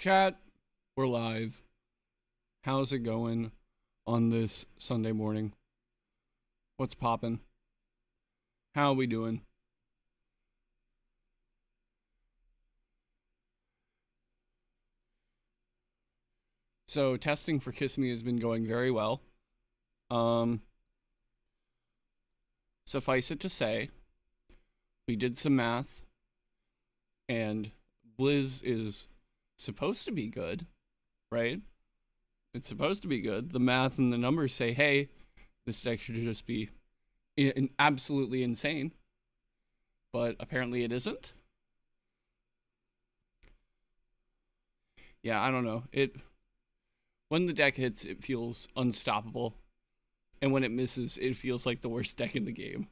Chat, we're live. How's it going on this Sunday morning? What's poppin'? How are we doing? So, testing for Kissimmee has been going very well. Um, Suffice it to say, we did some math, and Blizz is supposed to be good, right? It's supposed to be good. The math and the numbers say, hey, this deck should just be absolutely insane. But apparently it isn't. Yeah, I don't know. When the deck hits, it feels unstoppable. And when it misses, it feels like the worst deck in the game.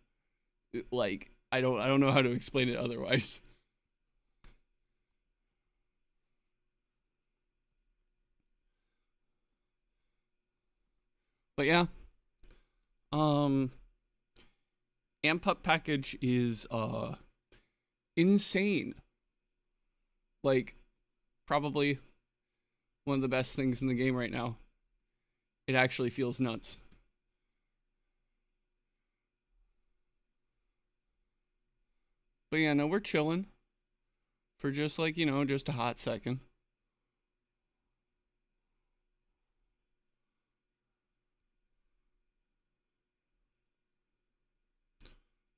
I don't know how to explain it otherwise. But yeah. Amp up package is insane. Like, probably one of the best things in the game right now. It actually feels nuts. But yeah, no, we're chilling for just just a hot second.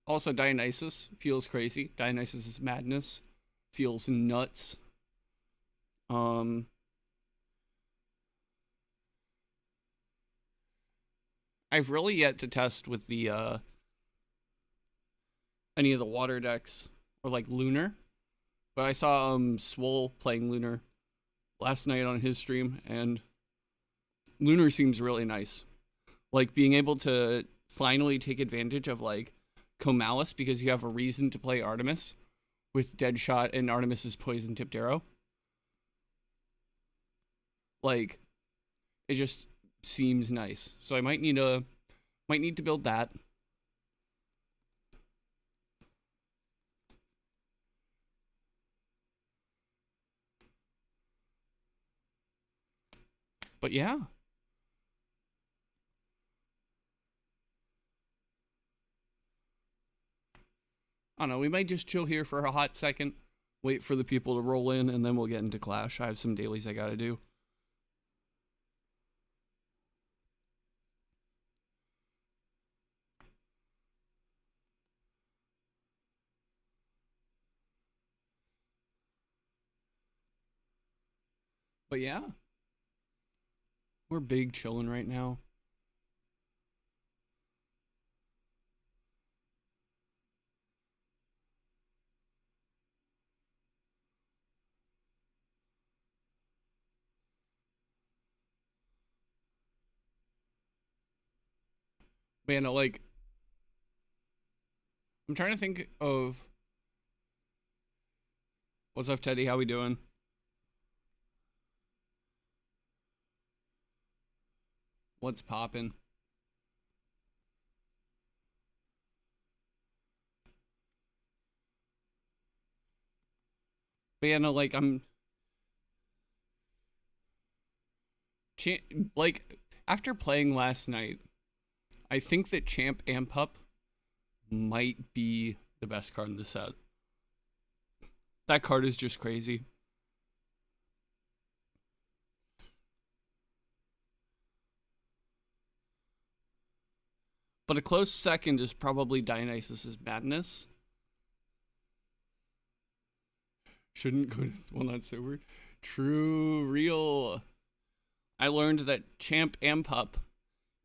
Also, Dionysus feels crazy. Dionysus is madness. Feels nuts. I've really yet to test with the any of the water decks or like Lunar, but I saw Swole playing Lunar last night on his stream, and Lunar seems really nice. Like being able to finally take advantage of like Comalis because you have a reason to play Artemis with Deadshot and Artemis's poison tipped arrow. Like it just seems nice. So I might need to build that. But yeah. I don't know, we might just chill here for a hot second, wait for the people to roll in, and then we'll get into Clash. I have some dailies I gotta do. But yeah, we're big chilling right now. Man, like, I'm trying to think of what's up, Teddy. How we doing? What's poppin'? But yeah, no, like like after playing last night, I think that Champ Amp Up might be the best card in the set. That card is just crazy. But a close second is probably Dionysus's Madness. Shouldn't go to well, not sober. True, real. I learned that Champ Amp Up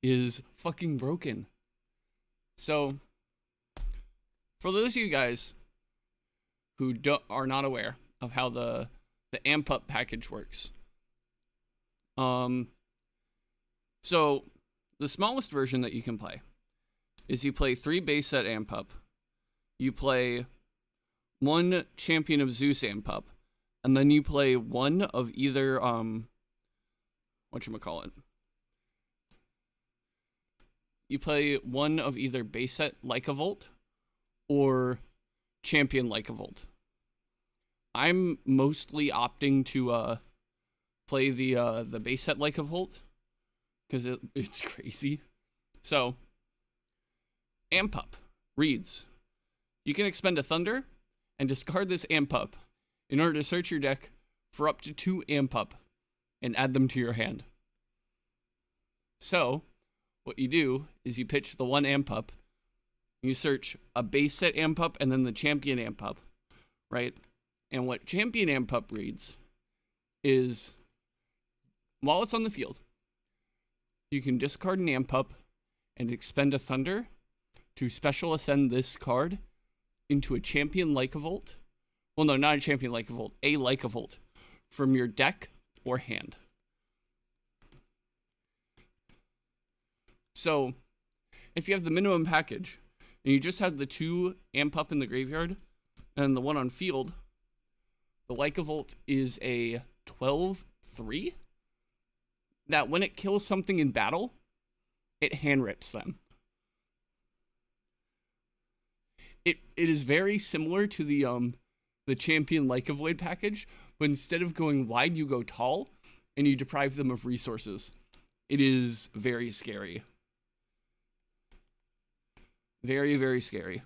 is fucking broken. So, for those of you guys who are not aware of how the Amp Up package works, so the smallest version that you can play is you play 3 base set Amp Up, you play 1 Champion of Zeus Amp Up, and then you play 1 of either whatchamacallit. You play 1 of either base set Lycavolt or Champion Lycavolt. I'm mostly opting to play the base set like a Volt, because it's crazy. So, Amp Up reads, you can expend a Thunder and discard this Amp Up in order to search your deck for up to 2 Amp Up and add them to your hand. So, what you do is you pitch the 1 Amp Up, you search a base set Amp Up and then the Champion Amp Up, right? And what Champion Amp Up reads is, while it's on the field, you can discard an Amp Up and expend a Thunder to special ascend this card into a Champion Lycavolt. Well, no, not a Champion Lycavolt, a Lycavolt from your deck or hand. So, if you have the minimum package, and you just have the 2 Amp Up in the graveyard, and the 1 on field, the Lycavolt is a 12/3, that when it kills something in battle, it hand rips them. It is very similar to the Champion Lycavoid package, but instead of going wide, you go tall, and you deprive them of resources. It is very scary. Very, very scary.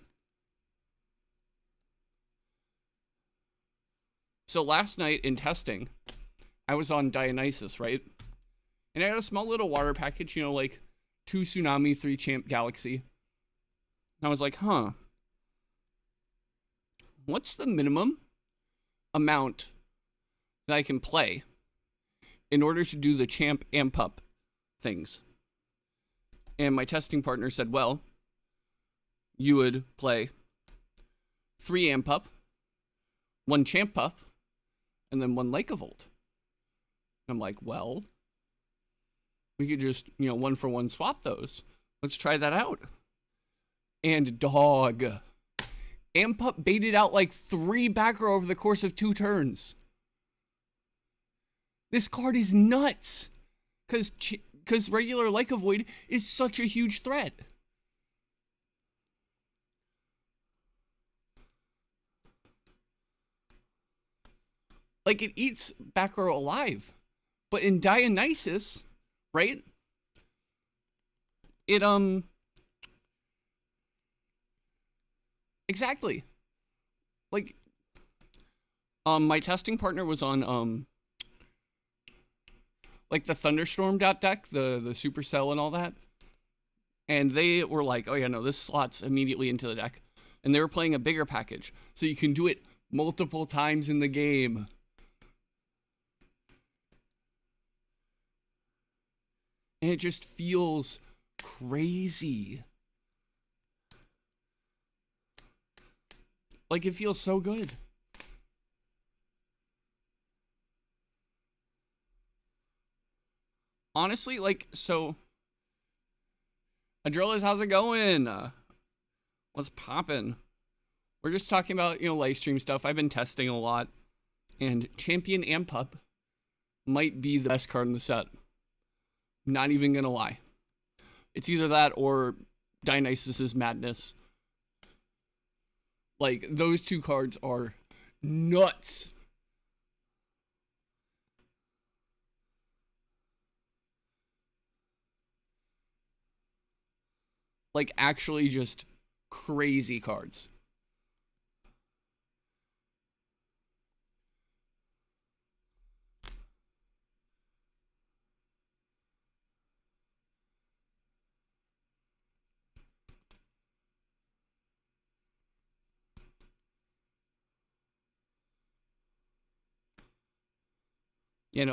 So last night in testing, I was on Dionysus, right? And I had a small little water package, you know, like 2 Tsunami, 3 Champ Galaxy. And I was like, what's the minimum amount that I can play in order to do the Champ Amp Up things? And my testing partner said, well, you would play 3 Amp Up, 1 Champ Up, and then 1 Lycavolt. I'm like, well, we could just, 1 for 1 swap those. Let's try that out. And dog, Amp Up baited out like 3 back row over the course of 2 turns. This card is nuts. Because regular Lycavoid is such a huge threat. Like, it eats back row alive. But in Dionysus, right? It, exactly. Like, my testing partner was on, like, the Thunderstorm deck, the Supercell and all that. And they were like, oh yeah, no, this slots immediately into the deck. And they were playing a bigger package. So you can do it multiple times in the game. And it just feels crazy. Like, it feels so good. Honestly, like, so... Adrillas, how's it going? What's poppin'? We're just talking about, live stream stuff. I've been testing a lot. And Champion Amp Up might be the best card in the set. Not even gonna lie. It's either that or Dionysus's Madness. Like, those 2 cards are nuts. Like, actually just crazy cards.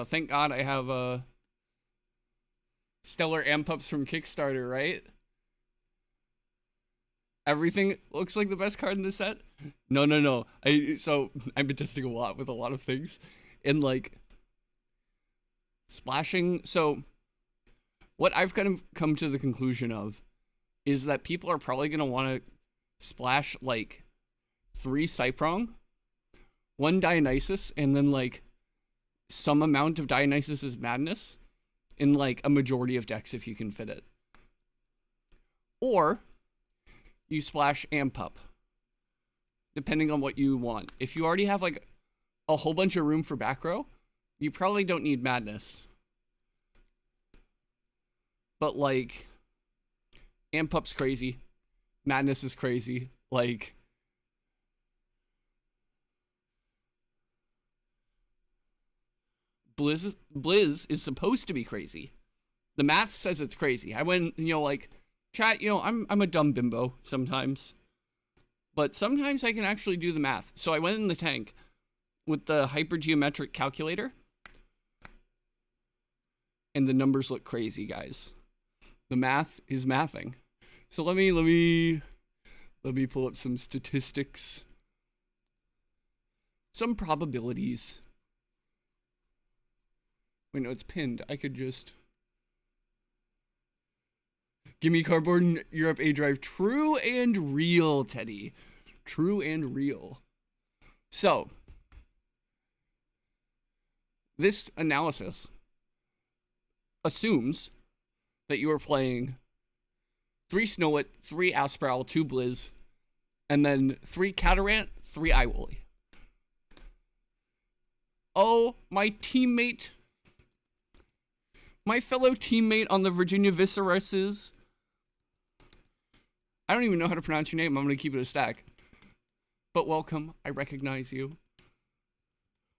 Thank God I have Stellar Amp Ups from Kickstarter, right? Everything looks like the best card in the set. No. I've been testing a lot with a lot of things. And like splashing. So what I've kind of come to the conclusion of is that people are probably going to want to splash like 3 Cyprong, 1 Dionysus, and then like some amount of Dionysus's Madness in like a majority of decks if you can fit it. Or you splash Amp Up, depending on what you want. If you already have like a whole bunch of room for back row, you probably don't need Madness. But, like, Amp Up's crazy. Madness is crazy. Like, Blizz is supposed to be crazy. The math says it's crazy. I went, like, chat, I'm a dumb bimbo sometimes. But sometimes I can actually do the math. So I went in the tank with the hypergeometric calculator. And the numbers look crazy, guys. The math is mathing. So let me pull up some statistics. Some probabilities. Wait, no, it's pinned. I could just... Give me Cardboard and Europe A drive. True and real, Teddy. True and real. So, this analysis assumes that you are playing 3 Snowit, 3 Asprowl, 2 Blizz, and then 3 Catarant, 3 Iwoolly. Oh, my teammate, my fellow teammate on the Virginia Viceroyces. I don't even know how to pronounce your name. I'm going to keep it a stack. But welcome. I recognize you.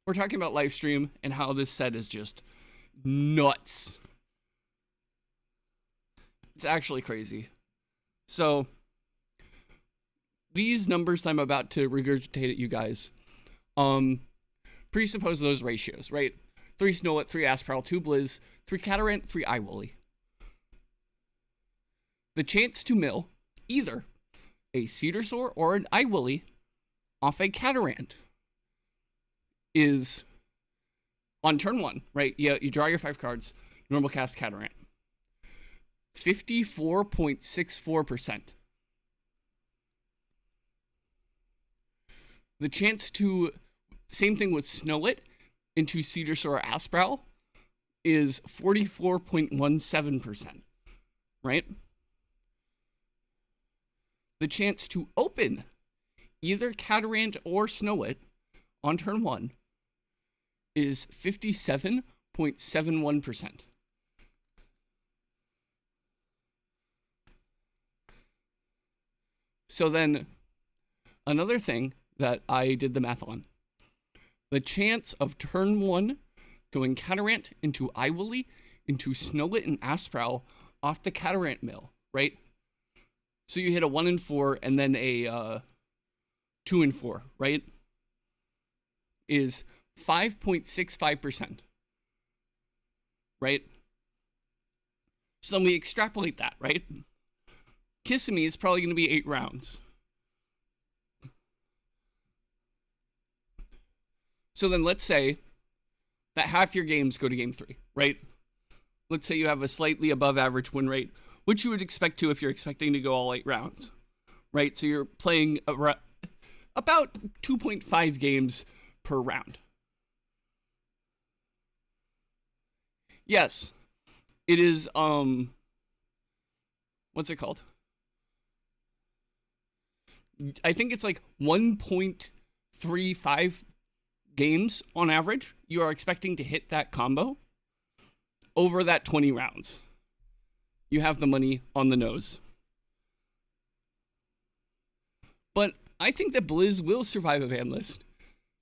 We're talking about live stream and how this set is just nuts. It's actually crazy. So, these numbers that I'm about to regurgitate at you guys, presuppose those ratios, right? 3 Snowit, 3 Asprowl, 2 Blizz, 3 Catarant, 3 Iwoolly. The chance to mill either a Cedar Soar or an Iwoolly off a Catarant is on turn 1, right? Yeah, you draw your 5 cards, normal cast Catarant. 54.64%. The chance to, same thing with Snowit into Cedar Soar Asprowl is 44.17%, right? The chance to open either Catarant or Snowit on turn 1 is 57.71%. So then, another thing that I did the math on, the chance of turn 1 going Catarant into Iwoolly, into Snowit and Asprowl off the Catarant mill, right? So you hit a 1 and 4 and then a 2 and 4, right? Is 5.65%, right? So then we extrapolate that, right? Kissimmee is probably going to be 8 rounds. So then let's say that half your games go to game 3, right? Let's say you have a slightly above average win rate, which you would expect to if you're expecting to go all 8 rounds, right? So you're playing about 2.5 games per round. Yes, it is, what's it called? I think it's like 1.35 games on average you are expecting to hit that combo over that 20 rounds. You have the money on the nose. But I think that Blizz will survive a ban list.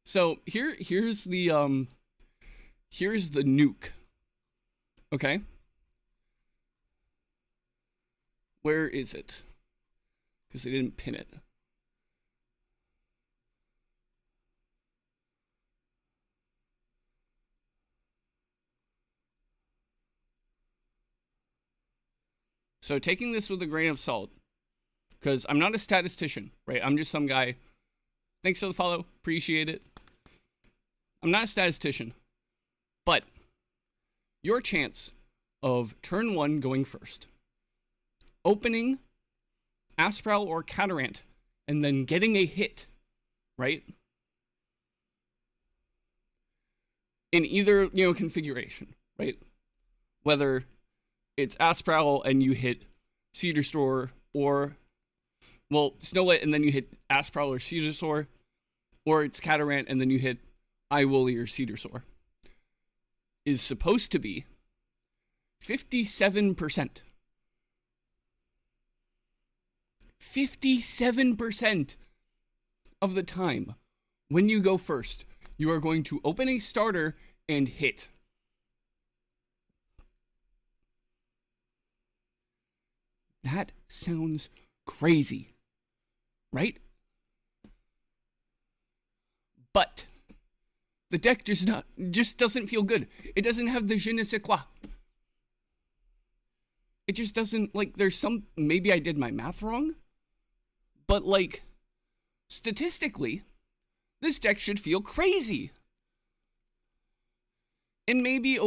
So here's the nuke. Okay? Where is it? Because they didn't pin it. So taking this with a grain of salt, because I'm not a statistician, right? I'm just some guy. Thanks for the follow. Appreciate it. I'm not a statistician. But your chance of turn 1 going first, opening Asprowl or Catarant, and then getting a hit, right? In either, configuration, right? Whether it's Asprowl and you hit Cedar Soar, or, well, Snowit and then you hit Asprowl or Cedar Soar, or it's Catarant and then you hit Iwoolly or Cedar Soar. is supposed to be 57%. 57% of the time when you go first, you are going to open a starter and hit. That sounds crazy, right? But the deck just doesn't feel good. It doesn't have the je ne sais quoi. It just doesn't, like, there's some, maybe I did my math wrong, but, like, statistically, this deck should feel crazy. And maybe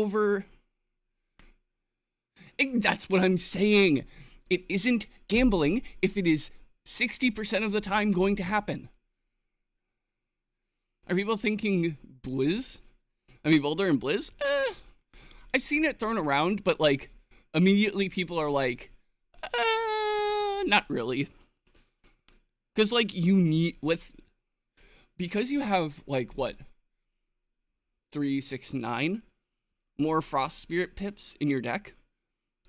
that's what I'm saying. It isn't gambling if it is 60% of the time going to happen. Are people thinking Blizz? I mean, Boulder and Blizz? I've seen it thrown around, but, like, immediately people are like, not really. Because, like, because you have, like, what? 3, 6, 9 more Frost Spirit pips in your deck.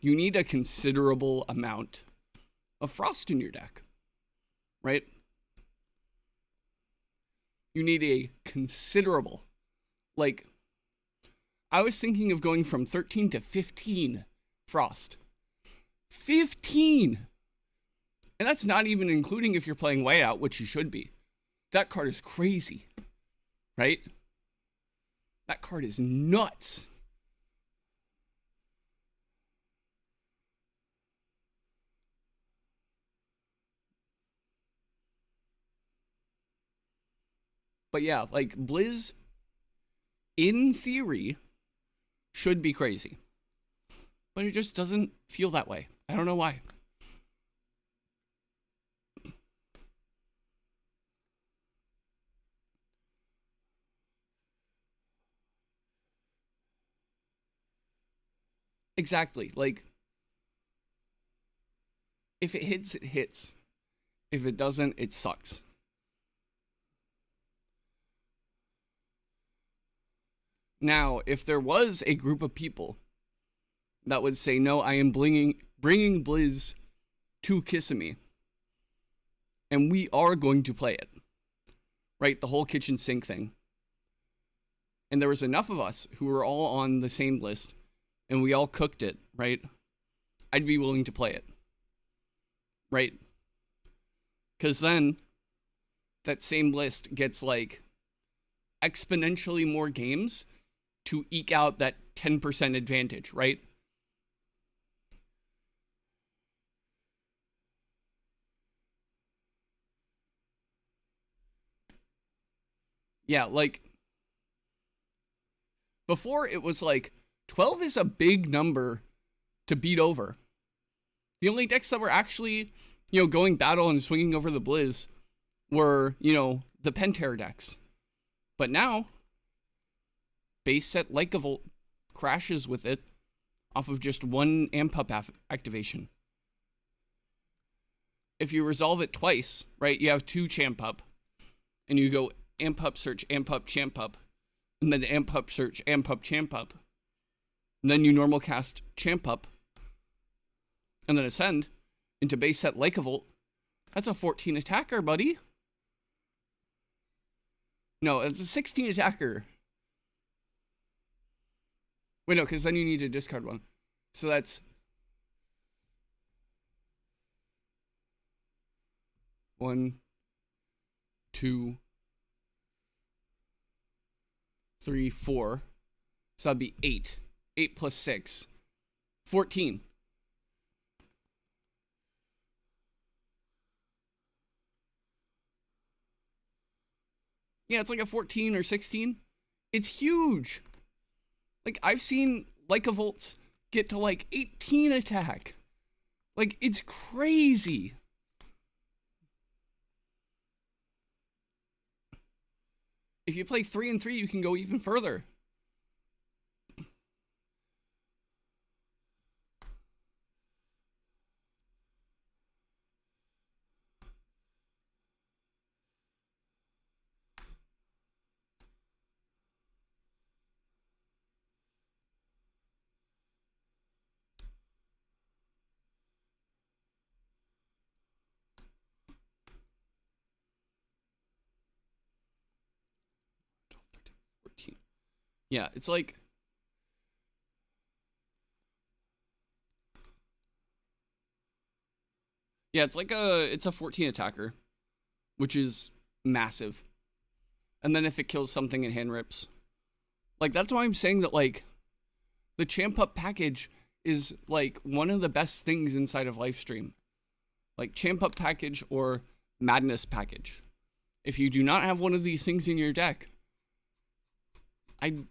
You need a considerable amount of Frost in your deck, right? You need a considerable, like, I was thinking of going from 13 to 15 Frost. 15! And that's not even including if you're playing Whiteout, which you should be. That card is crazy, right? That card is nuts. But yeah, like, Blizz, in theory, should be crazy. But it just doesn't feel that way. I don't know why. Exactly. Like, if it hits, it hits. If it doesn't, it sucks. Now, if there was a group of people that would say, no, I am bringing Blizz to Kissimmee, and we are going to play it, right? The whole kitchen sink thing. And there was enough of us who were all on the same list, and we all cooked it, right? I'd be willing to play it, right? Because then that same list gets, like, exponentially more games to eke out that 10% advantage, right? Yeah, like, before it was like, 12 is a big number to beat over. The only decks that were actually, going battle and swinging over the Blizz were, the Penterror decks. But now, base set Lycavolt crashes with it off of just one Amp Up activation. If you resolve it twice, right, you have 2 Champ Up, and you go Amp Up, search, Amp Up, Champ Up, and then Amp Up, search, Amp Up, Champ Up. And then you normal cast Champ Up, and then Ascend into base set Lycavolt. That's a 14 attacker, buddy. No, it's a 16 attacker. Wait, no, because then you need to discard one. So that's 1, 2, 3, 4. So that'd be 8. 8 plus 6. 14. Yeah, it's like a 14 or 16. It's huge. Like, I've seen Lycavolts get to, like, 18 attack. Like, it's crazy. If you play 3 and 3, you can go even further. Yeah, it's like it's a 14 attacker, which is massive. And then if it kills something, it hand rips. Like, that's why I'm saying that, like, the Champ Up package is, like, one of the best things inside of Lifestream. Like, Champ Up package or Madness package. If you do not have one of these things in your deck, I'm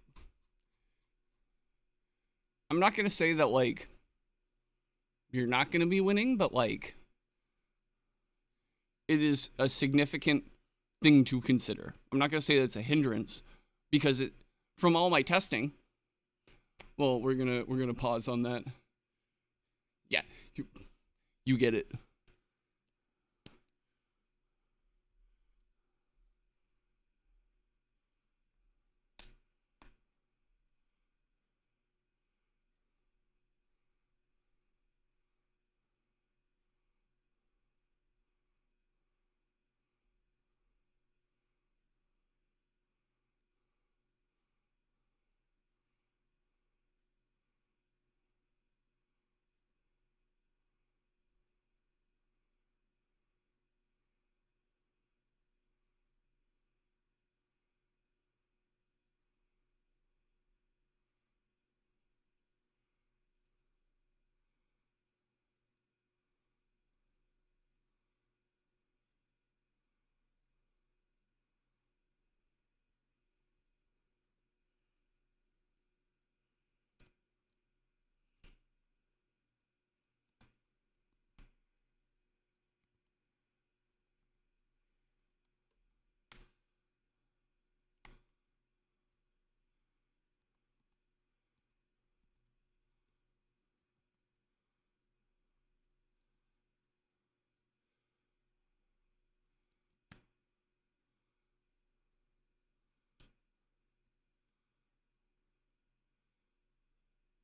not going to say that, like, you're not going to be winning, but, like, it is a significant thing to consider. I'm not going to say that it's a hindrance, because from all my testing, well, we're gonna pause on that. Yeah, you get it.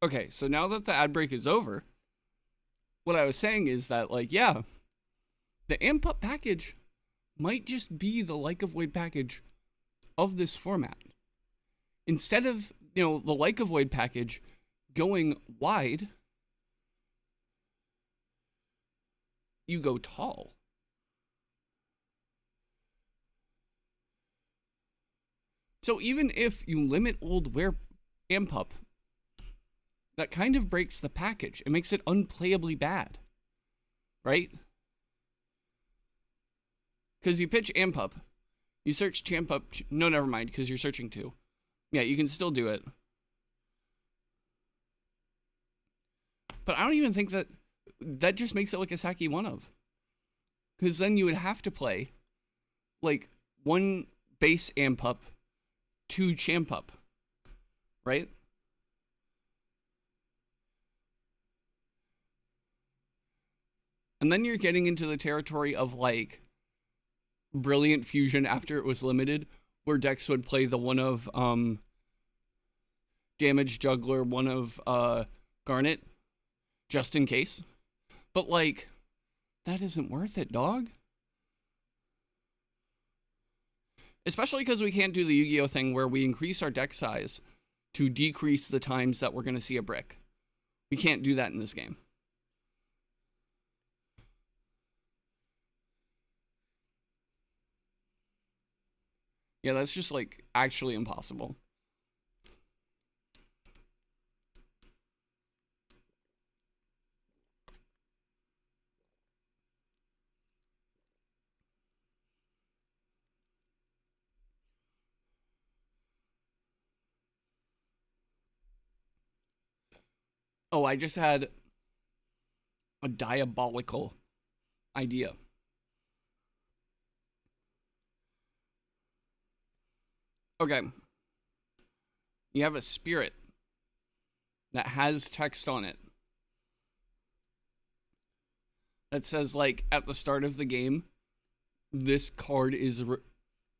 Okay, so now that the ad break is over, what I was saying is that, like, yeah, the Amp Up package might just be the Like of Void package of this format. Instead of, the Like of Void package going wide, you go tall. So even if you limit old wear Amp Up, that kind of breaks the package. It makes it unplayably bad. Right? Because you pitch Amp Up, you search Champ Up. No, never mind, because you're searching 2. Yeah, you can still do it. But I don't even think that just makes it like a Saki 1 of. Because then you would have to play, like, 1 base Amp Up, 2 Champ Up. Right? And then you're getting into the territory of, like, Brilliant Fusion after it was limited, where decks would play the 1 of Damage Juggler, 1 of Garnet, just in case. But, like, that isn't worth it, dog. Especially because we can't do the Yu-Gi-Oh thing where we increase our deck size to decrease the times that we're going to see a brick. We can't do that in this game. Yeah, that's just, like, actually impossible. Oh, I just had a diabolical idea. Okay. You have a spirit that has text on it that says, like, at the start of the game, this card is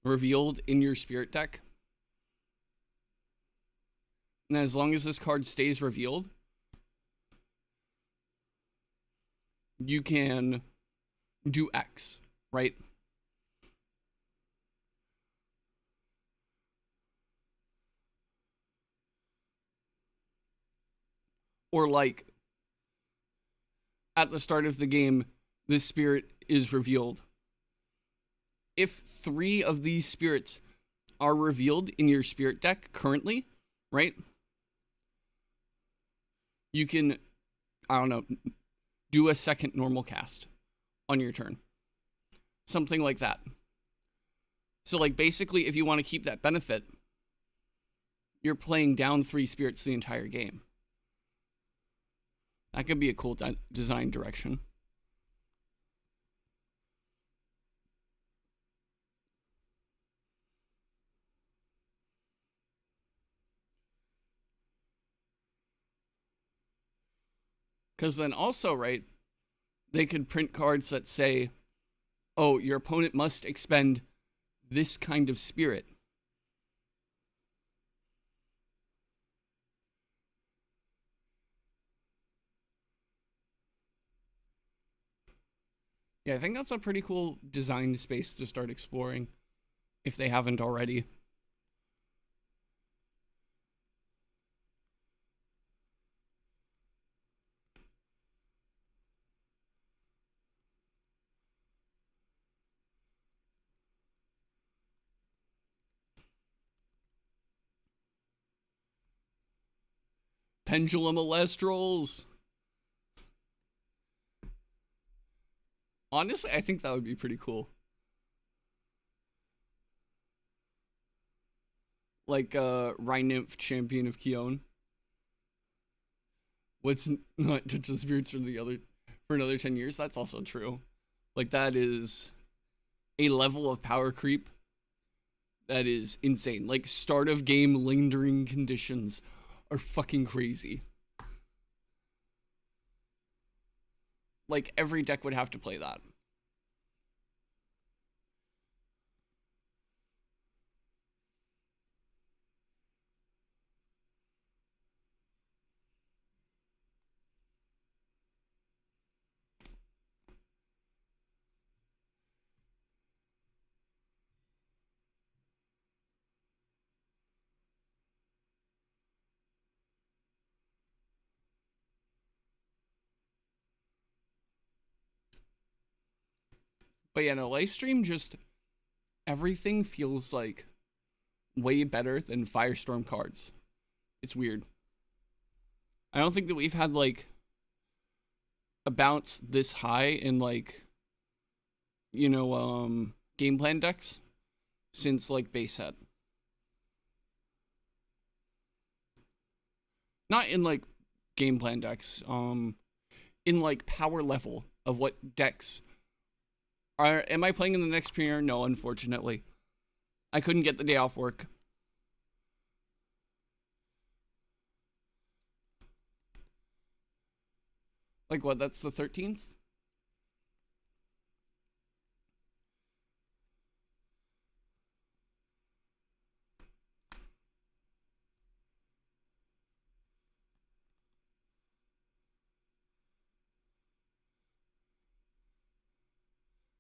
revealed in your spirit deck. And as long as this card stays revealed, you can do X, right? Or like at the start of the game, this spirit is revealed. If 3 of these spirits are revealed in your spirit deck currently, right? You can, I don't know, do a second normal cast on your turn. Something like that. So like basically if you want to keep that benefit, you're playing down 3 spirits the entire game. That could be a cool design direction. Because then also, right, they could print cards that say, oh, your opponent must expend this kind of spirit. Yeah, I think that's a pretty cool design space to start exploring, if they haven't already. Pendulum Alestrals! Honestly, I think that would be pretty cool. Like Rhine-Nymph, Champion of Kion. What's not touch the spirits for another 10 years? That's also true. Like that is a level of power creep that is insane. Like start of game lingering conditions are fucking crazy. Like every deck would have to play that. But yeah, no, live stream just everything feels like way better than Firestorm cards. It's weird. I don't think that we've had like a bounce this high in like game plan decks since like base set. Not in like game plan decks, in like power level of what decks are. Am I playing in the next premiere? No, unfortunately. I couldn't get the day off work. Like what, that's the 13th?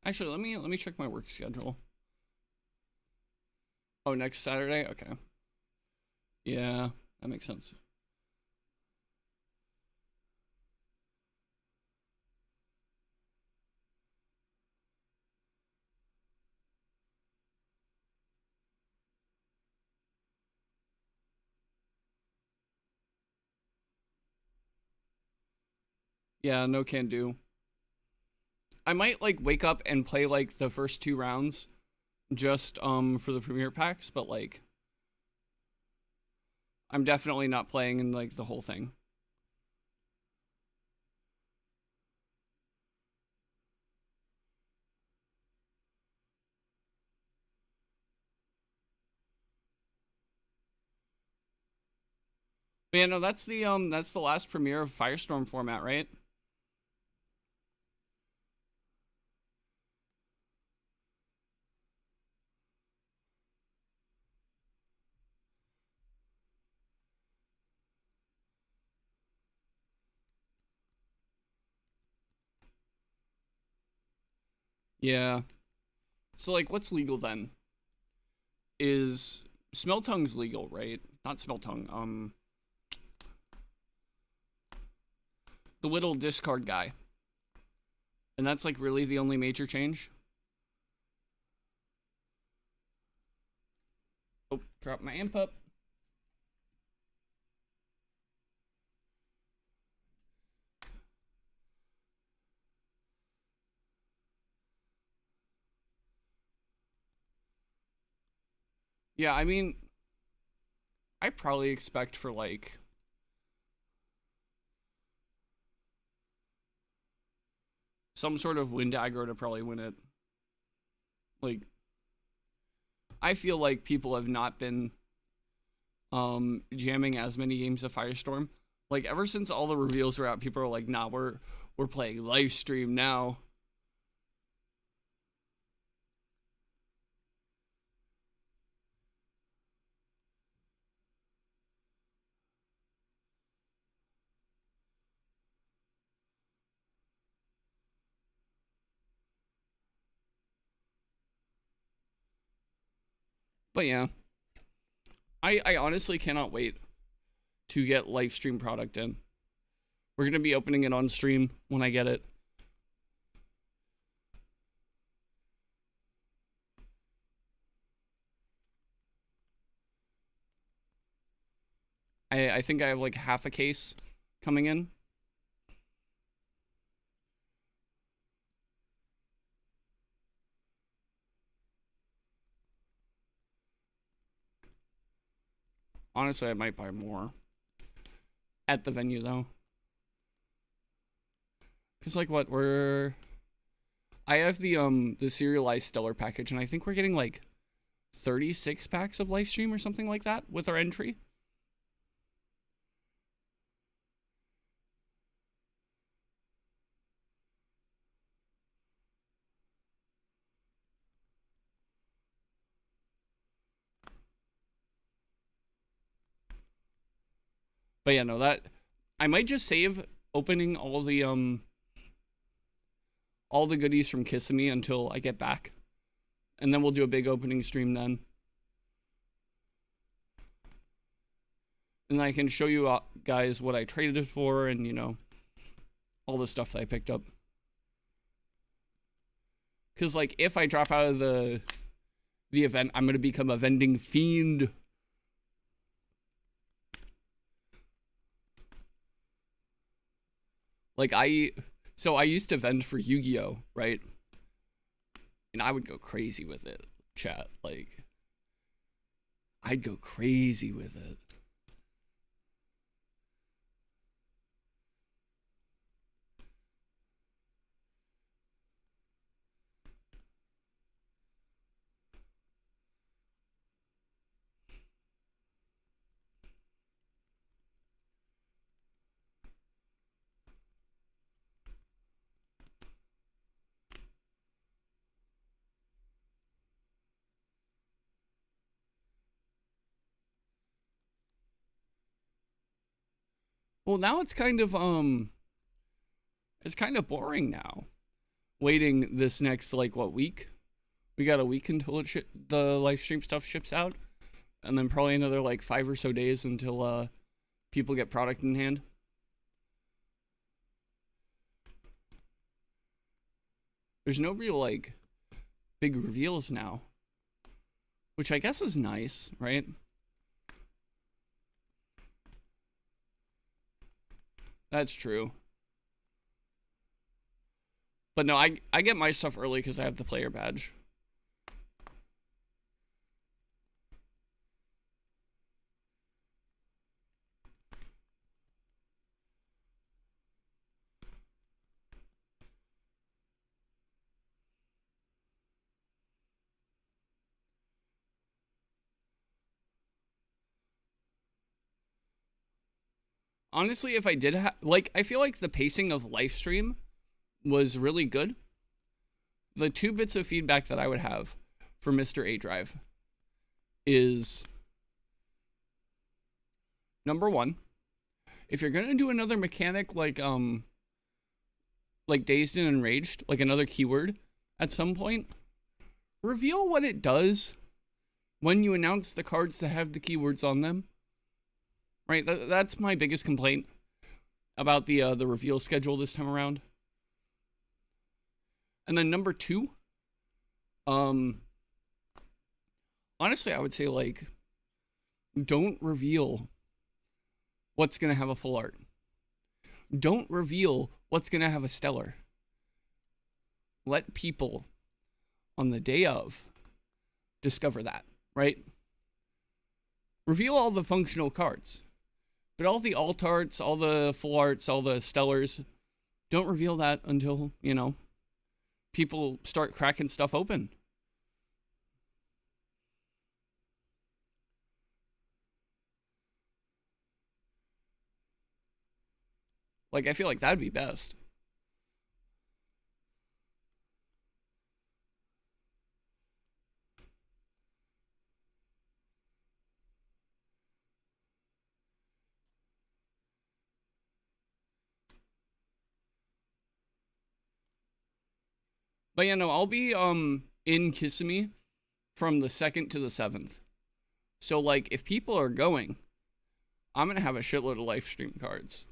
Actually, let me check my work schedule. Oh, next Saturday? Okay. Yeah, that makes sense. Yeah, no can do. I might like wake up and play like the first 2 rounds just for the premiere packs, but like I'm definitely not playing in like the whole thing. But yeah, no, that's the last premiere of Firestorm format, right? Yeah. So like what's legal then? Is Smeltong's legal, right? Not Smeltong, the whittle discard guy. And that's like really the only major change. Oh, drop my input. Yeah, I mean, I probably expect for like some sort of wind aggro to probably win it. Like, I feel like people have not been jamming as many games of Firestorm. Like, ever since all the reveals were out, people are like, nah, we're playing live stream now. But yeah, I honestly cannot wait to get live stream product in. We're going to be opening it on stream when I get it. I think I have like half a case coming in. Honestly, I might buy more at the venue though. Cause like what I have the serialized stellar package, and I think we're getting like 36 packs of live stream or something like that with our entry. But yeah, no, that I might just save opening all the goodies from Kissimmee until I get back. And then we'll do a big opening stream then. And I can show you guys what I traded it for and, you know, all the stuff that I picked up. Because, like, if I drop out of the event, I'm going to become a vending fiend. Like, I used to vend for Yu-Gi-Oh, right? And I would go crazy with it, chat. Like, I'd go crazy with it. Well, now it's kind of boring now. Waiting this next like what week? We got a week until the live stream stuff ships out, and then probably another like 5 or so days until people get product in hand. There's no real like big reveals now, which I guess is nice, right? That's true. But no, I get my stuff early because I have the player badge. Honestly, if I did like, I feel like the pacing of live stream was really good. The 2 bits of feedback that I would have for Mr. A Drive is, number 1, if you're gonna do another mechanic like Dazed and Enraged, like another keyword at some point, reveal what it does when you announce the cards that have the keywords on them. Right, that's my biggest complaint. about the reveal schedule this time around. And then number 2, honestly, I would say like don't reveal what's gonna have a full art. Don't reveal what's gonna have a stellar. Let people on the day of discover that, right? Reveal all the functional cards, but all the alt arts, all the full arts, all the stellars, don't reveal that until, you know, people start cracking stuff open. Like, I feel like that'd be best. But yeah, no, I'll be in Kissimmee from the 2nd to the 7th. So like if people are going, I'm gonna have a shitload of live stream cards.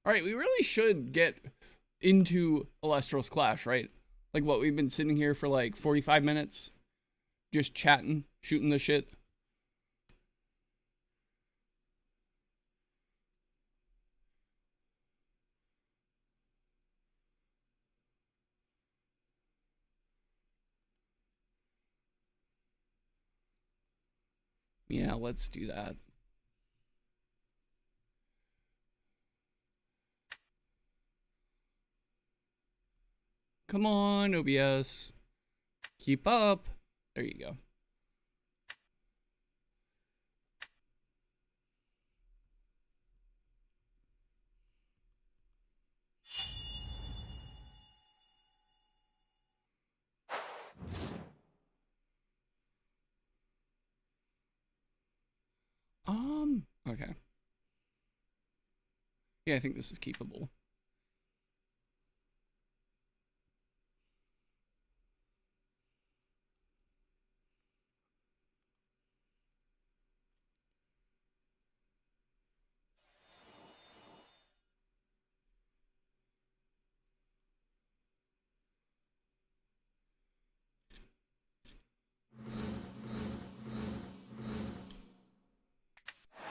All right, we really should get into Alestro's Clash, right? Like what, we've been sitting here for like 45 minutes, just chatting, shooting the shit. Yeah, let's do that. Come on, OBS. Keep up. There you go. Okay. Yeah, I think this is keepable.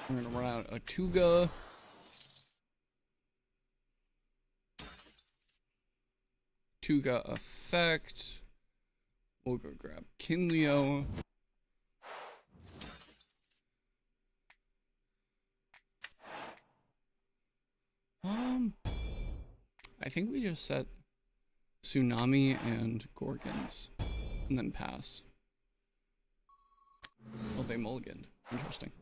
We're gonna run out a Tuga. Tuga effect. We'll go grab Kinleo. I think we just set Tsunami and Gorgons and then pass. Oh, they mulliganed. Interesting.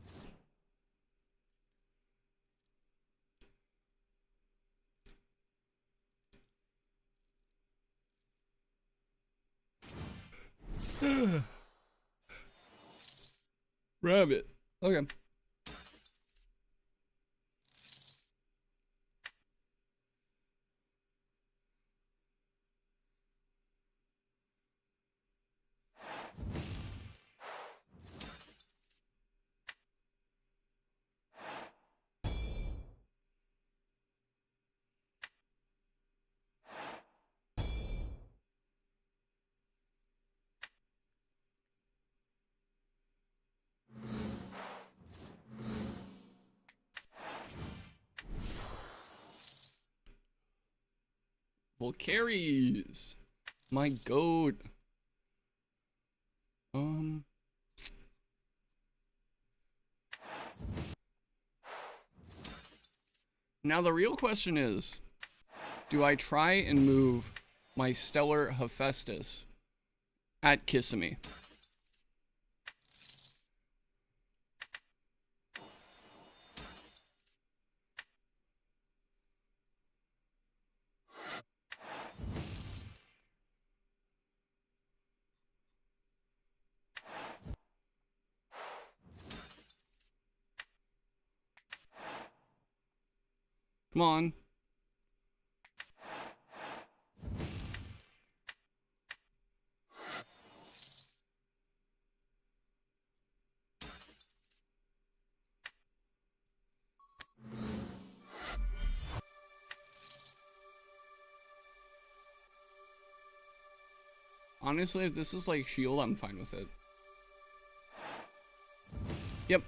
Rabbit. Okay. Volcaries. My goat. Now the real question is, do I try and move my Stellar Hephaestus at Kissimmee? Come on. Honestly, if this is like shield, I'm fine with it. Yep.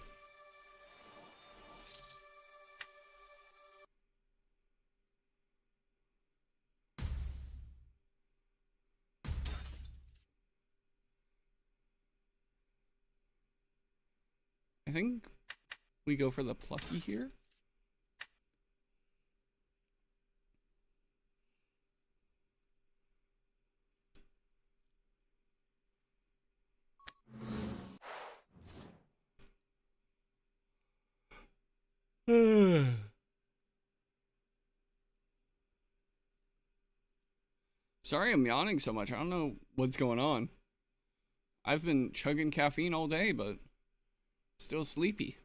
I think we go for the plucky here. Sorry I'm yawning so much. I don't know what's going on. I've been chugging caffeine all day, but still sleepy.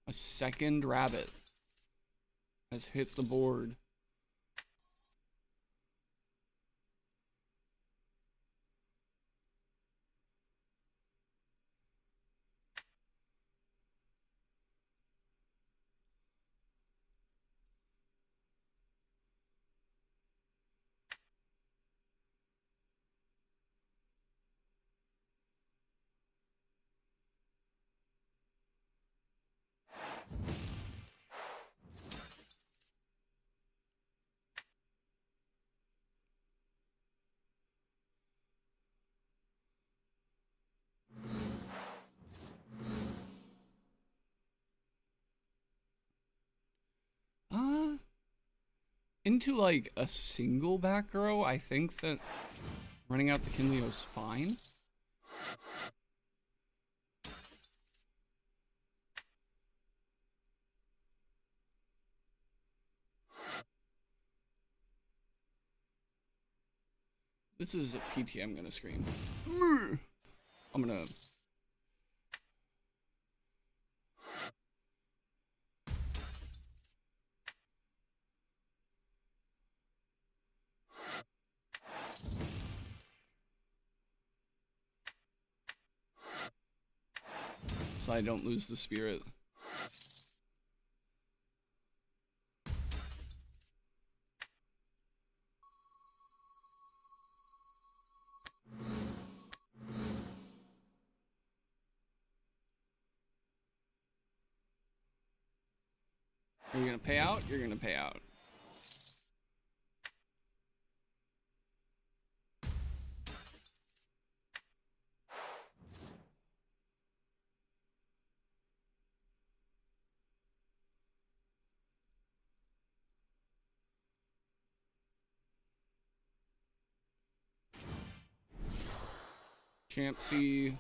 A second rabbit has hit the board. Into like a single back row, I think that running out the Kinleo's fine. This is a PT I'm gonna scream. I'm gonna... so I don't lose the spirit. Are you gonna pay out? You're gonna pay out. Champsy.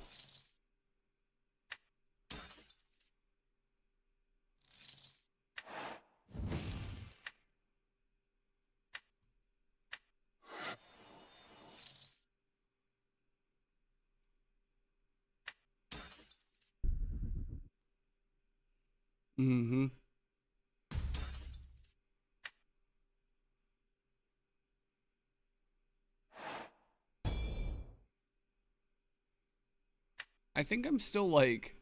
Mm-hmm. I think I'm still like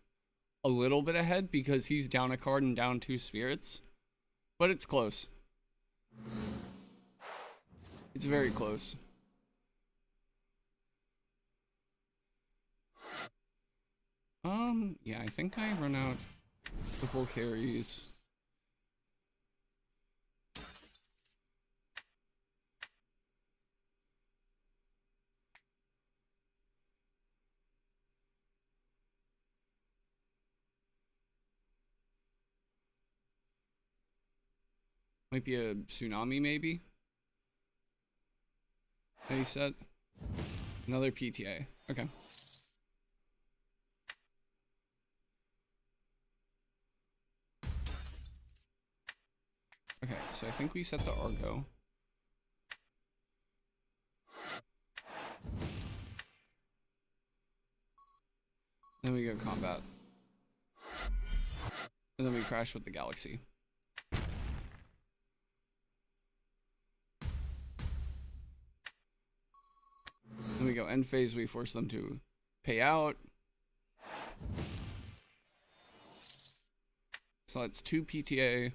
a little bit ahead because he's down a card and down 2 spirits. But it's close. It's very close. Yeah, I think I run out the full carries. Might be a tsunami, maybe? Any set? Another PTA. Okay. Okay, so I think we set the Argo. Then we go combat. And then we crash with the Galaxy. So end phase, we force them to pay out. So that's 2 PTA.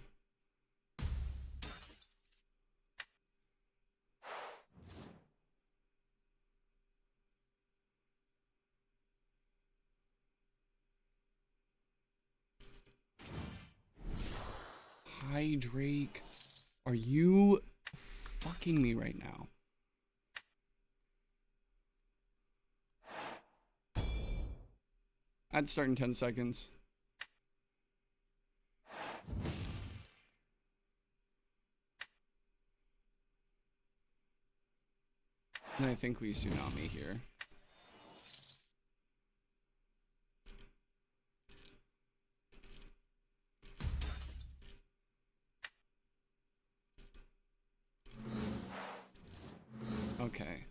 Hi, Drake. Are you fucking me right now? I'd start in 10 seconds. And I think we tsunami here. Okay.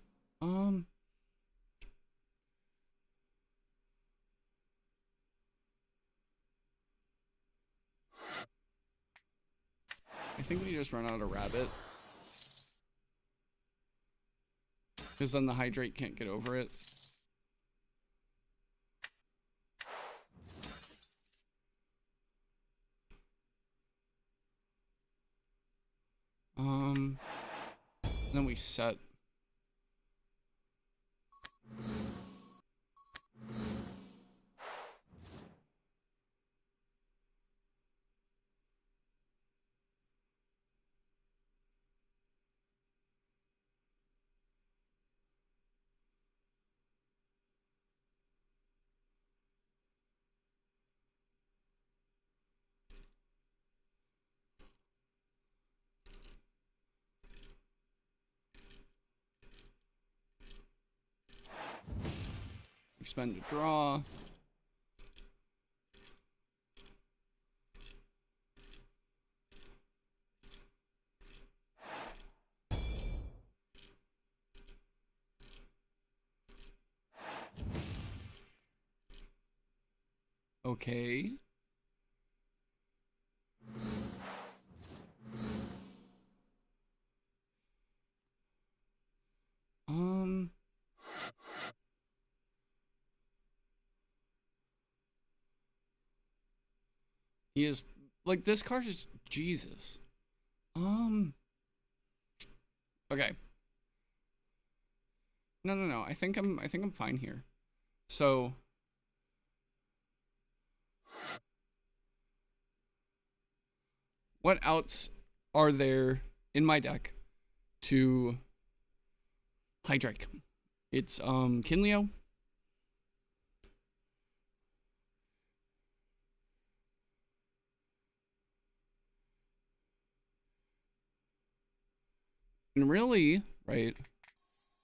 I think we just run out of rabbit. Because then the hydrate can't get over it. Then we set. Expend to draw. Okay. He is like, this card is Jesus. Okay. No. I think I'm fine here. So what outs are there in my deck to hydrate? It's Kinleo. And really, right?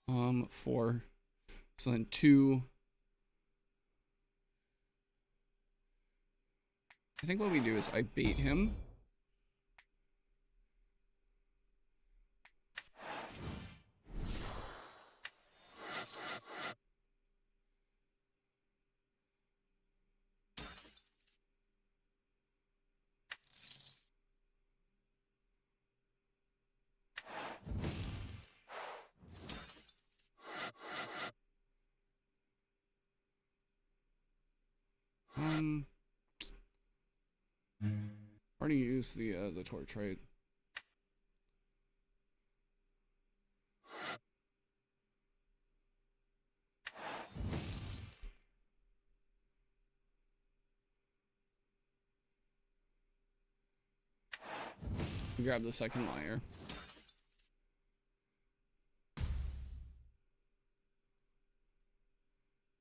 4. So then 2. I think what we do is I bait him. Already used the torch, right? Grab the second wire.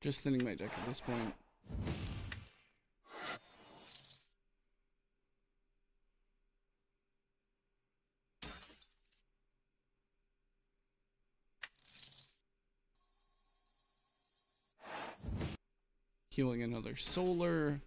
Just thinning my deck at this point. Healing another solar.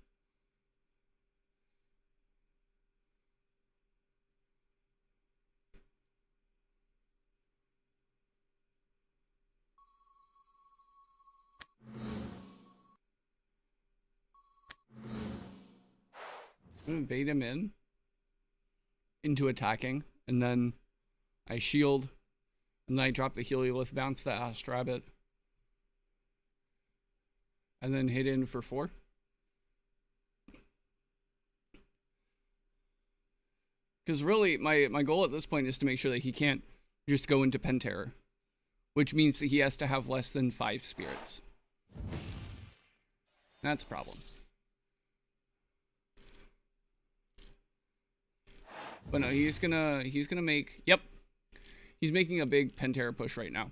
I'm gonna bait him into attacking, and then I shield, and then I drop the Heliolith, bounce the Ash Rabbit. and then hit in for 4. Because really, my goal at this point is to make sure that he can't just go into pen terror, which means that he has to have less than 5 spirits. That's a problem. But no, he's gonna make, yep. He's making a big pen terror push right now.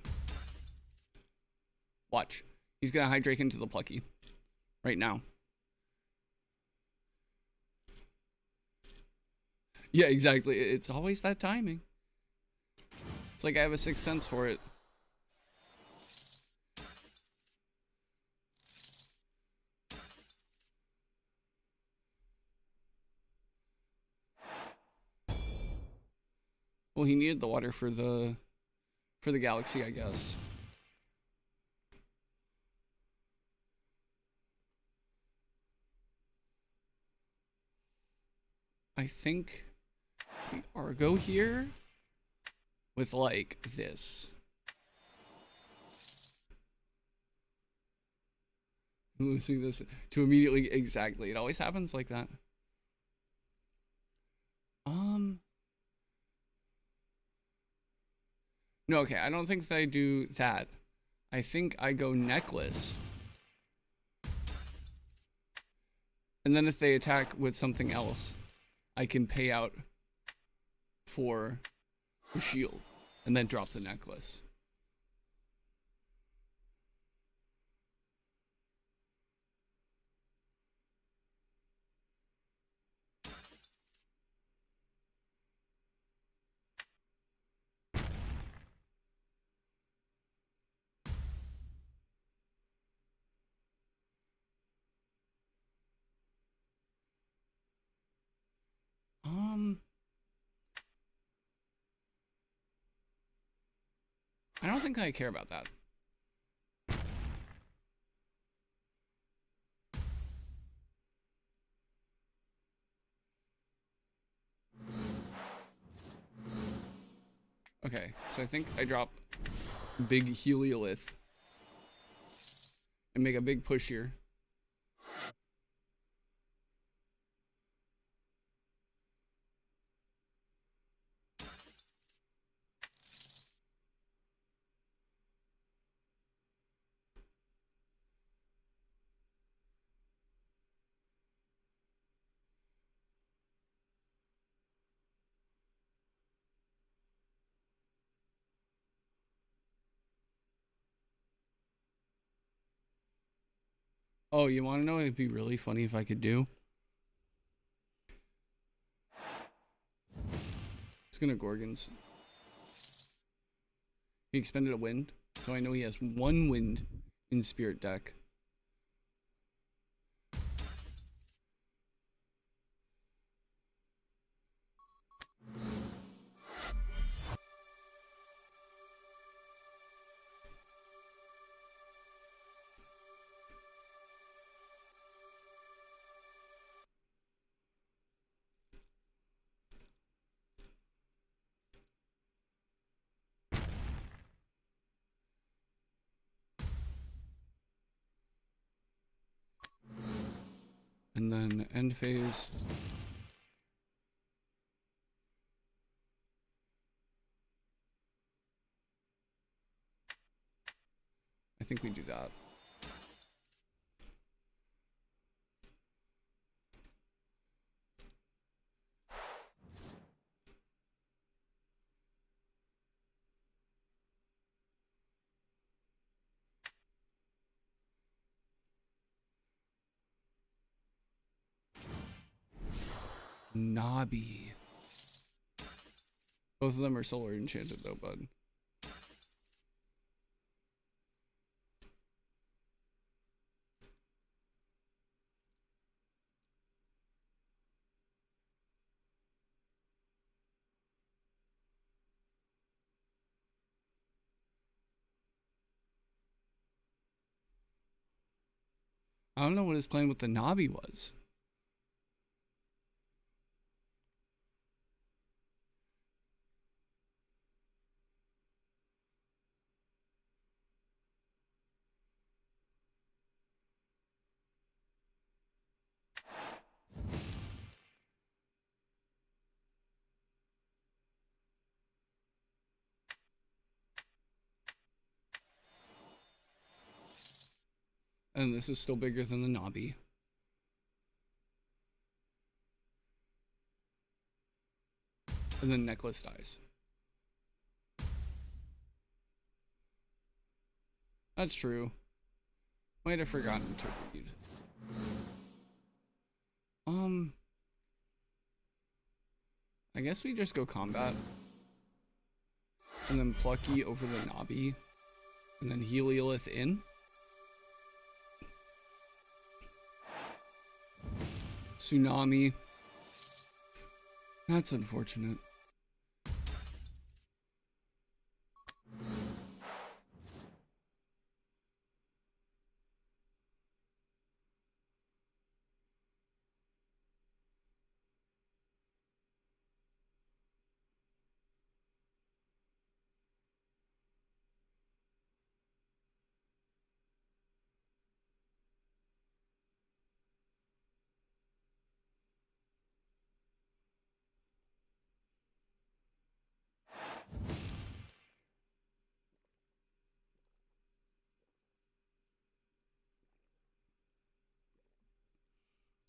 Watch. He's gonna Hydrake into the Plucky. Right now. Yeah, exactly. It's always that timing. It's like I have a sixth sense for it. Well, he needed the water for the galaxy, I guess. I think we Argo here with like this. Losing this to immediately, exactly. It always happens like that. No, okay, I don't think that I do that. I think I go necklace. And then if they attack with something else, I can pay out for the shield and then drop the necklace. I don't think I care about that. Okay, so I think I drop big Heliolith and make a big push here. Oh, you want to know? It'd be really funny if I could do. It's gonna Gorgons. He expended a wind, so I know he has 1 wind in Spirit deck. And then end phase. I think we do that. Nobby. Both of them are solar enchanted though, bud. I don't know what his plan with the Nobby was. And this is still bigger than the Nobby. And then Necklace dies. That's true. Might have forgotten to read. I guess we just go combat. And then Plucky over the Nobby. And then Heliolith in. Tsunami. That's unfortunate.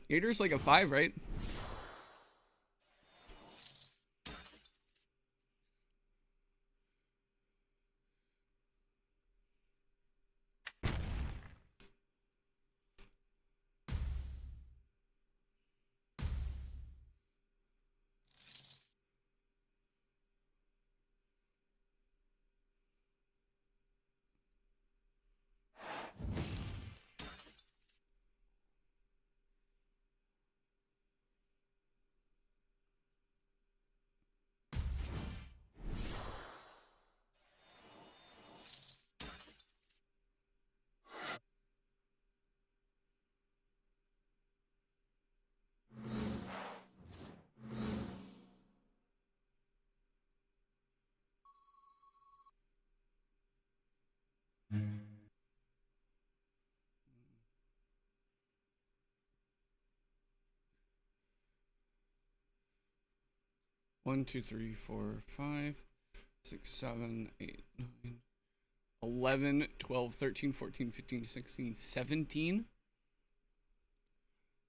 Gator's like a 5, right? One, 2, 3, 4, 5, 6, 7, 8, 9, 11, 12, 13, 14, 15, 16, 17.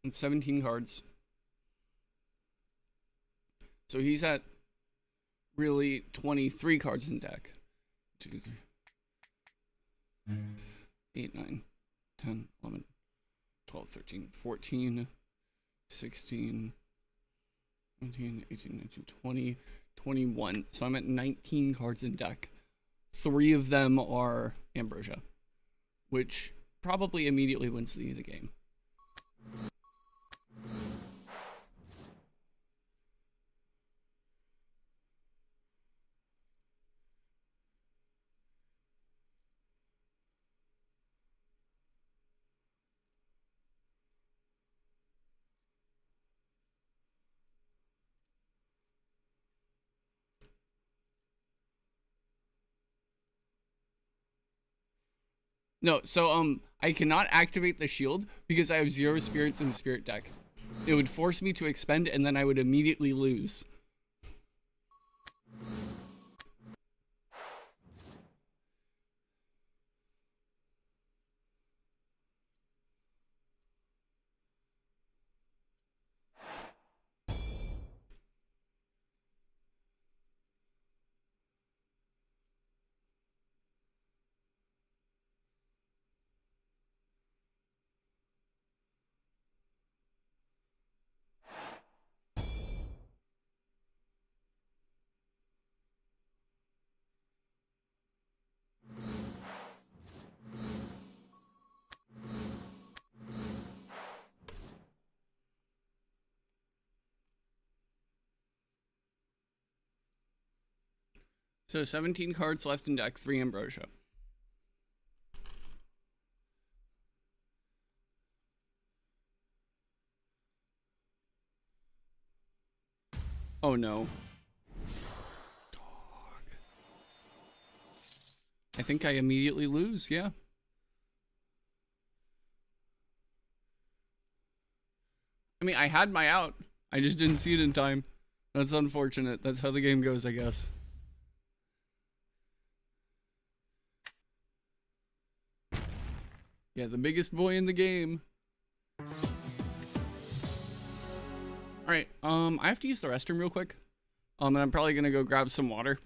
And 17 cards. So he's at really 23 cards in deck. 2, 3, 8, 9, 10, 11, 12, 13, 14, 16, 17, 18, 19, 20, 21. So I'm at 19 cards in deck. 3 of them are Ambrosia, which probably immediately wins the game. No, so I cannot activate the shield because I have 0 spirits in the spirit deck. It would force me to expend and then I would immediately lose. So 17 cards left in deck, 3 Ambrosia. Oh no. Dog. I think I immediately lose, yeah. I mean, I had my out. I just didn't see it in time. That's unfortunate. That's how the game goes, I guess. Yeah, the biggest boy in the game. All right, I have to use the restroom real quick. And I'm probably gonna go grab some water.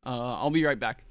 I'll be right back.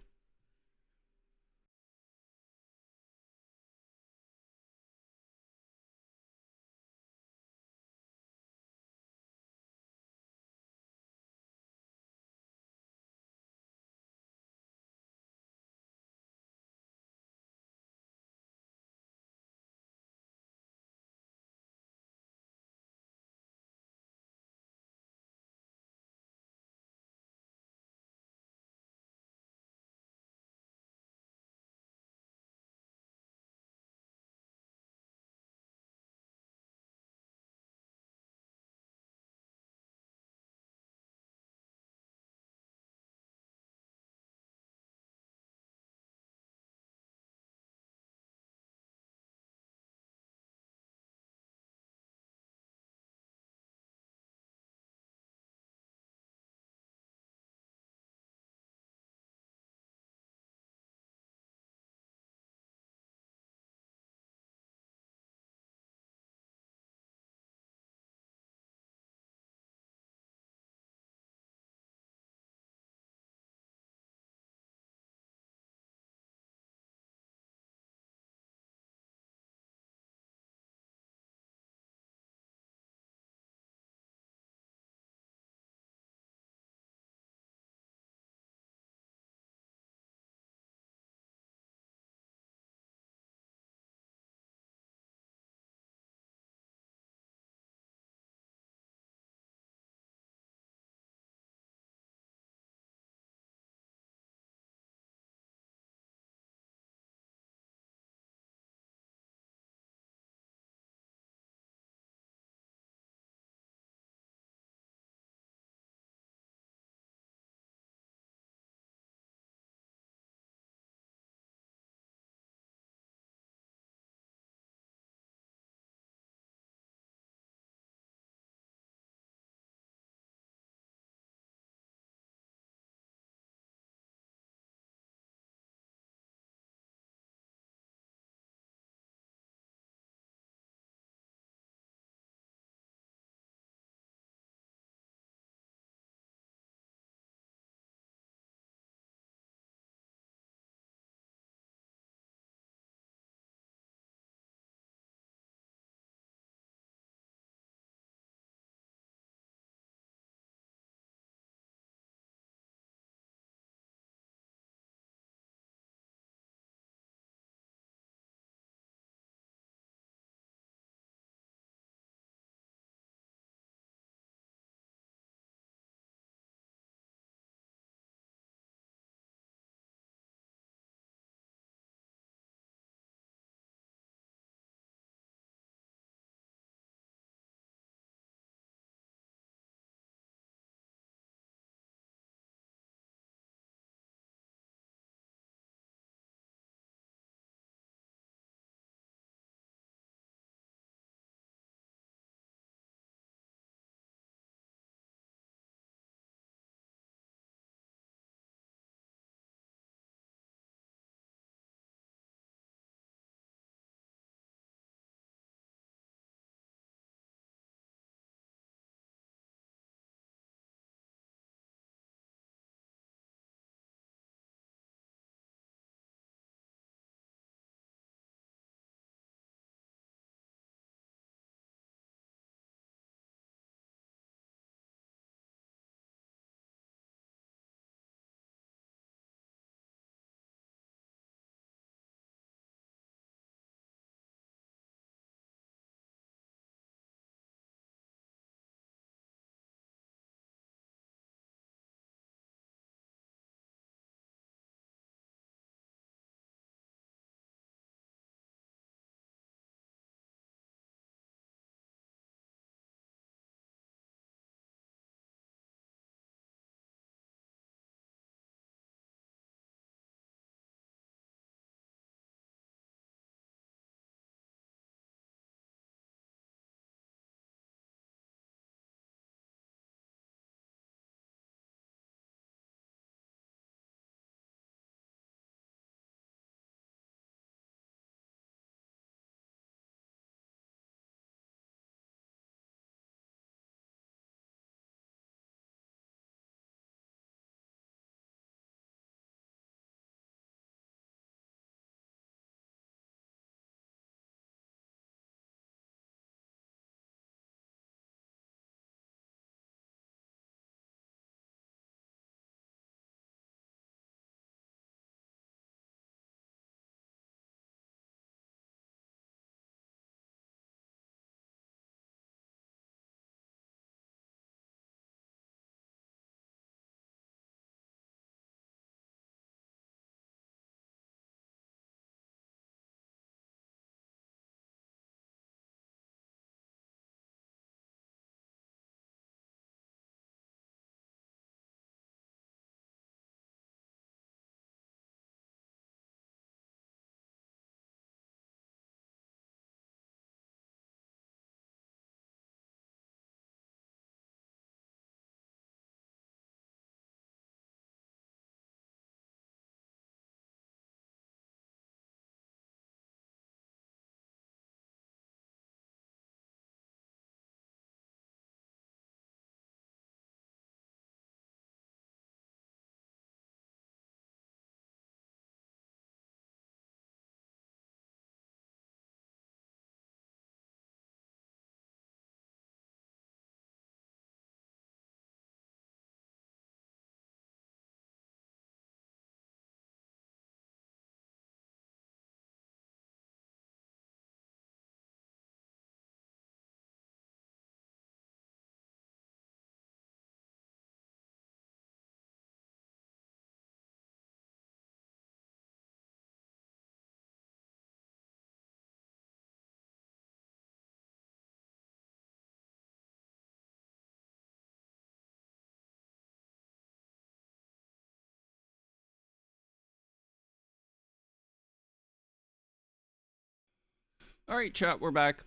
All right, chat, we're back.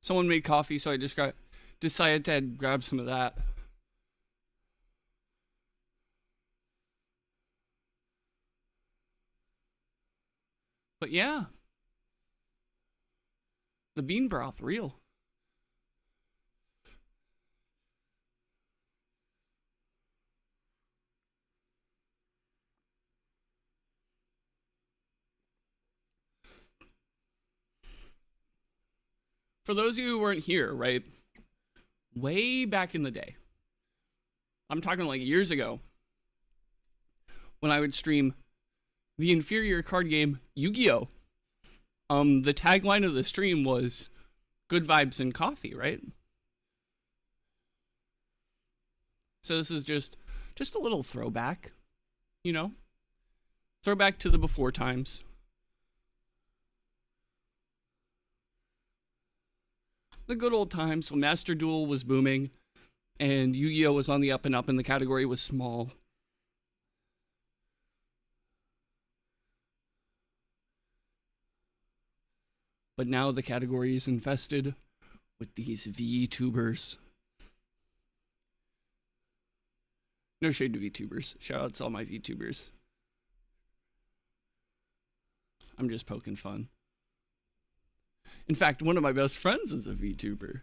Someone made coffee, so I just decided to grab some of that. But yeah, the bean broth, real. For those of you who weren't here, right? Way back in the day, I'm talking like years ago, when I would stream the inferior card game Yu-Gi-Oh! The tagline of the stream was "Good vibes and coffee," right? So this is just a little throwback, you know, throwback to the before times. The good old times when Master Duel was booming and Yu-Gi-Oh was on the up and up and the category was small. But now the category is infested with these VTubers. No shade to VTubers. Shout out to all my VTubers. I'm just poking fun. In fact, one of my best friends is a VTuber.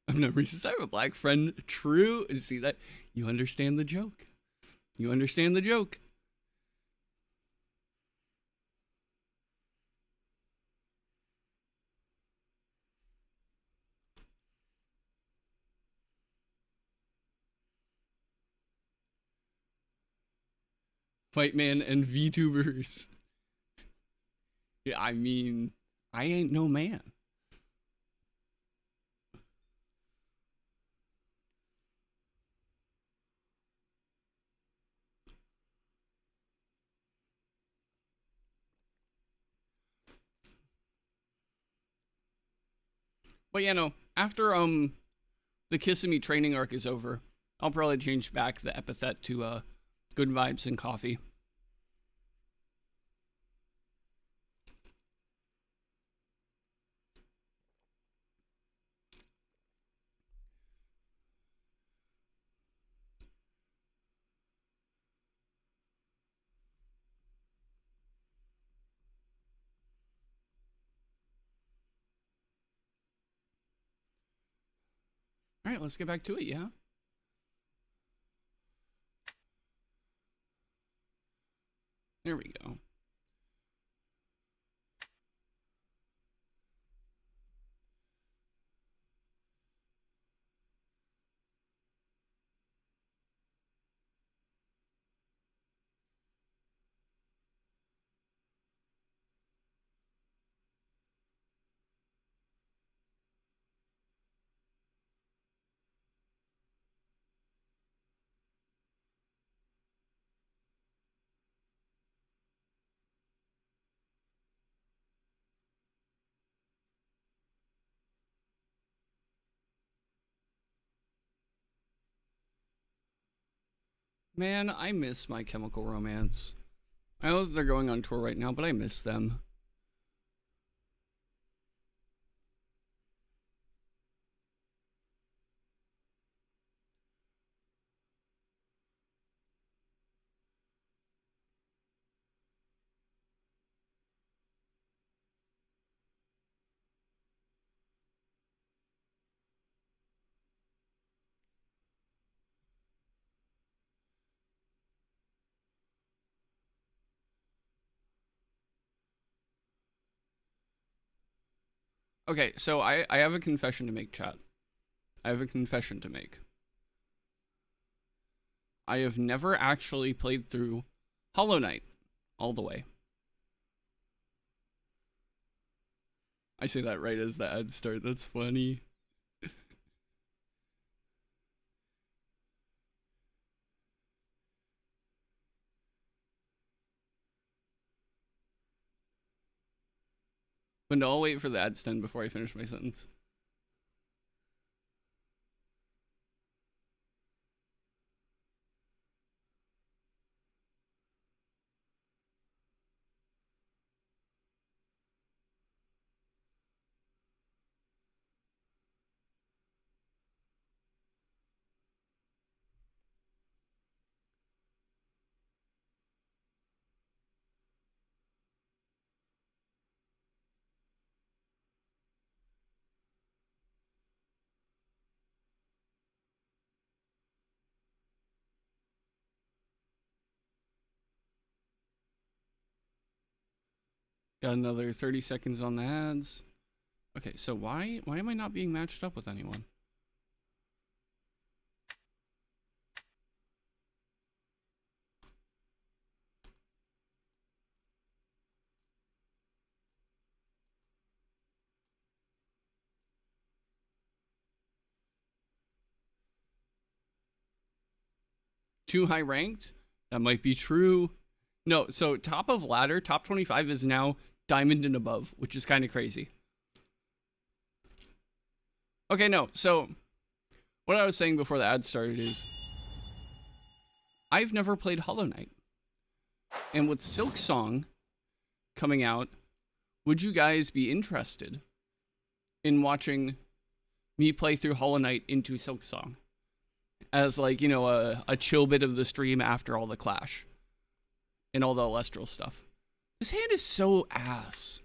I've never said I have a black friend. True. See that? You understand the joke. You understand the joke. White man and VTubers. Yeah, I mean, I ain't no man. But yeah, no. After the Kissimmee training arc is over, I'll probably change back the epithet to good vibes and coffee. All right, let's get back to it, yeah? There we go. Man, I miss My Chemical Romance. I know that they're going on tour right now, but I miss them. Okay, so I have a confession to make, chat. I have a confession to make. I have never actually played through Hollow Knight all the way. I say that right as the ads start. That's funny. But no, I'll wait for the ads to end before I finish my sentence. Got another 30 seconds on the ads. Okay, so why am I not being matched up with anyone? Too high ranked? That might be true. No, so top of ladder, top 25 is now diamond and above, which is kind of crazy. Okay, no, so what I was saying before the ad started is I've never played Hollow Knight. And with Silk Song coming out, would you guys be interested in watching me play through Hollow Knight into Silk Song? As like, you know, a chill bit of the stream after all the Clash and all the Celestial stuff. This hand is so ass.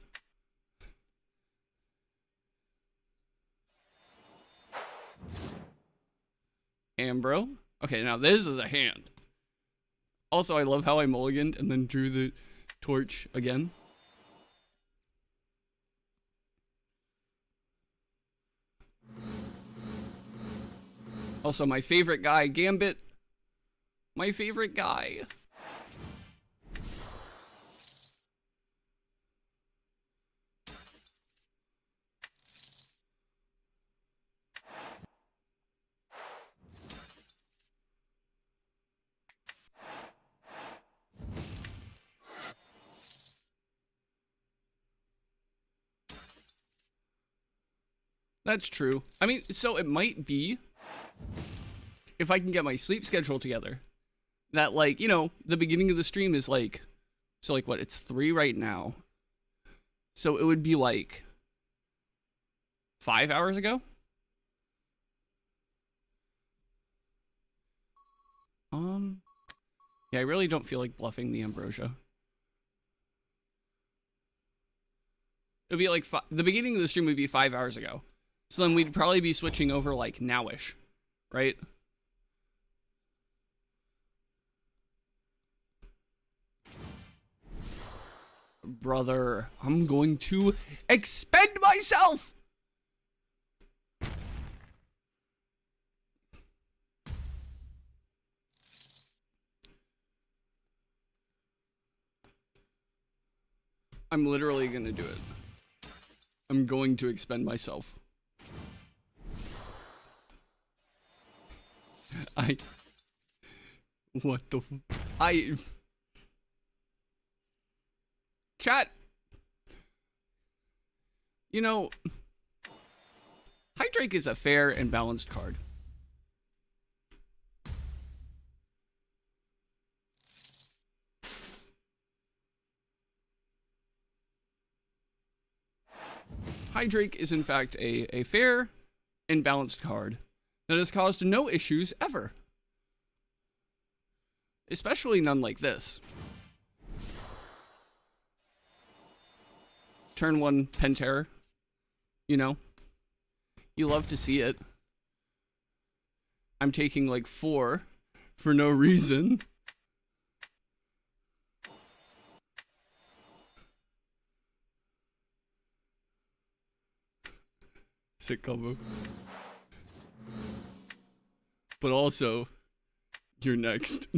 Ambro. Okay, now this is a hand. Also, I love how I mulliganed and then drew the torch again. Also, my favorite guy, Gambit. My favorite guy. That's true. I mean, so it might be, if I can get my sleep schedule together, that, like, you know, the beginning of the stream is like, so like what, it's 3 right now. So it would be like 5 hours ago? Yeah, I really don't feel like bluffing the Ambrosia. It would be like, the beginning of the stream would be 5 hours ago. So then we'd probably be switching over like nowish, right? Brother, I'm going to expend myself! I'm literally gonna do it. I'm going to expend myself. What the Chat! You know, Hydrake is a fair and balanced card. Hydrake is in fact a fair and balanced card that has caused no issues ever. Especially none like this. Turn 1 Penterror. You know? You love to see it. I'm taking like 4 for no reason. Sick combo. But also, you're next.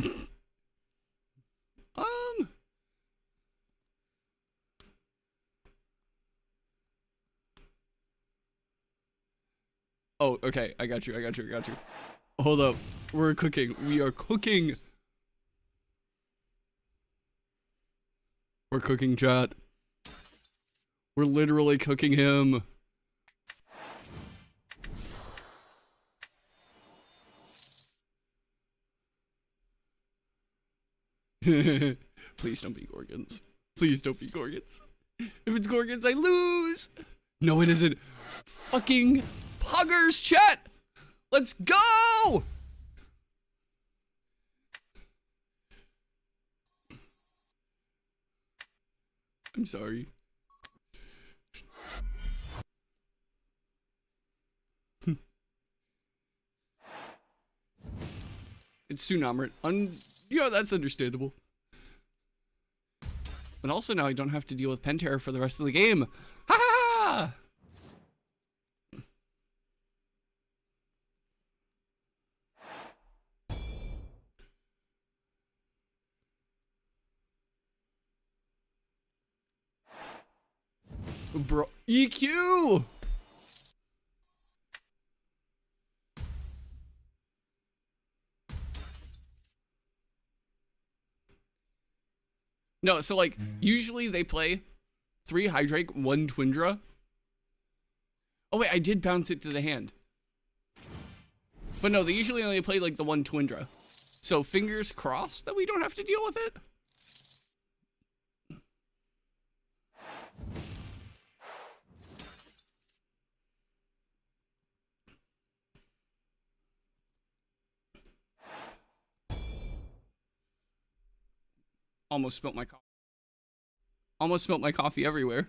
Oh, okay. I got you. Hold up. We're cooking. We are cooking. We're cooking, chat. We're literally cooking him. Please don't be Gorgons. Please don't be Gorgons. If it's Gorgons, I lose. No, it isn't. Fucking Puggers, chat. Let's go. I'm sorry. It's Tsunami. Yeah, that's understandable. But also now I don't have to deal with Pentair for the rest of the game. Ha ha! Bro, EQ! No, so like, usually they play 3 Hydrake, 1 Twindra. Oh wait, I did bounce it to the hand. But no, they usually only play like the 1 Twindra. So fingers crossed that we don't have to deal with it. Almost spilt my coffee. Almost spilt my coffee everywhere.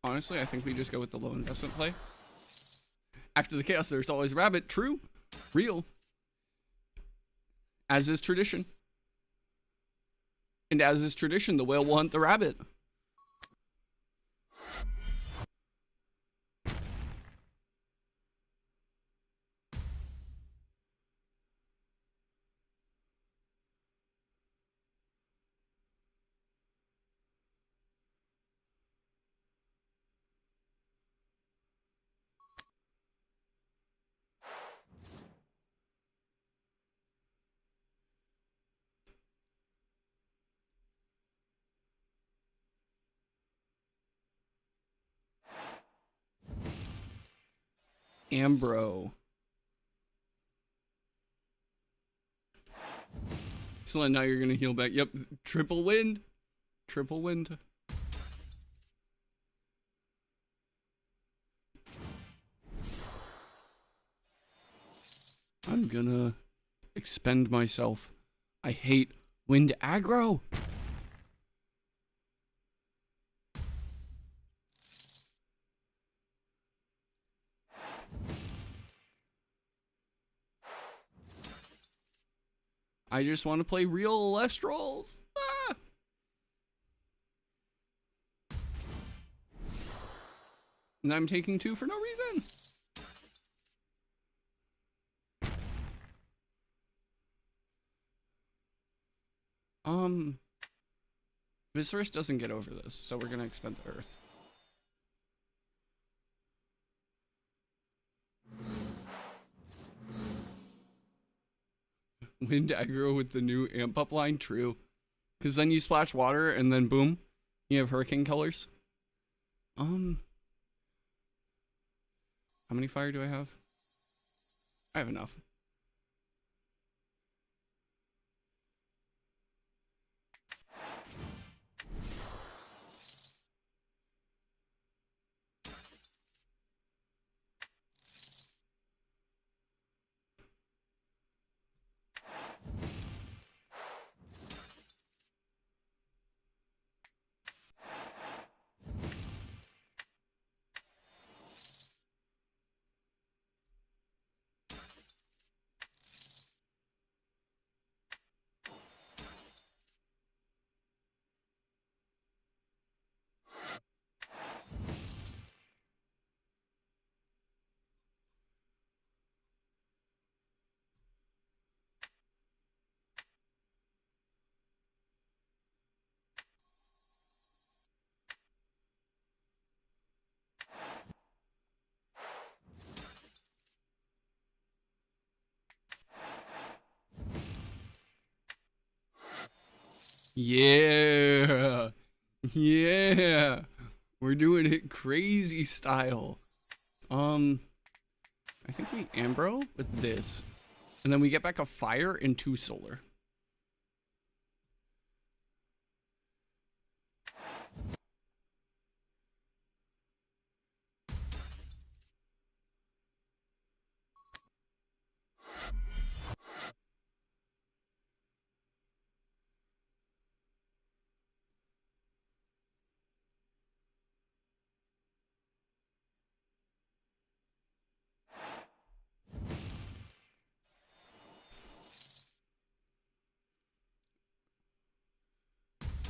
Honestly, I think we just go with the low investment play. After the chaos, there's always rabbit. True. Real. As is tradition. And as is tradition, the whale will hunt the rabbit. Ambro. So now you're gonna heal back. Yep, triple wind. Triple wind. I'm gonna expend myself. I hate wind aggro. I just want to play real Lestrals. Ah. And I'm taking 2 for no reason. Viserys doesn't get over this, so we're gonna expend the Earth. Wind aggro with the new amp up line, true. Because then you splash water and then boom, you have hurricane colors. How many fire do I have? I have enough. Yeah. Yeah. We're doing it crazy style. I think we Ambro with this. And then we get back a fire and 2 solar.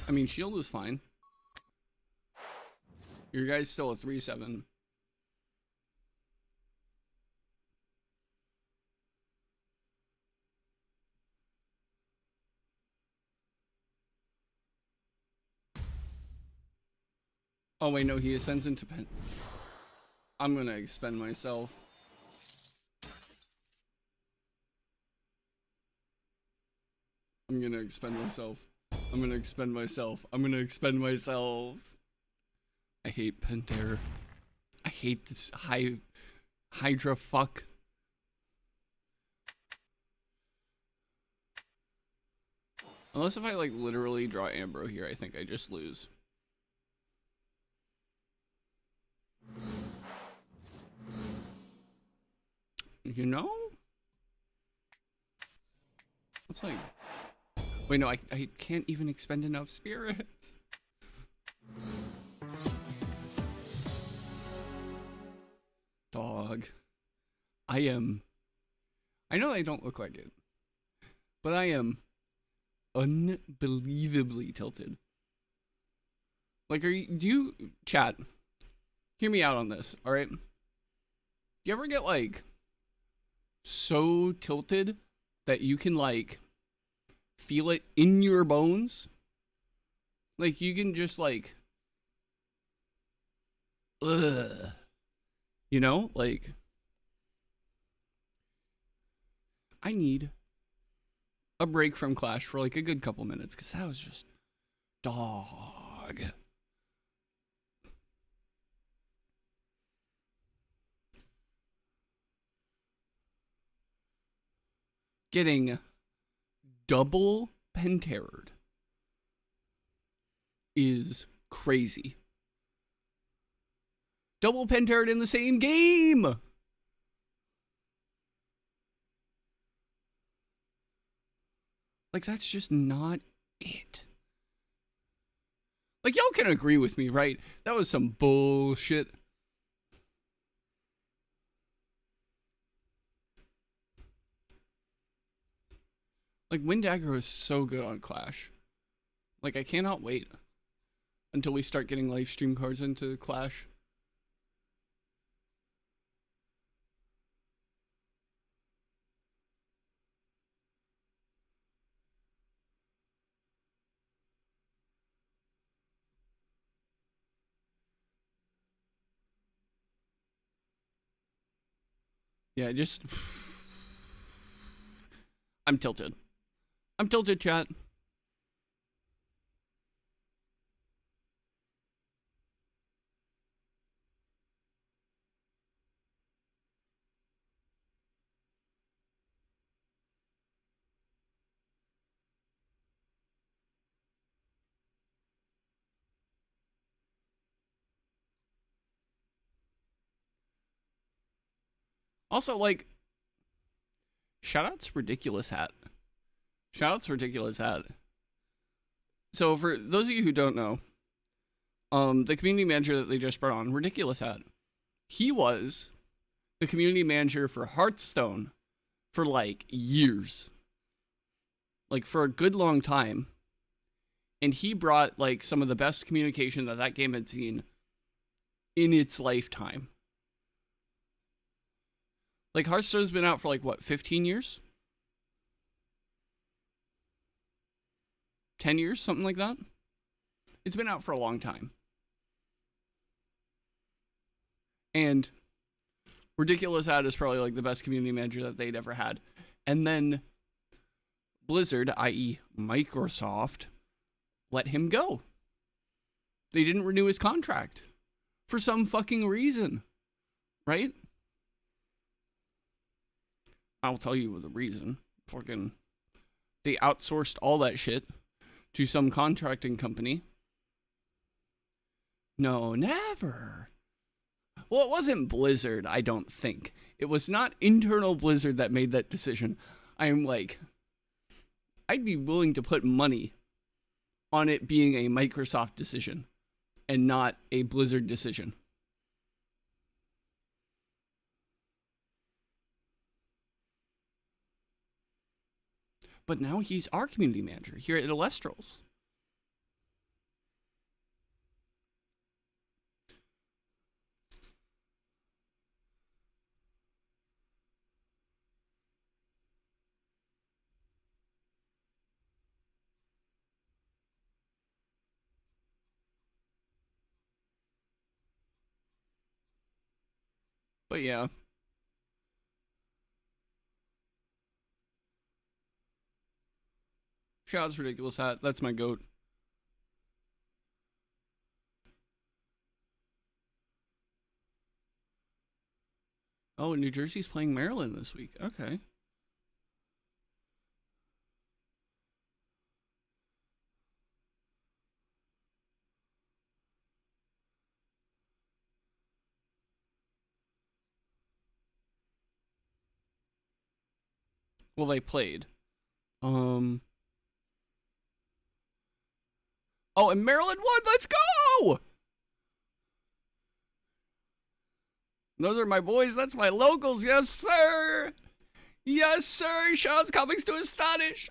I mean, shield is fine. Your guy's still a 3-7. Oh wait, no, he ascends into pen. I'm gonna expend myself. I'm gonna expend myself. I'm gonna expend myself. I'm gonna expend myself. I hate Pentair. I hate this Hydra fuck. Unless if I like literally draw Ambro here, I think I just lose. You know? It's like... Wait, no, I can't even expend enough spirits. Dog. I know I don't look like it. But I am unbelievably tilted. Like, do you... Chat. Hear me out on this, alright? You ever get, like... so tilted that you can, like... feel it in your bones? Like, you can just, like... ugh. You know? Like... I need a break from Clash for, like, a good couple minutes, because that was just... dog. Getting double penterrored is crazy. Double penterrored in the same game. Like, that's just not it. Like, y'all can agree with me, right? That was some bullshit. Like, Wind Dagger is so good on Clash. Like, I cannot wait until we start getting live stream cards into Clash. Yeah, just... I'm tilted. I'm tilted, chat. Also, like... Shoutouts Ridiculous Hat. Shoutouts Ridiculous Hat. So, for those of you who don't know... the community manager that they just brought on, Ridiculous Hat. He was the community manager for Hearthstone for like years. Like for a good long time. And he brought like some of the best communication that that game had seen in its lifetime. Like Hearthstone's been out for like what, 15 years? 10 years, something like that? It's been out for a long time. And Ridiculous Hat is probably like the best community manager that they'd ever had. And then Blizzard, i.e. Microsoft, let him go. They didn't renew his contract for some fucking reason, right? I'll tell you the reason. Fucking, they outsourced all that shit to some contracting company. No, never. Well, it wasn't Blizzard, I don't think. It was not internal Blizzard that made that decision. I'm like, I'd be willing to put money on it being a Microsoft decision and not a Blizzard decision. But now he's our community manager here at Elestrals. But yeah. Shout's ridiculous hat. That's my goat. Oh, New Jersey's playing Maryland this week. Okay. Well, they played. Oh, and Maryland won. Let's go! Those are my boys. That's my locals. Yes, sir. Yes, sir. Sean's Comics to astonish.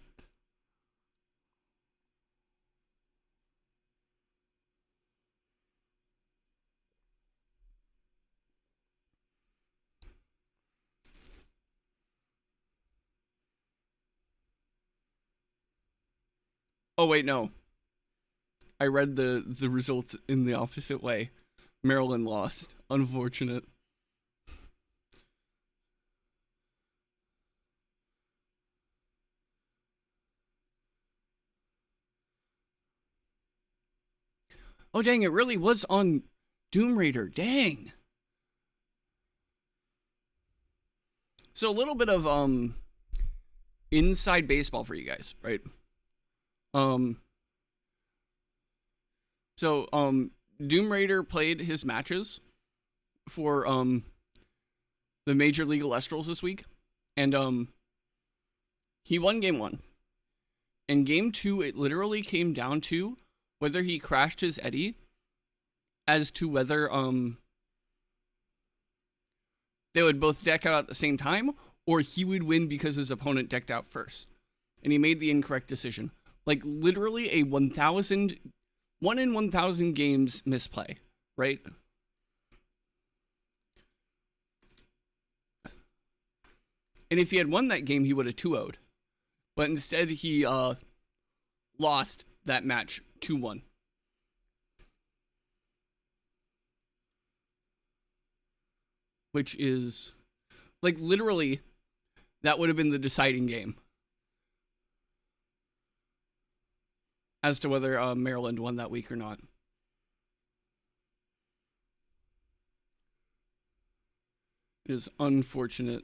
Oh, wait, no. I read the results in the opposite way. Maryland lost. Unfortunate. Oh, dang, it really was on Doom Raider. Dang. So a little bit of inside baseball for you guys, right? So Doom Raider played his matches for the Major League Elestrals this week, and he won game 1. In game 2, it literally came down to whether he crashed his Eddie as to whether they would both deck out at the same time, or he would win because his opponent decked out first. And he made the incorrect decision. Like, literally a 1 in 1,000 games misplay, right? And if he had won that game, he would have 2-0'd. But instead, he lost that match 2-1. Which is, like, literally, that would have been the deciding game as to whether Maryland won that week or not. It is unfortunate.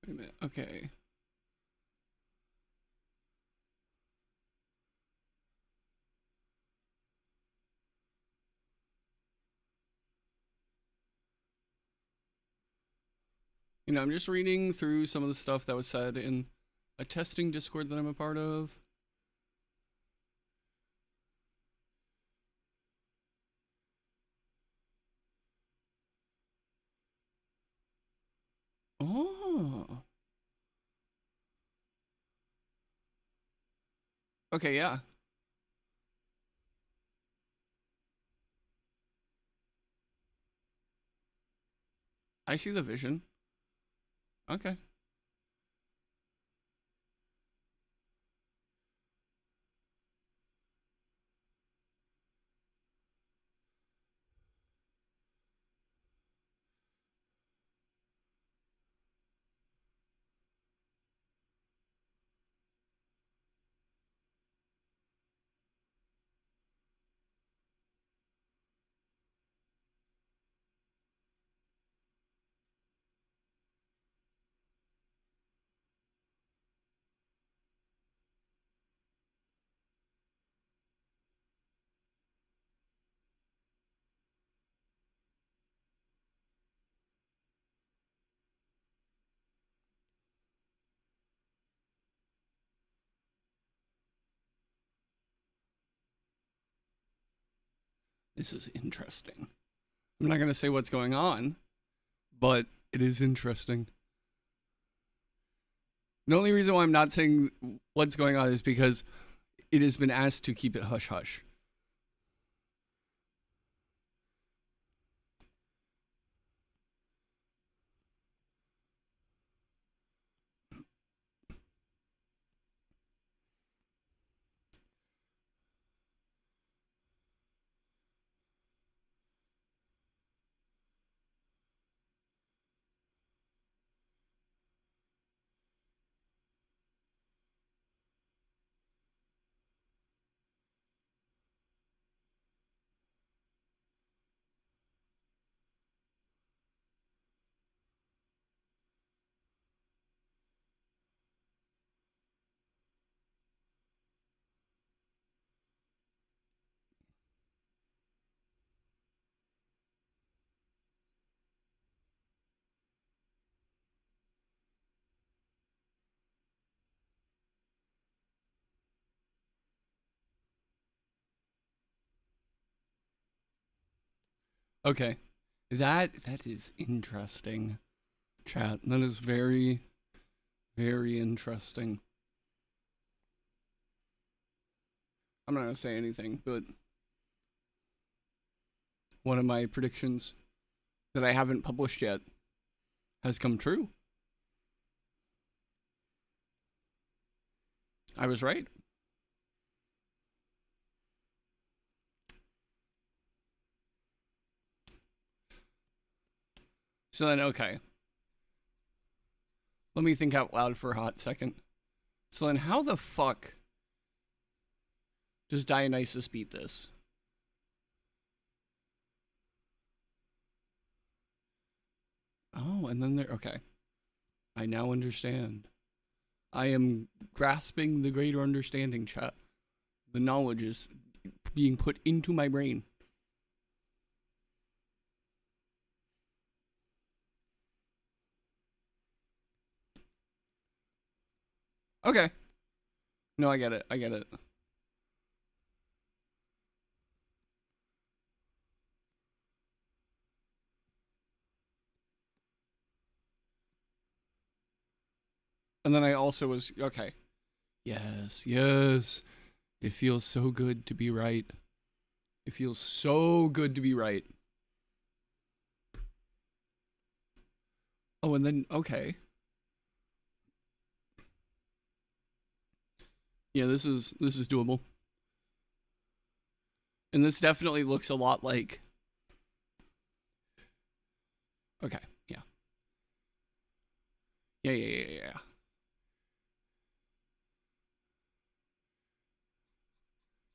Wait a minute. Okay. You know, I'm just reading through some of the stuff that was said in a testing Discord that I'm a part of. Okay, yeah. I see the vision. Okay. This is interesting. I'm not going to say what's going on, but it is interesting. The only reason why I'm not saying what's going on is because it has been asked to keep it hush hush. Okay. That is interesting. Chat. That is very, very interesting. I'm not gonna say anything, but one of my predictions that I haven't published yet has come true. I was right. So then, okay. Let me think out loud for a hot second. So then, how the fuck does Dionysus beat this? Oh, and then there. Okay. I now understand. I am grasping the greater understanding, chat. The knowledge is being put into my brain. Okay. No, I get it. I get it. And then I also was okay. Yes, yes. It feels so good to be right. It feels so good to be right. Oh, and then okay. Yeah, this is doable. And this definitely looks a lot like okay, yeah. Yeah, yeah, yeah, yeah.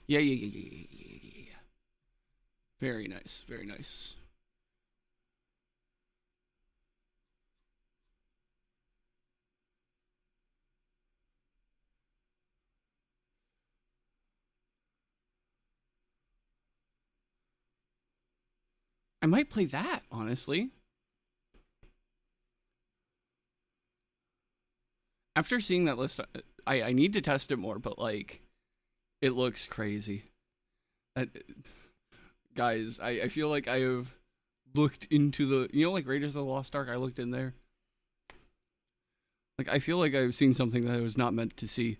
Yeah, yeah, yeah, yeah, yeah, yeah, yeah. Yeah. Very nice, very nice. I might play that, honestly. After seeing that list, I need to test it more, but like, it looks crazy. That, guys, I feel like I have looked into the, like Raiders of the Lost Ark. I looked in there. Like, I feel like I've seen something that I was not meant to see.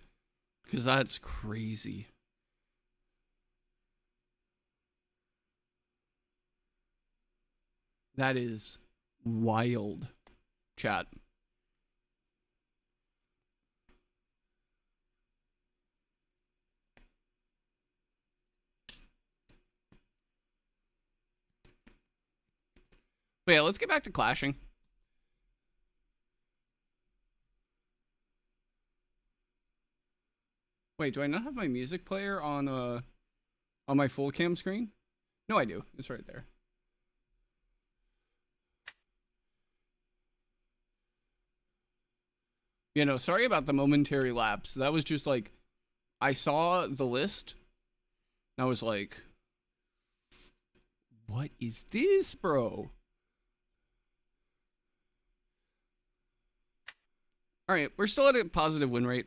Because that's crazy. That is wild, chat. But yeah, let's get back to clashing. Wait, do I not have my music player on my full cam screen? No, I do. It's right there. You know, sorry about the momentary lapse. That was just like, I saw the list. And I was like, what is this, bro? All right, we're still at a positive win rate.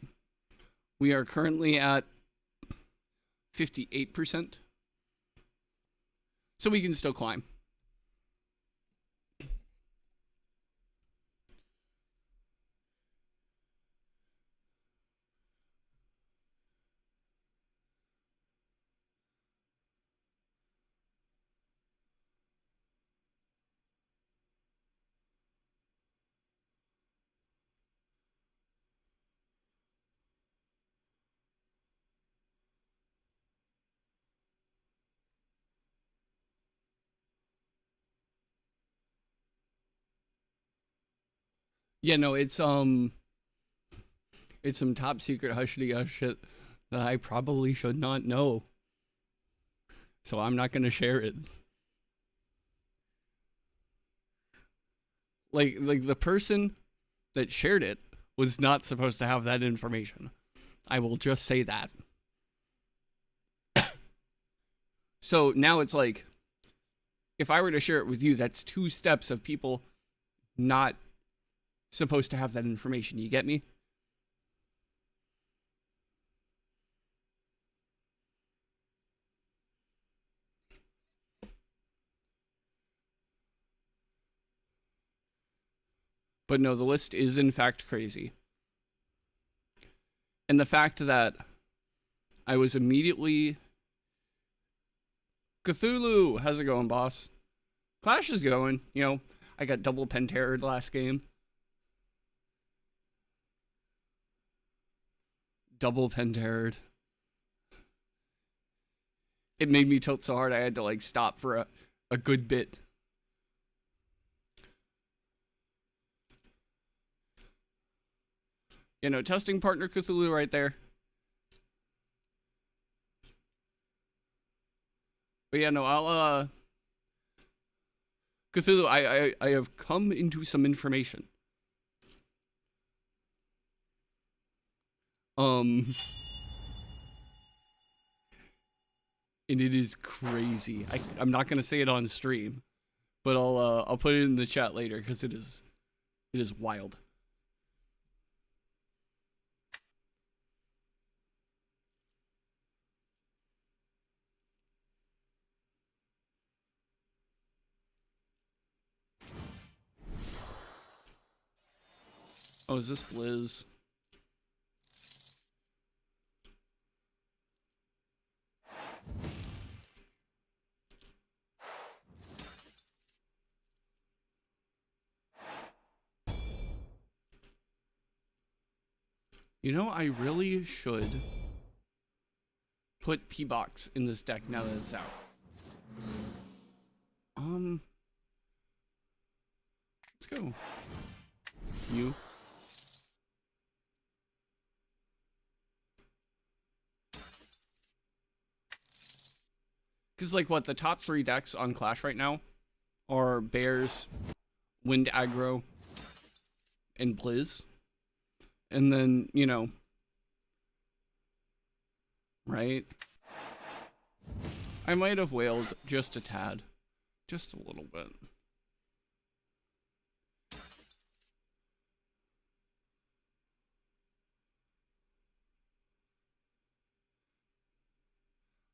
We are currently at 58%. So we can still climb. Yeah, no, it's some top secret hushity hush shit that I probably should not know. So I'm not gonna share it. Like the person that shared it was not supposed to have that information. I will just say that. So now it's like, if I were to share it with you, that's 2 steps of people not supposed to have that information. You get me? But no, the list is in fact crazy. And the fact that I was immediately... Cthulhu! How's it going, boss? Clash is going. You know, I got double penterrored last game. Double penterrored. It made me tilt so hard I had to like stop for a good bit. You know, testing partner Cthulhu right there. But yeah, no, I'll Cthulhu, I have come into some information. And it is crazy. I'm not gonna say it on stream, but I'll put it in the chat later because it is wild. Oh, is this Blizz? You know, I really should put P-Box in this deck now that it's out. Let's go. You. Because, like, what, the top 3 decks on Clash right now are Bears, Wind Aggro, and Blizz. And then, you know, right? I might have wailed just a tad. Just a little bit.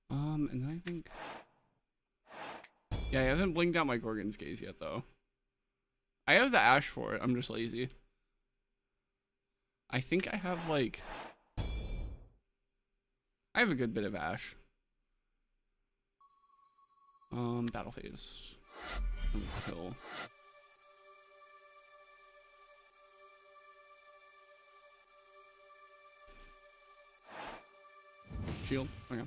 And I think... Yeah, I haven't blinked out my Gorgon's Gaze yet, though. I have the Ash for it, I'm just lazy. I think I have, like... I have a good bit of ash. Battle phase. Kill. Shield. Okay.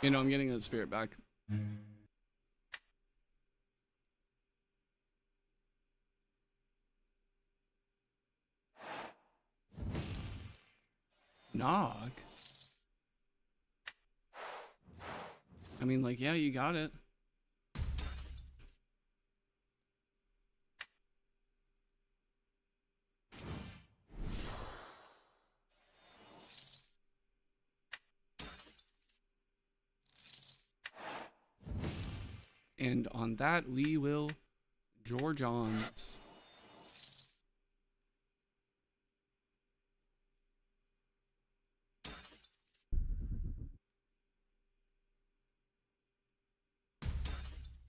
You know, I'm getting the spirit back. Nog? I mean, like, yeah, you got it. And on that, we will George on.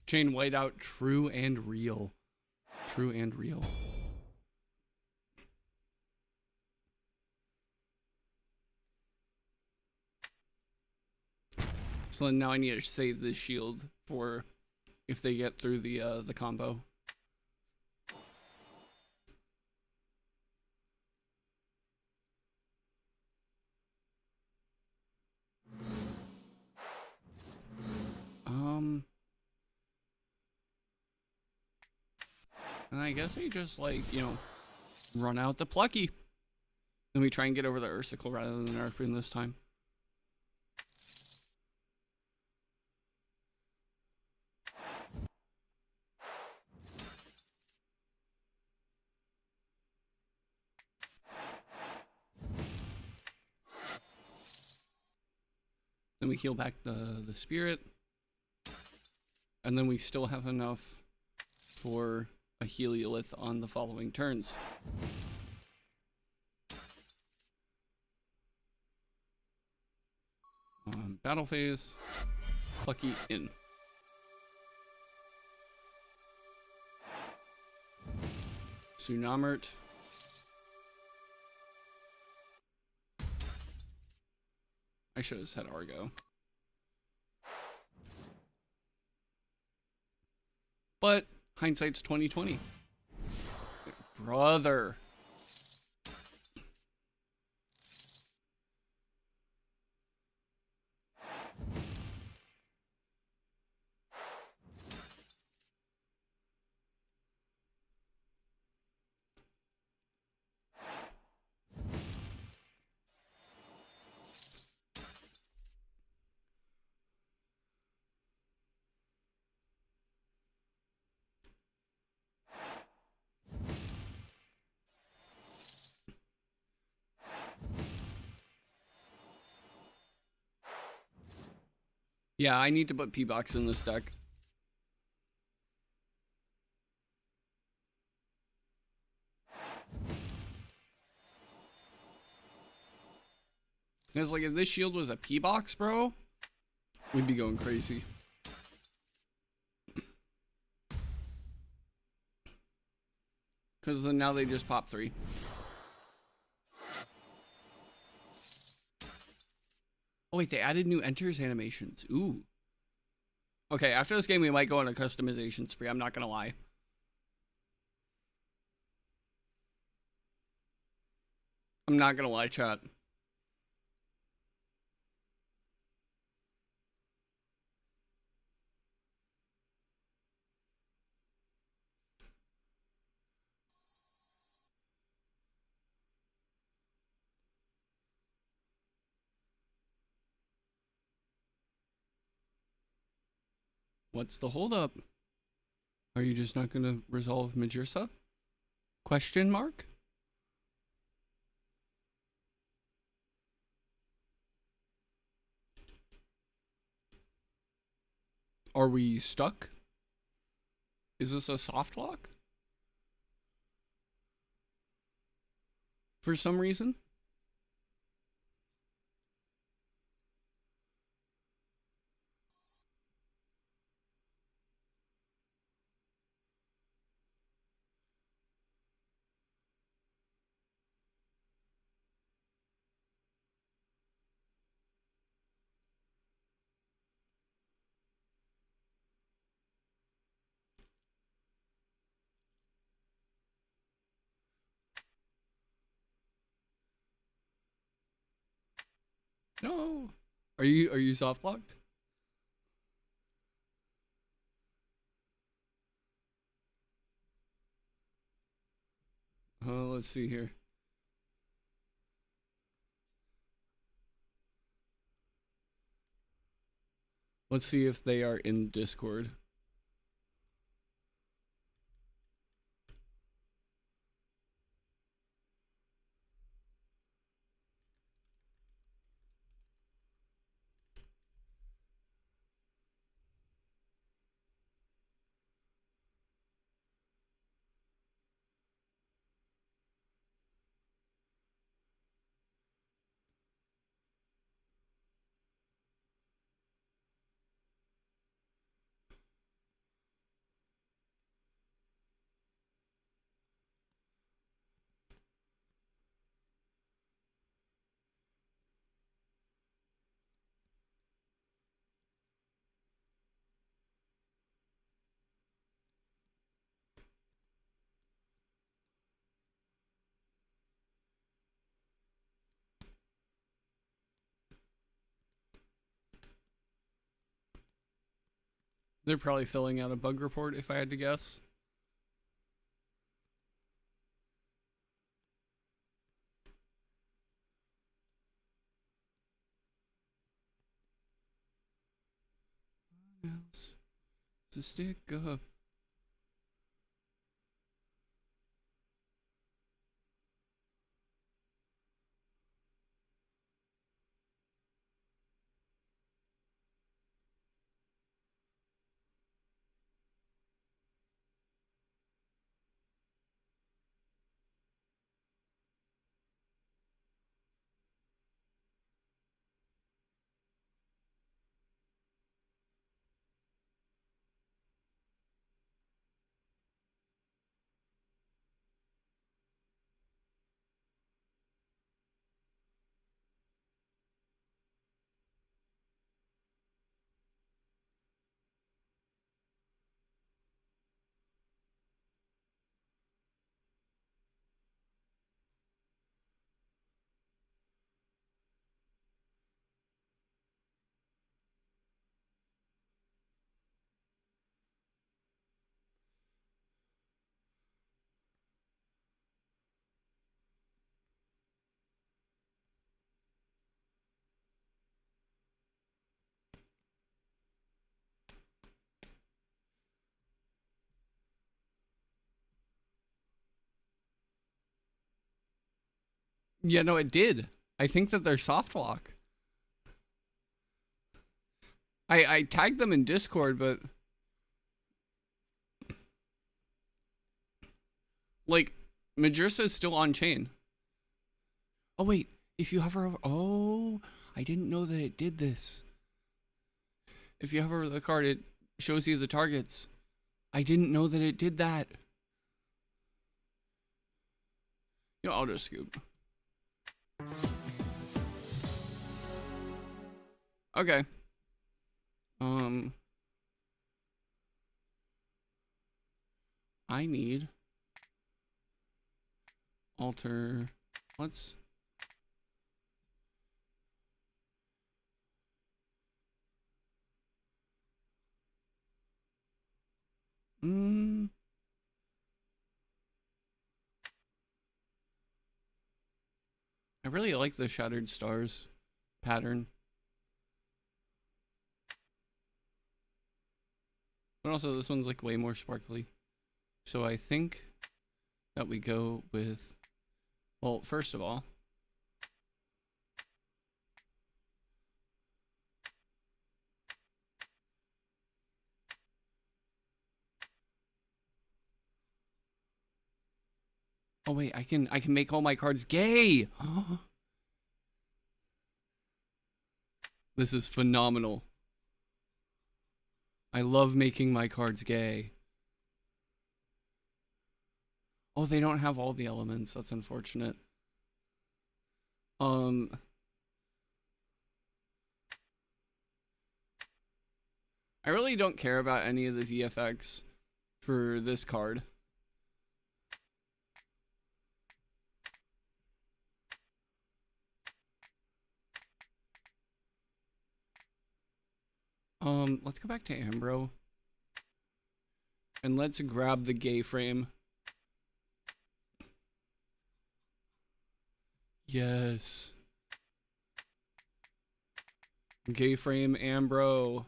Chain whiteout, true and real. True and real. So then now I need to save this shield for if they get through the combo. And I guess we just, like, you know, run out the Plucky. Then we try and get over the Ursicle rather than the Nerfing this time. Then we heal back the spirit. And then we still have enough for a Heliolith on the following turns. Battle phase. Plucky in. Tsunamert. I should have said Argo. But hindsight's 2020. Brother. Yeah, I need to put P-Box in this deck. Because, like, if this shield was a P-Box, bro, we'd be going crazy. Because then now they just pop 3. Oh, wait, they added new enters animations. Ooh. Okay, after this game, we might go on a customization spree. I'm not going to lie. I'm not going to lie, chat. What's the holdup? Are you just not going to resolve Majursa? Question mark? Are we stuck? Is this a soft lock? For some reason? No. Are you soft locked? Let's see here. Let's see if they are in Discord. They're probably filling out a bug report if I had to guess. Else to stick up. Yeah, no, it did. I think that they're soft lock. I tagged them in Discord, but like Majersa is still on chain. Oh wait, if you hover over, oh, I didn't know that it did this. If you hover over the card, it shows you the targets. I didn't know that it did that. Yo, I'll just scoop. Okay. I need alter. Let's. I really like the Shattered Stars pattern. But also, this one's like way more sparkly. So I think that we go with, well, first of all, oh wait, I can make all my cards gay. This is phenomenal. I love making my cards gay. Oh, they don't have all the elements. That's unfortunate. I really don't care about any of the VFX for this card. Let's go back to Ambro. And let's grab the gay frame. Yes. Gay frame, Ambro.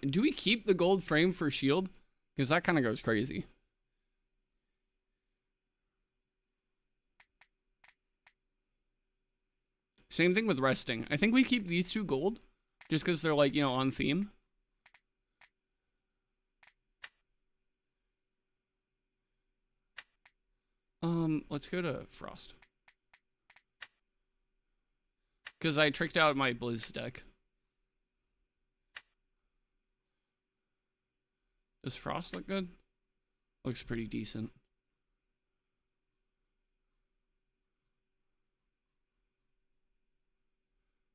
Do we keep the gold frame for shield? Because that kind of goes crazy. Same thing with resting. I think we keep these two gold. Just because they're like, you know, on theme. Let's go to Frost. Because I tricked out my Blizz deck. Does Frost look good? Looks pretty decent.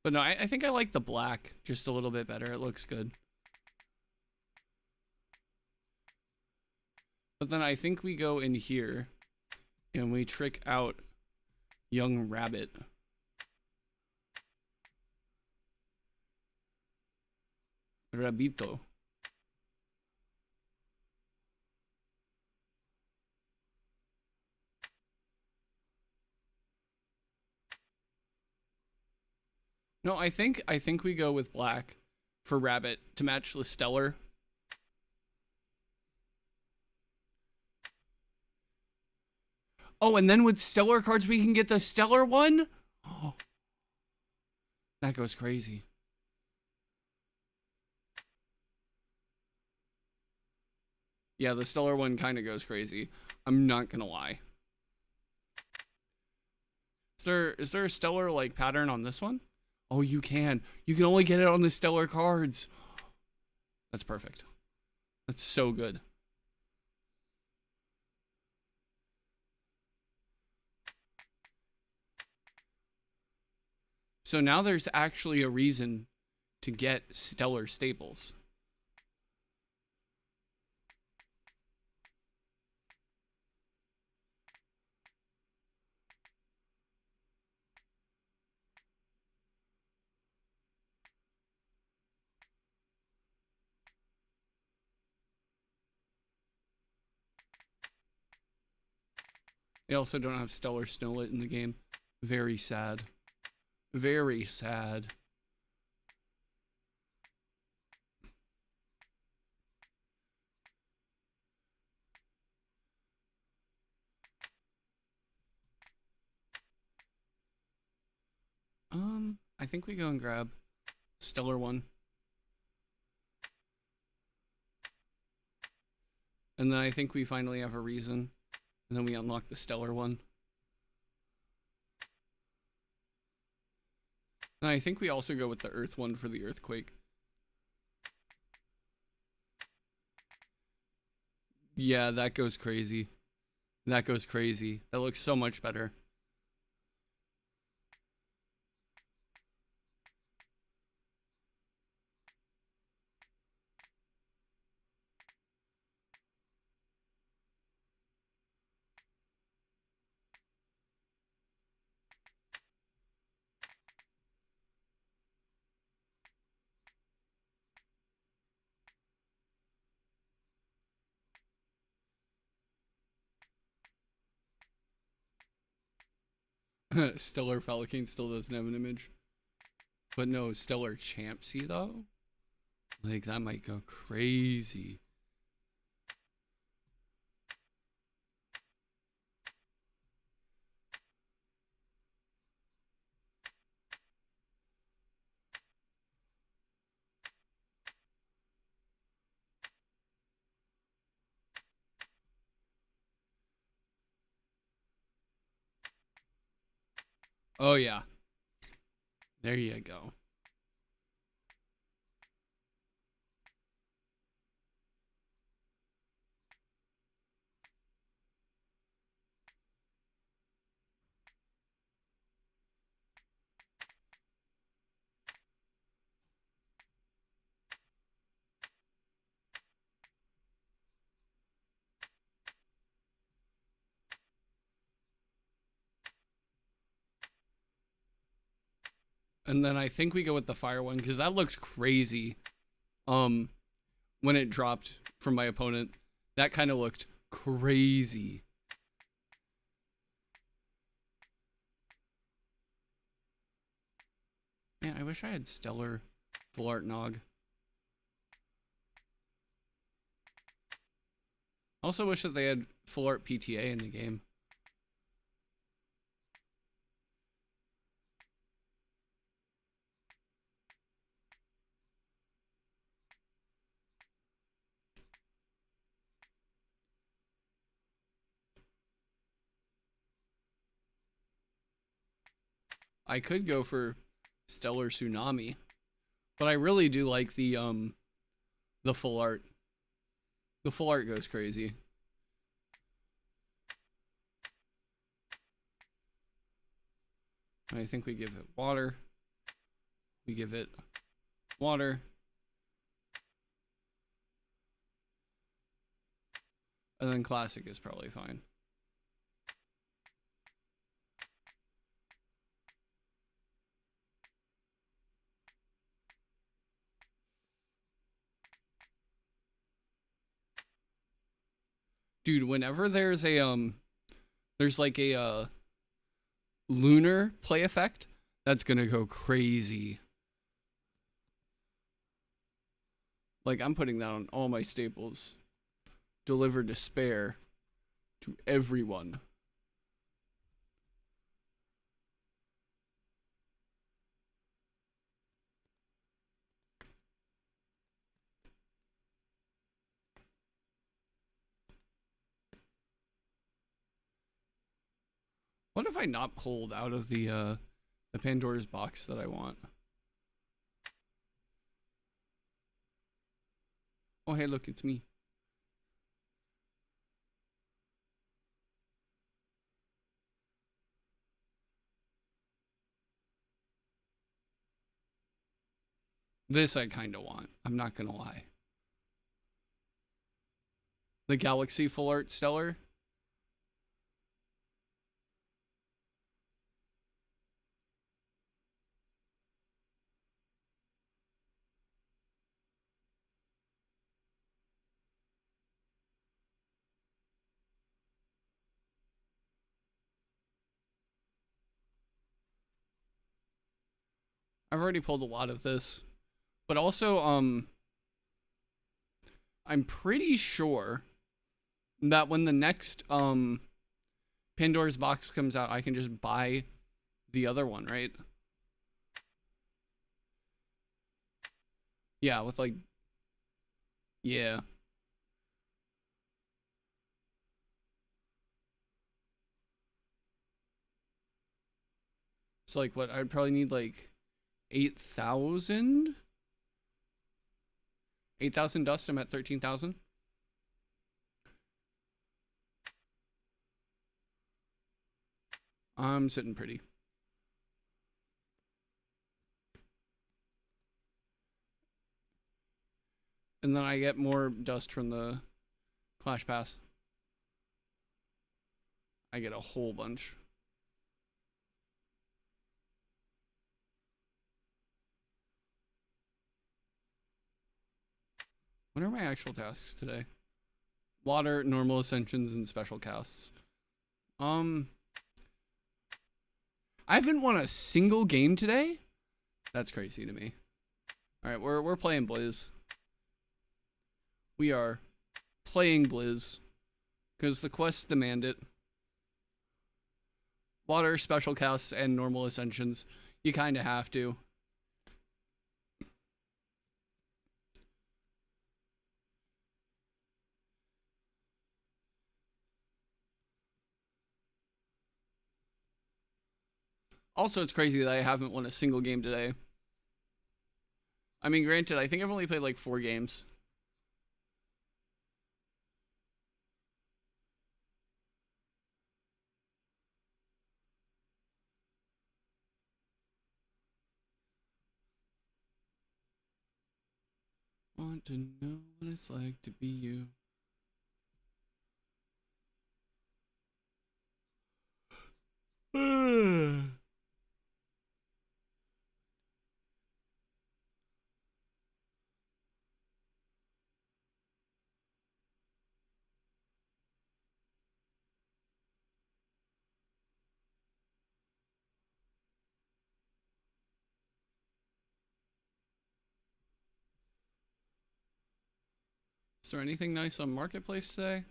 But no, I think I like the black just a little bit better. It looks good. But then I think we go in here and we trick out Young Rabbit. Rabito. No, I think we go with black for Rabbit to match the Stellar. Oh, and then with Stellar cards we can get the Stellar one? Oh, that goes crazy. Yeah, the Stellar one kind of goes crazy. I'm not gonna lie. Is there a Stellar like pattern on this one? Oh, you can. You can only get it on the Stellar cards. That's perfect. That's so good. So now there's actually a reason to get Stellar staples. They also don't have Stellar Snowlet in the game. Very sad. Very sad. I think we go and grab Stellar one. And then I think we finally have a reason. And then we unlock the Stellar one. And I think we also go with the Earth one for the Earthquake. Yeah, that goes crazy. That goes crazy. That looks so much better. Stellar Falcon still doesn't have an image. But no, Stellar Champsy though? Like, that might go crazy. Oh yeah. There you go. And then I think we go with the fire one because that looked crazy. When it dropped from my opponent, that kind of looked crazy. Man, I wish I had stellar full art Nog. Also wish that they had full art PTA in the game. I could go for stellar tsunami, but I really do like the full art. The full art goes crazy. I think we give it water. We give it water. And then classic is probably fine. Dude, whenever there's a there's like a lunar play effect, that's gonna go crazy. Like, I'm putting that on all my staples. Deliver despair to everyone. What if I not pulled out of the Pandora's box that I want? Oh, hey, look, it's me. This I kind of want. I'm not gonna lie. The Galaxy Full Art Stellar. I've already pulled a lot of this. But also, I'm pretty sure that when the next Pandora's box comes out, I can just buy the other one, right? Yeah, with like, yeah. So like what, I'd probably need like 8,000? 8,000 dust, I'm at 13,000. I'm sitting pretty. And then I get more dust from the Clash Pass. I get a whole bunch. What are my actual tasks today? Water, normal ascensions, and special casts. I haven't won a single game today. That's crazy to me. All right, we're playing Blizz. We are playing Blizz because the quests demand it. Water, special casts, and normal ascensions. You kind of have to. Also, it's crazy that I haven't won a single game today. I mean, granted, I think I've only played like 4 games. Want to know what it's like to be you. there anything nice on Marketplace today?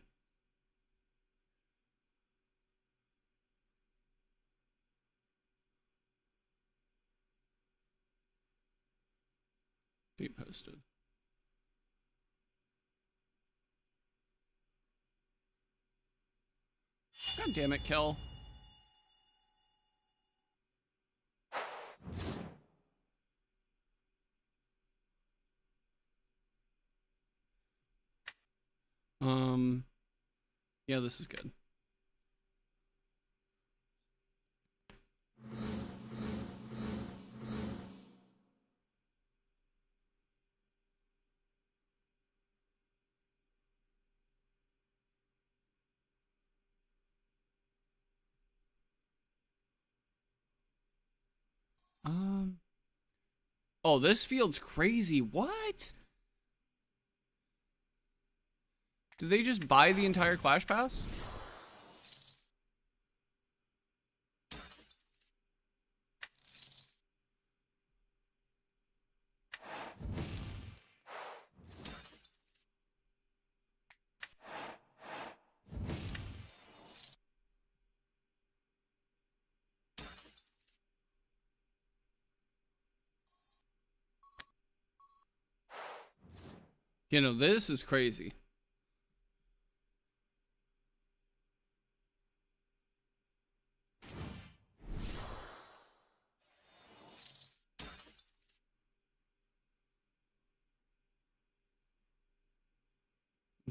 Be posted. God damn it, Kel. Yeah, this is good. Oh, this field's crazy. What? Did they just buy the entire Clash Pass? You know, this is crazy.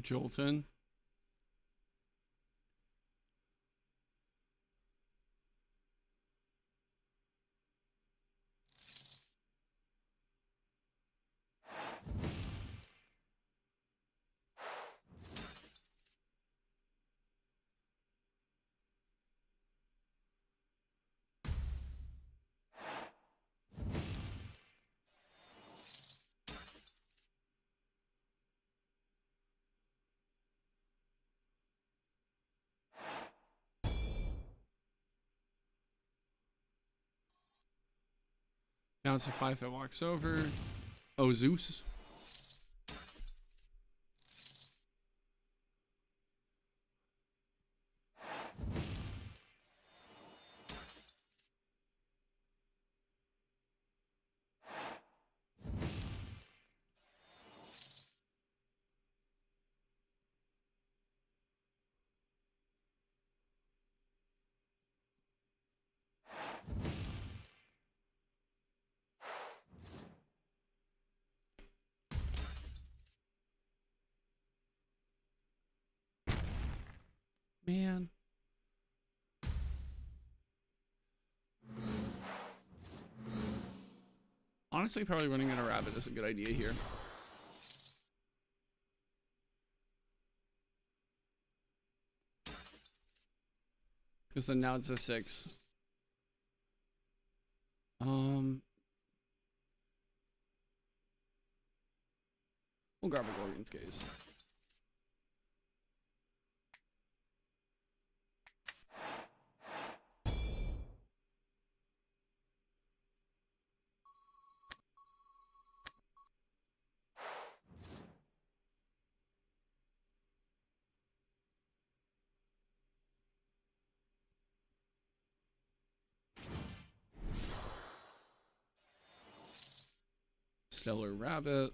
Jolton. Now it's a 5 that walks over. Oh, Zeus. Man. Honestly, probably running in a rabbit is a good idea here. Because then now it's a 6. We'll grab a Gorgon's Gaze. Stellar Rabbit.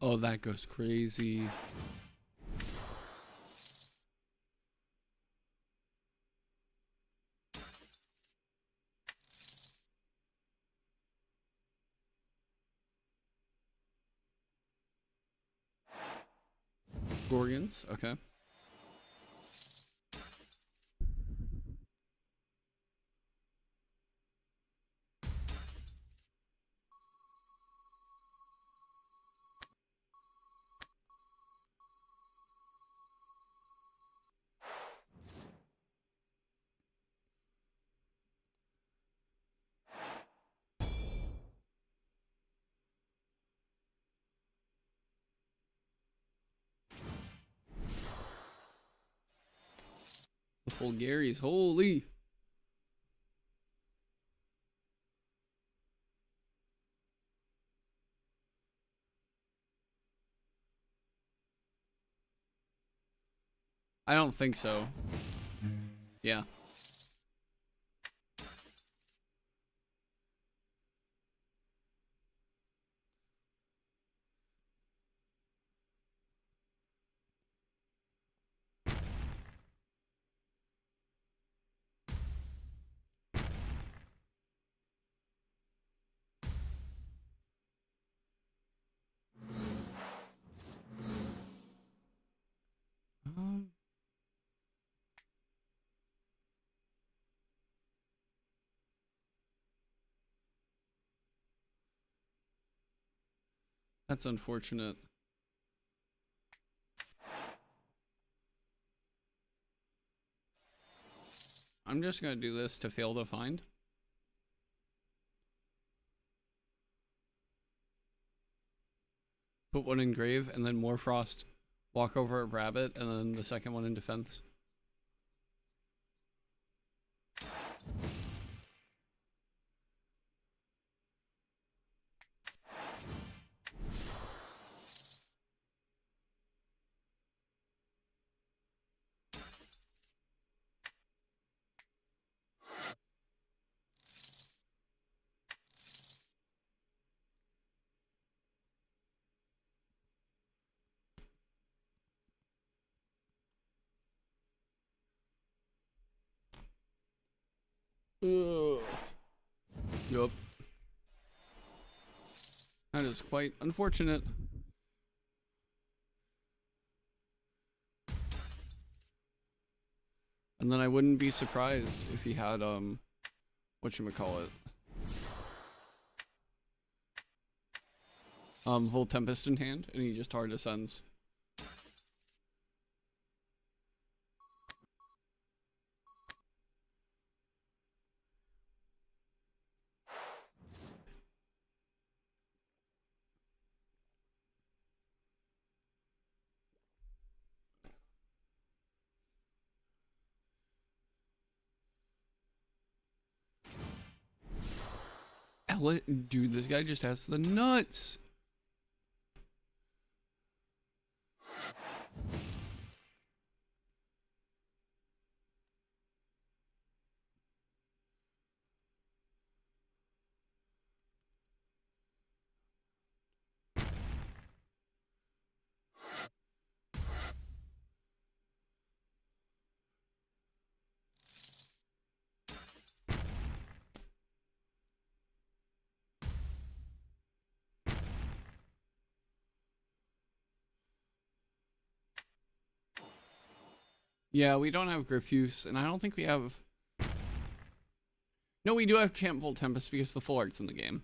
Oh, that goes crazy. Gorgons, okay. The full Gary's, holy. I don't think so. Yeah. Um, that's unfortunate. I'm just gonna do this to fail to find. Put one in grave and then more frost. Walk over a rabbit and then the second one in defense. Ugh. Yup. That is quite unfortunate. And then I wouldn't be surprised if he had whatchamacallit. Full Tempest in hand and he just hard ascends. Dude, this guy just has the nuts. Yeah, we don't have Griffuse, and I don't think we have... No, we do have Champ Full Tempest because the full art's in the game.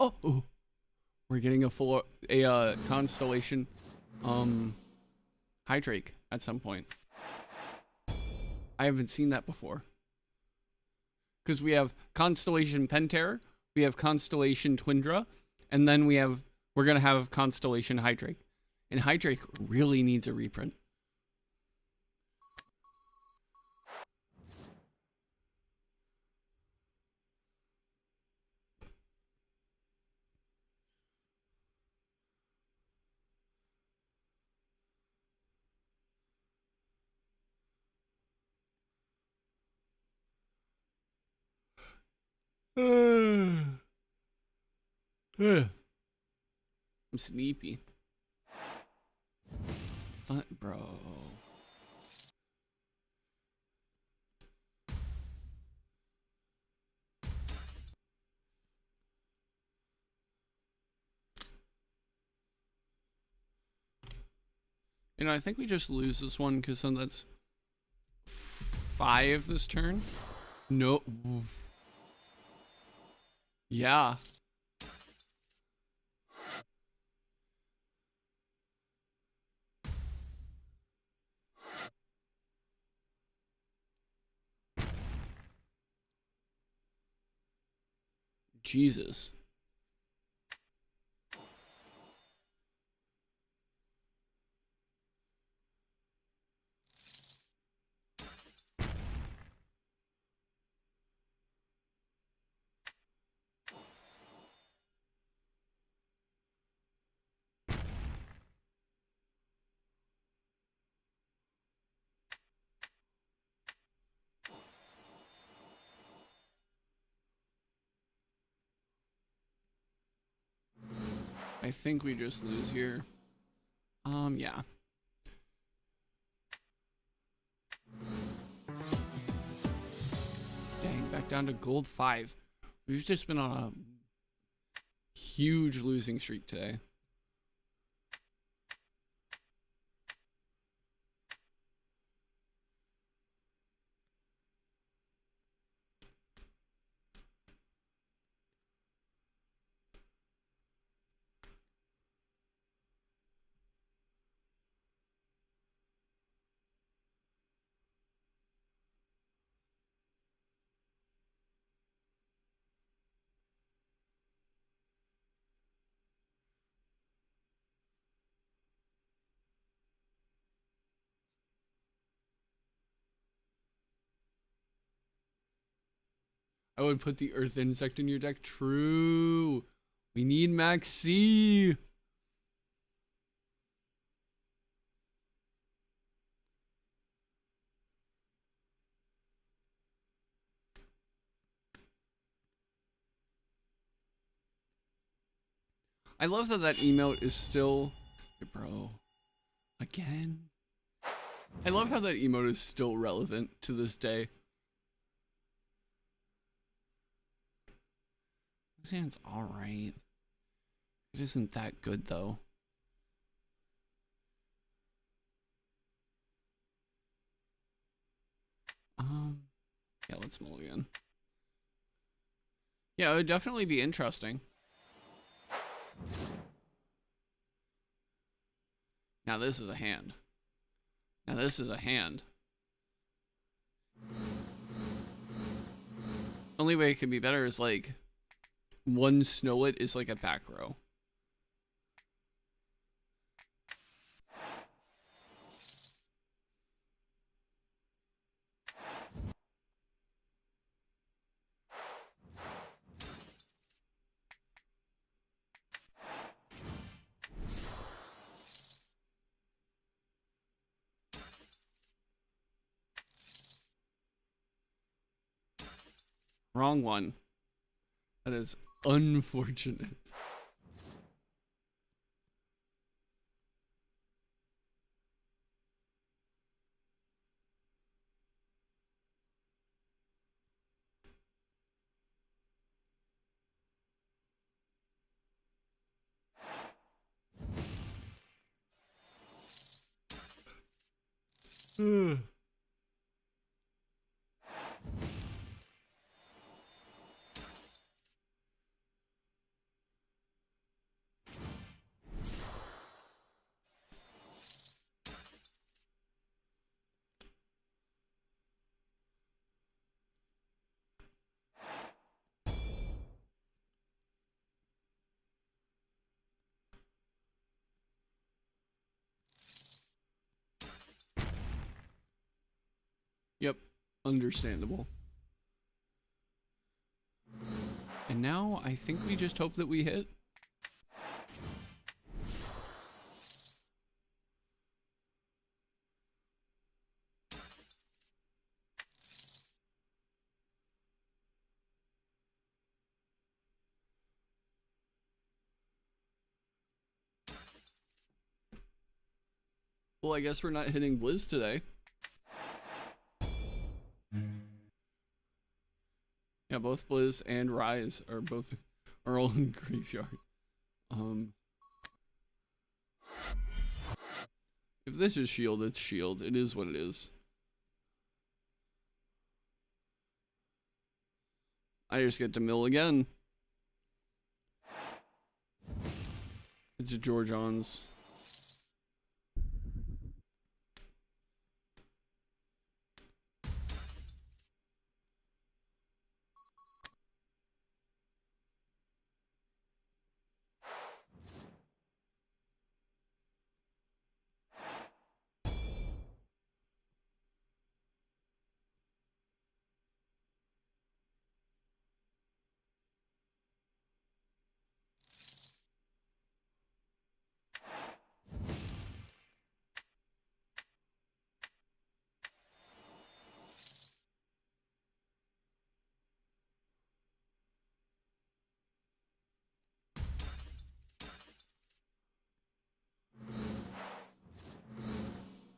Oh! We're getting a Constellation, Hydrake at some point. I haven't seen that before. Because we have Constellation Penterror, we have Constellation Twindra, and then we're gonna have Constellation Hydrake. And Hydrake really needs a reprint. I'm sleepy. Bro. You know, I think we just lose this one because then that's 5 this turn. No. Yeah. Jesus. I think we just lose here. Yeah. Dang, back down to gold 5. We've just been on a huge losing streak today. I would put the earth insect in your deck. True. We need max C. I love that that emote is still... Bro. Again? I love how that emote is still relevant to this day. This hand's alright. It isn't that good, though. Yeah, let's mulligan. Yeah, it would definitely be interesting. Now this is a hand. Now this is a hand. Only way it could be better is like one Snowlet is like a back row. Wrong one. That is unfortunate. Yep, understandable. And now I think we just hope that we hit. Well, I guess we're not hitting Blizz today. Yeah, both Blizz and Rise are all in graveyard. If this is shield, it's shield. It is what it is. I just get to mill again. It's a Georgians.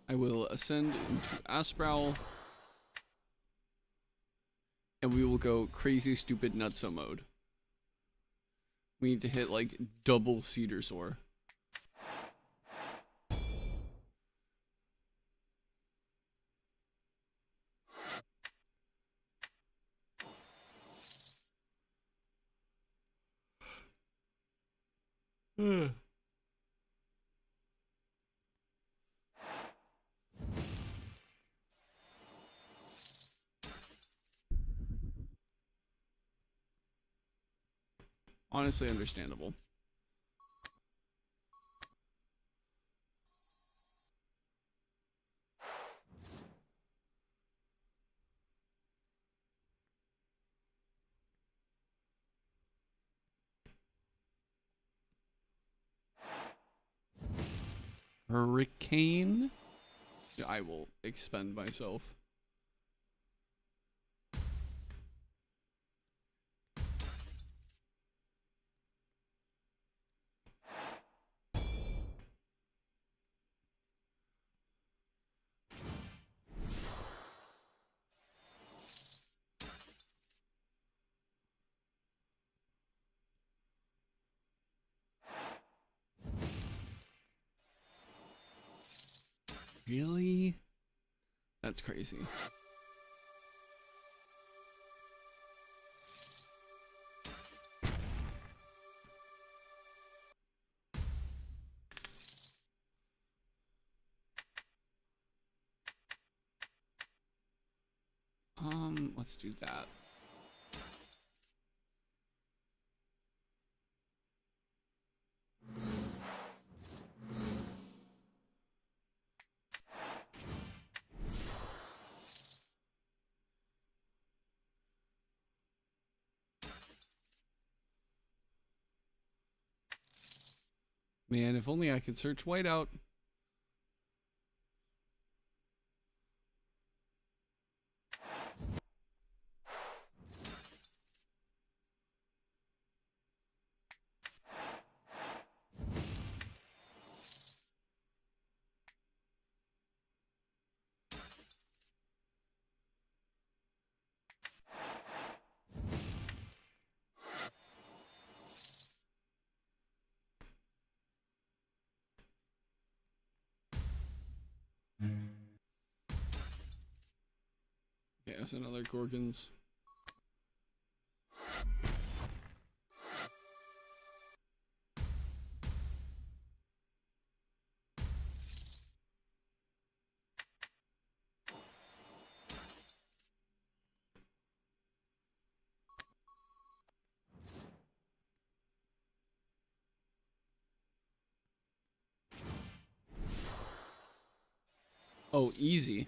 I will ascend into Asprowl. And we will go crazy stupid nutso mode. We need to hit like double Cedar Soar. Honestly understandable. Hurricane? I will expend myself. Really? That's crazy. Let's do that. Man, if only I could search whiteout. Yeah, that's another Gorgons. Oh, easy.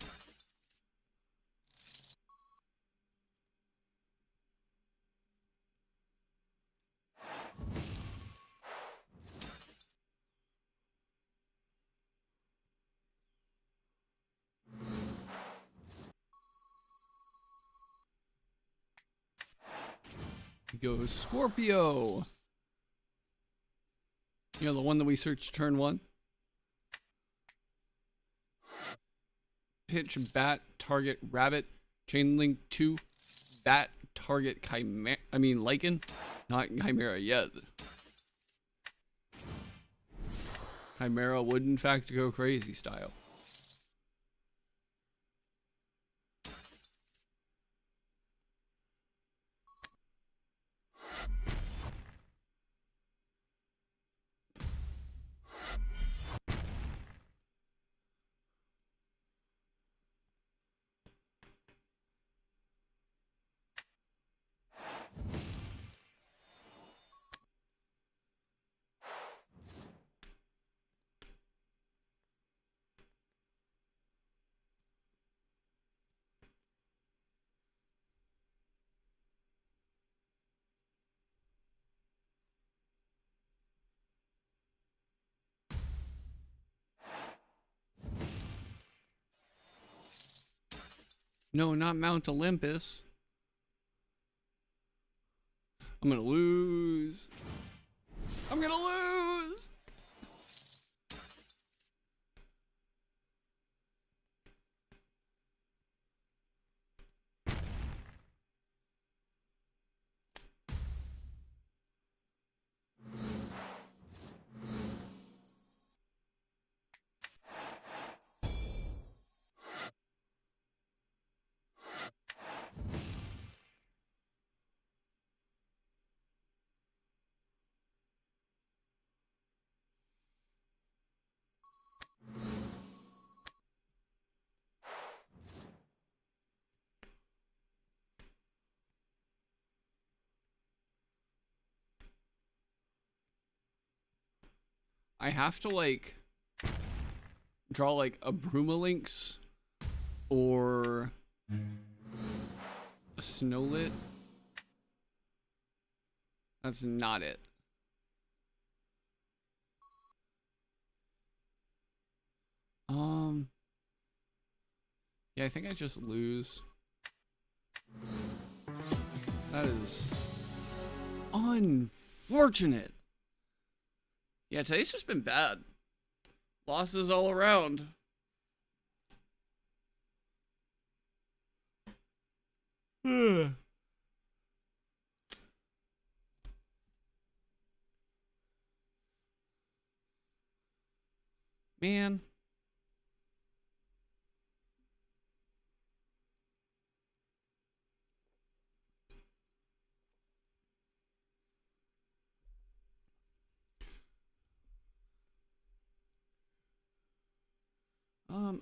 We go Scorpio. You know, the one that we searched turn one? pitch, bat, target, rabbit, chain link 2, bat, target, chimera. I mean, lichen, not chimera yet. Chimera would in fact go crazy style. No, not Mount Olympus. I'm gonna lose. I'm gonna lose. I have to like draw like a Brumalinx or a Snowlit. That's not it. Yeah, I think I just lose. That is unfortunate. Yeah, today's just been bad. Losses all around. Man.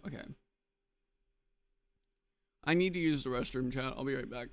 Okay. I need to use the restroom, chat. I'll be right back.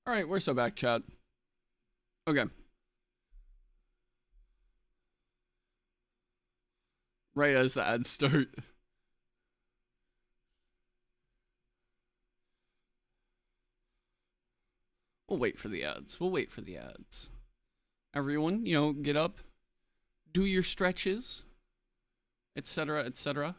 All right, we're so back, chat. Okay. Right as the ads start. We'll wait for the ads. We'll wait for the ads. Everyone, get up, do your stretches, etc., etc.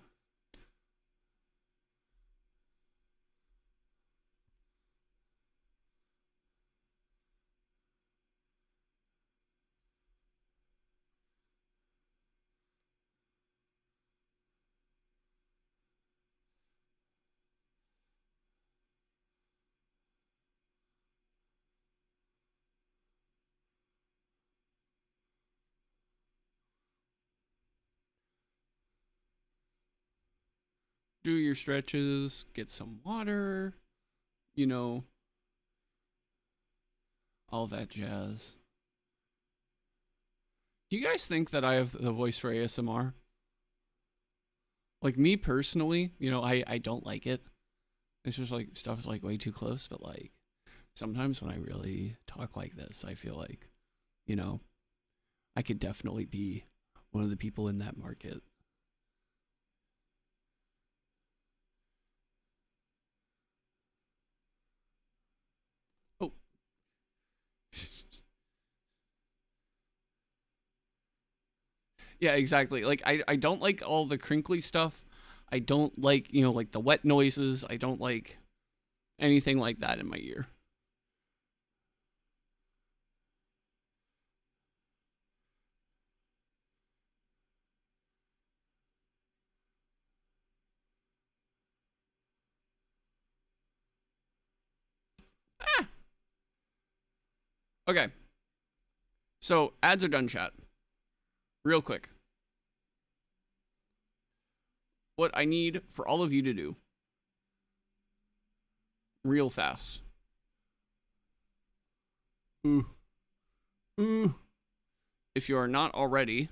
Do your stretches, get some water, you know, all that jazz. Do you guys think that I have the voice for ASMR? Like, me personally, I don't like it. It's just like stuff is like way too close, but like sometimes when I really talk like this, I feel like, I could definitely be one of the people in that market. Oh. Yeah, exactly. Like I don't like all the crinkly stuff. I don't like, like the wet noises. I don't like anything like that in my ear. Ah. Okay. So, ads are done, chat. Real quick. What I need for all of you to do, real fast. Ooh. Ooh. If you are not already,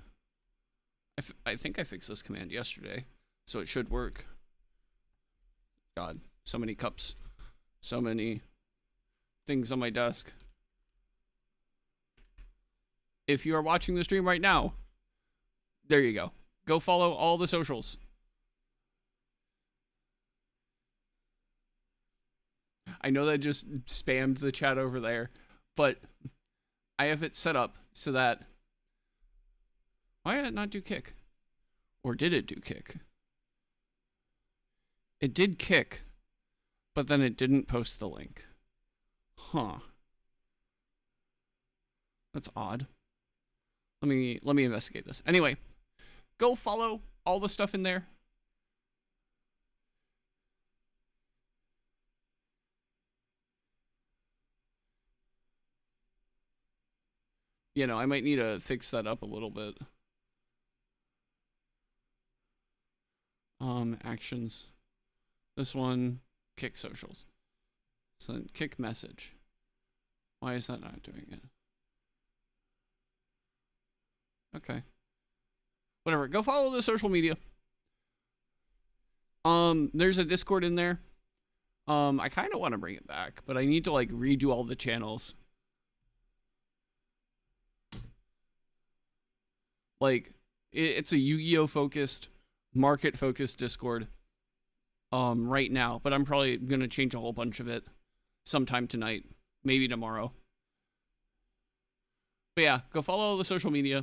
I think I fixed this command yesterday, so it should work. God, so many cups, so many things on my desk. If you are watching the stream right now, there you go. Go follow all the socials. I know that just spammed the chat over there, but I have it set up so that... Why did it not do kick? Or did it do kick? It did kick, but then it didn't post the link. Huh. That's odd. Let me investigate this. Anyway, go follow all the stuff in there. I might need to fix that up a little bit. Actions. This one, kick socials. So then kick message. Why is that not doing it? Okay. Whatever. Go follow the social media. There's a Discord in there. I kind of want to bring it back, but I need to like redo all the channels. Like, it's a Yu-Gi-Oh focused, market focused Discord. Right now, but I'm probably gonna change a whole bunch of it sometime tonight, maybe tomorrow. But yeah, go follow the social media,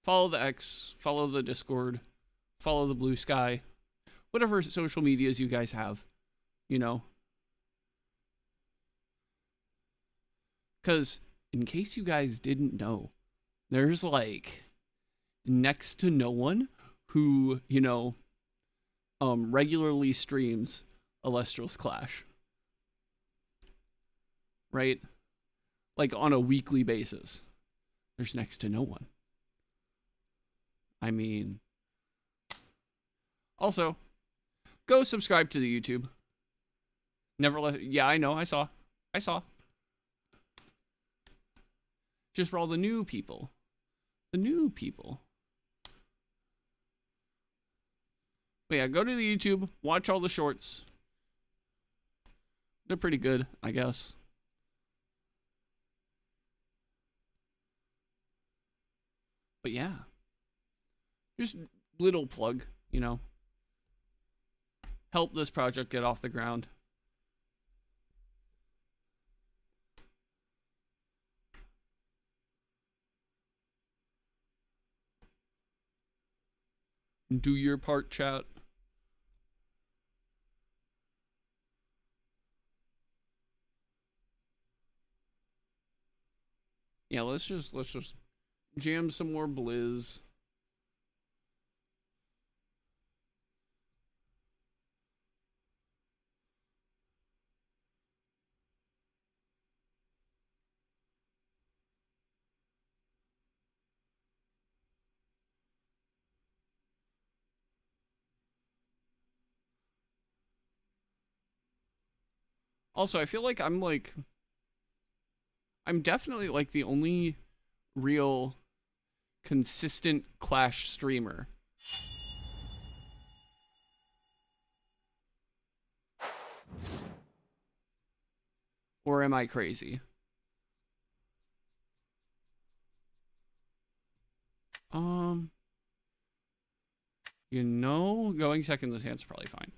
follow the X, follow the Discord, follow the Blue Sky, whatever social medias you guys have, Because in case you guys didn't know, there's like next to no one who, regularly streams Illustrious Clash. Right? Like on a weekly basis. There's next to no one. I mean, also, go subscribe to the YouTube. Never let, yeah, I know, I saw. Just for all the new people. But yeah, go to the YouTube, watch all the shorts. They're pretty good, I guess. But yeah, just little plug, you know, help this project get off the ground. Do your part, chat. Yeah, let's just jam some more Blizz. Also, I feel like I'm definitely like the only real consistent Clash streamer. Or am I crazy? You know, going second this hand's probably fine.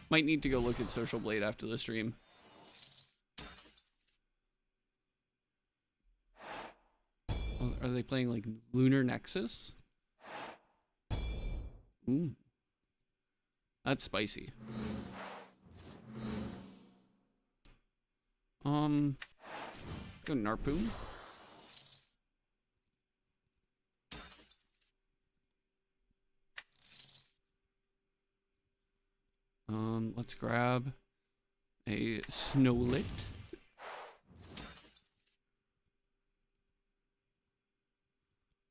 Might need to go look at Social Blade after the stream. Are they playing like Lunar Nexus? Ooh. That's spicy. Go Narpoon. Let's grab a Snowlit.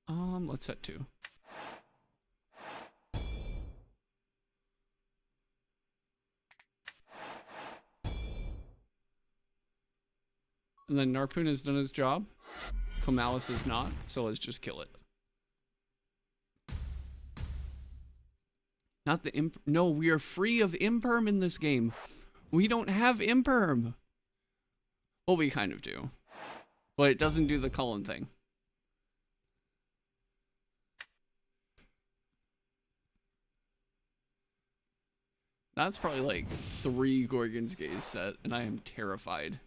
Let's set 2. And then Narpoon has done his job. Comalis is not, so let's just kill it. Not the imp. No, we are free of imperm in this game. We don't have imperm. Well, we kind of do. But it doesn't do the Cullen thing. That's probably like 3 Gorgon's Gaze set, and I am terrified.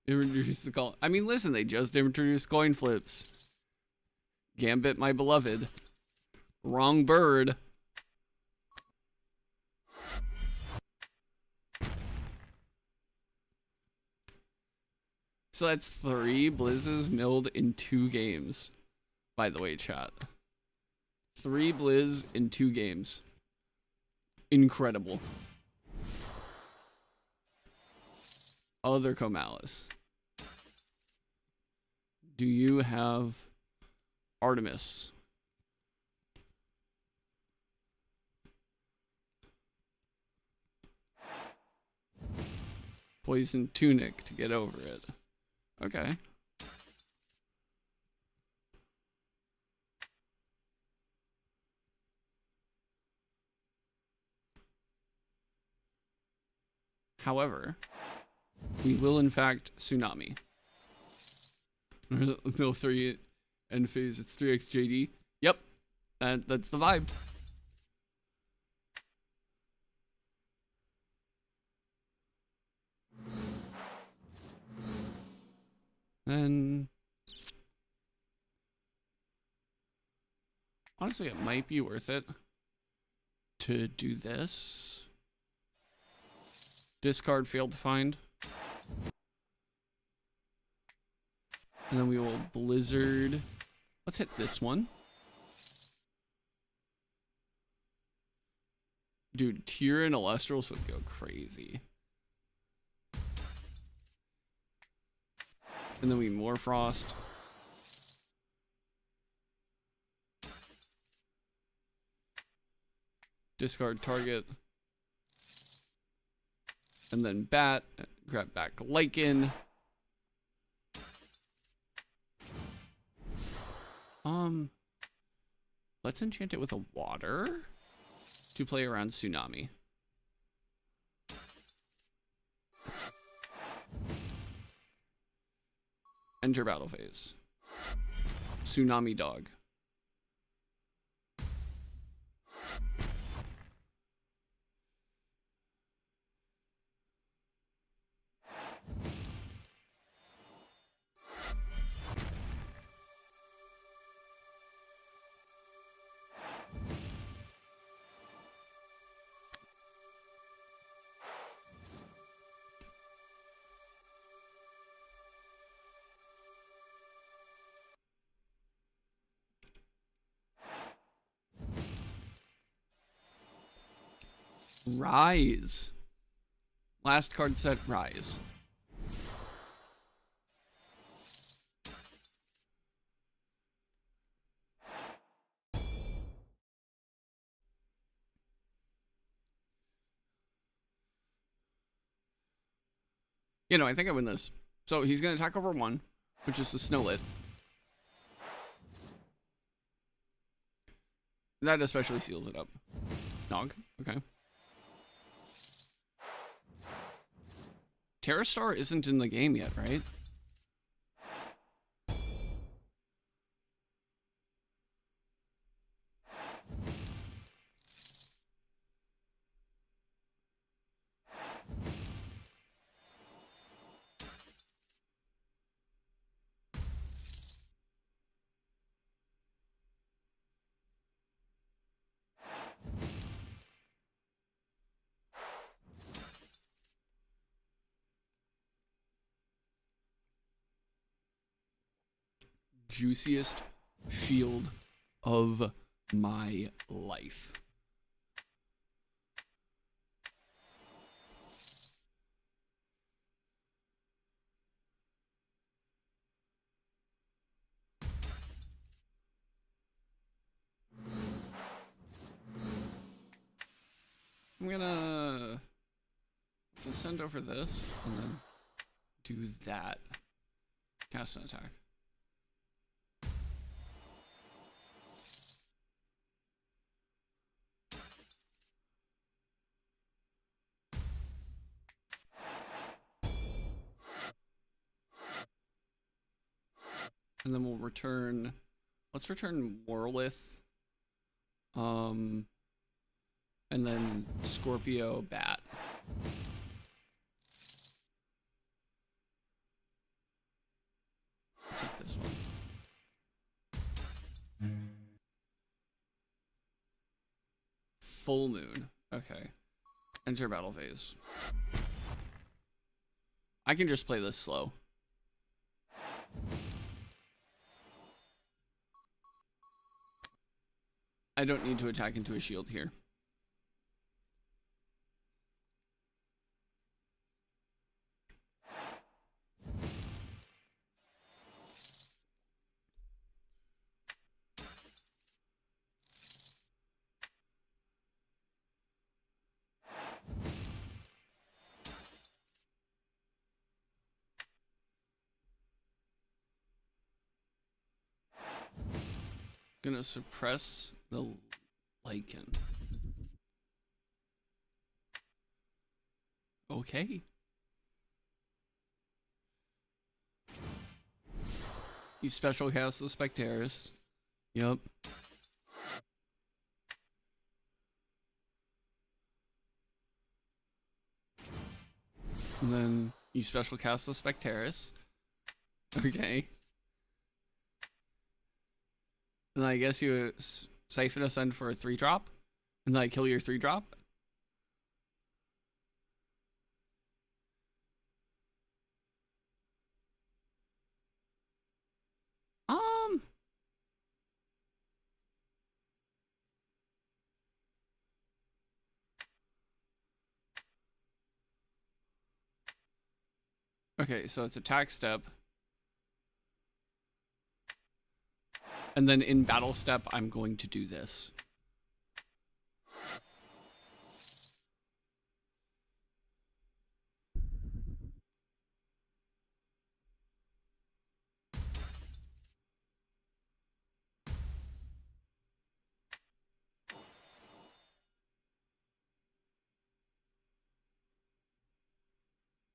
Introduced the call. I mean, listen, they just introduced coin flips. Gambit, my beloved. Wrong bird. So that's 3 Blizzes milled in 2 games. By the way, chat. 3 Blizz in 2 games. Incredible. Other Comalis. Do you have Artemis? Poison Tunic to get over it. Okay. However, we will in fact Tsunami. No 3 end phase, it's 3x JD. Yep, that's the vibe. Then, honestly, it might be worth it to do this. Discard failed to find. And then we will Blizzard. Let's hit this one. Dude, Tyr and Elestrals would go crazy. And then we Morfrost. Discard target. And then bat, grab back Lycan. Let's enchant it with a water to play around Tsunami. Enter battle phase. Tsunami dog. Rise. Last card set, Rise. You know, I think I win this. So he's going to attack over 1, which is the Snowlit. That especially seals it up. Nog, okay. Terrastar isn't in the game yet, right? Juiciest shield of my life. I'm gonna send over this and then do that. Cast an attack. And then we'll return, let's return Warlith. And then Scorpio Bat. Let's take this one. Full Moon. Okay. Enter battle phase. I can just play this slow. I don't need to attack into a shield here. Gonna suppress the Lycan. Okay. You special cast the Spectaris. Yep. And then you special cast the Spectaris. Okay. And I guess you Siphon Ascend for a 3-drop. And then I kill your 3-drop. Okay, so it's attack step. And then in battle step, I'm going to do this.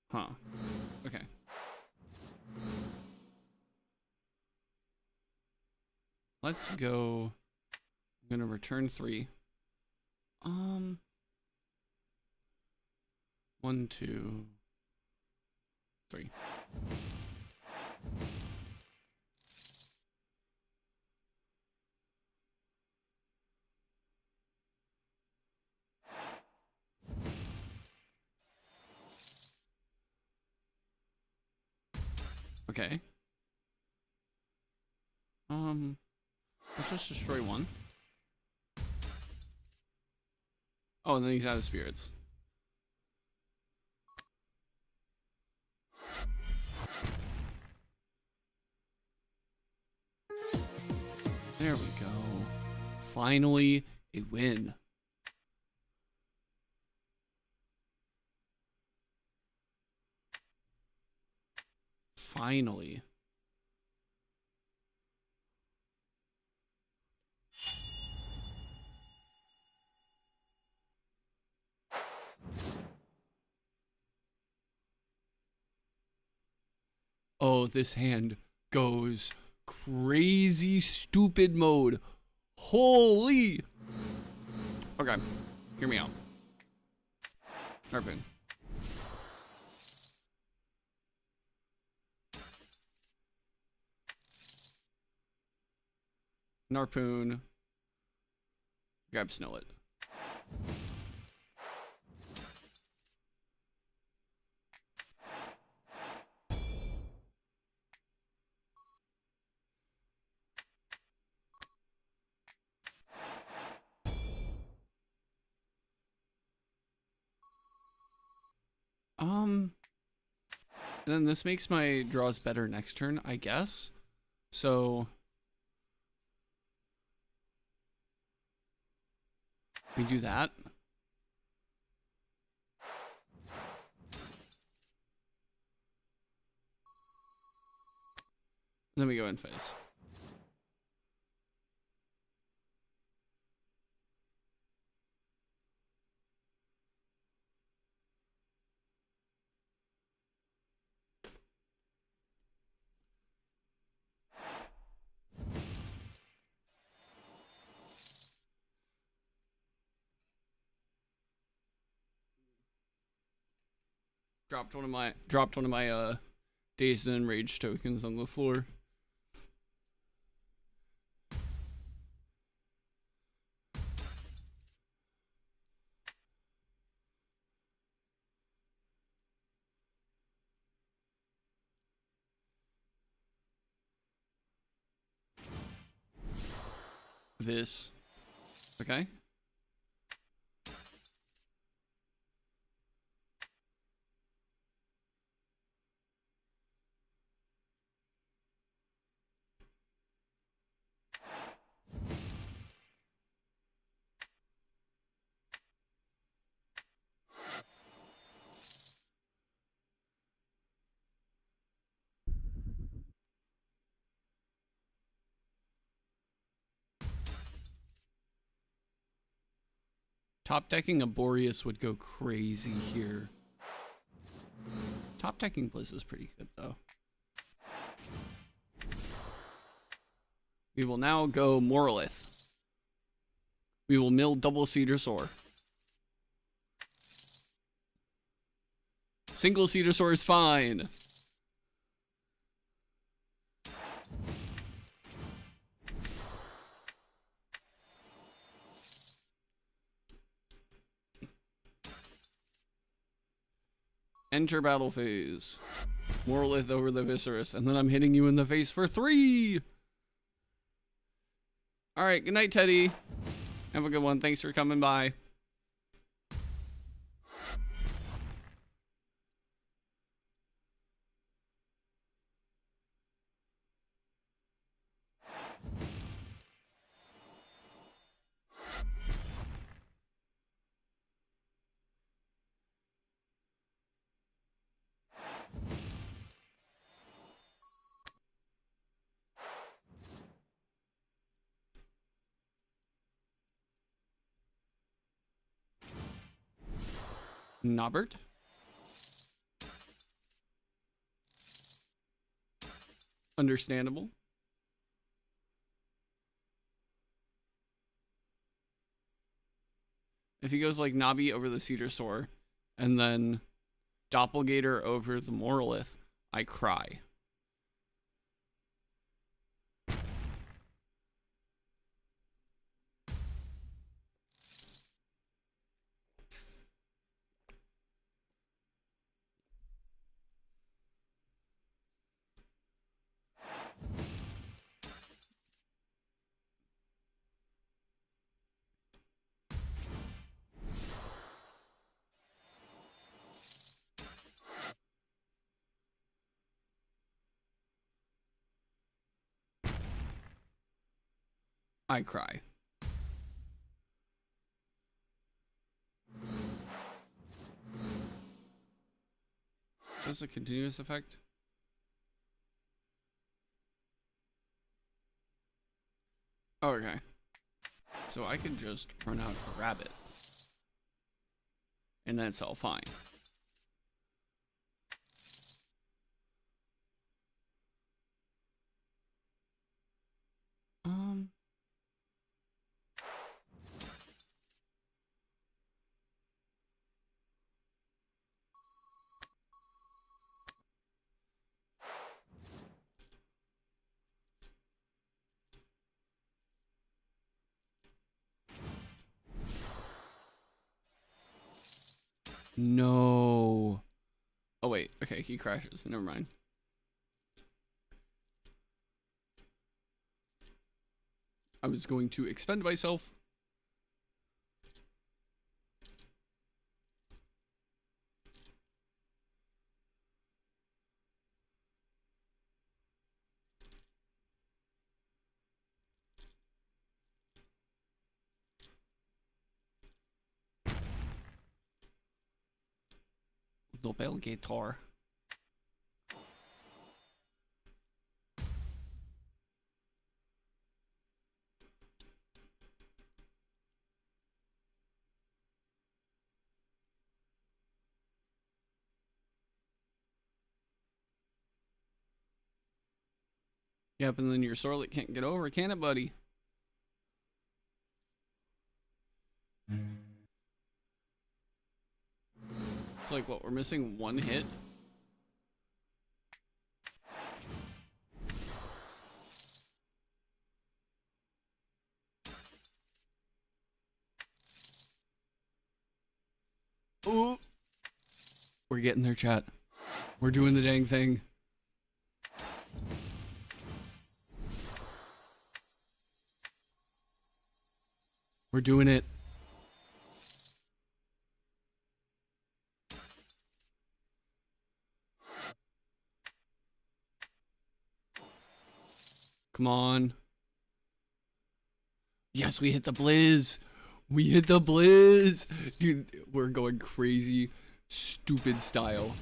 Huh. Okay. Let's go. I'm gonna return 3. 1, 2, 3. Okay. Let's just destroy 1. Oh, and then he's out of spirits. There we go. Finally, a win. Finally. Oh, this hand goes crazy stupid mode. Holy. Okay, hear me out. Harpoon. Narpoon. Grab Snowlet. And then this makes my draws better next turn, I guess. So we do that. Then we go in phase. Dropped one of my dazed and enraged tokens on the floor. This. Okay. Top decking a Boreas would go crazy here. Top decking Blizz is pretty good though. We will now go Morlith. We will mill double Cedar Soar. Single Cedar Soar is fine. Enter battle phase. Morlith over the Viscerus, and then I'm hitting you in the face for 3! Alright, good night, Teddy. Have a good one. Thanks for coming by. Nobbert. Understandable. If he goes like Nabi over the Cedar Soar and then Doppelgator over the Moralith, I cry. I cry. Is this a continuous effect? Oh, okay. So I can just run out a rabbit. And that's all fine. No. Oh, wait. Okay, he crashes. Never mind. I was going to expend myself. Doppelgator. Yep, and then your Sorlet can't get over, can it, buddy? It's like, what, we're missing one hit? Ooh. We're getting there, chat. We're doing the dang thing. We're doing it. Come on. Yes, we hit the Blizz. We hit the Blizz. Dude, we're going crazy. Stupid style.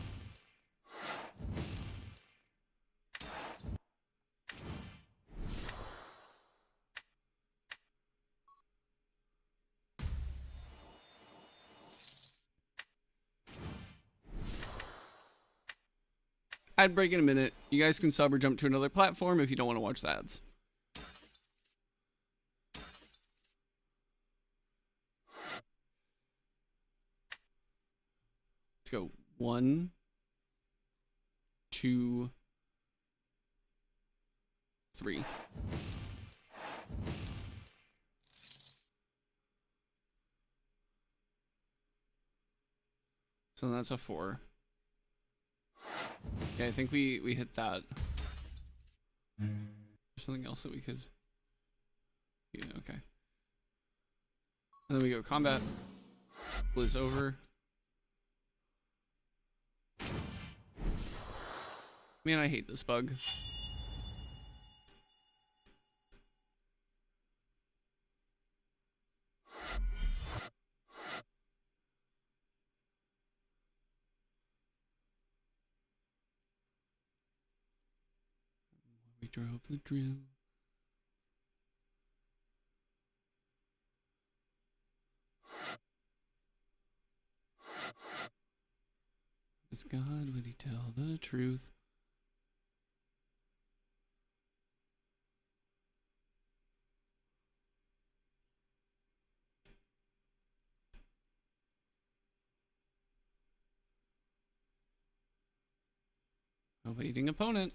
Ad break in a minute. You guys can sub or jump to another platform if you don't want to watch the ads. Let's go. 1, 2, 3. So that's a 4. Yeah, I think we hit that. There's something else that we could. Yeah, okay. And then we go combat. Blizz over. Man, I hate this bug. We drove the drill. Is God, would he tell the truth? Awaiting opponent.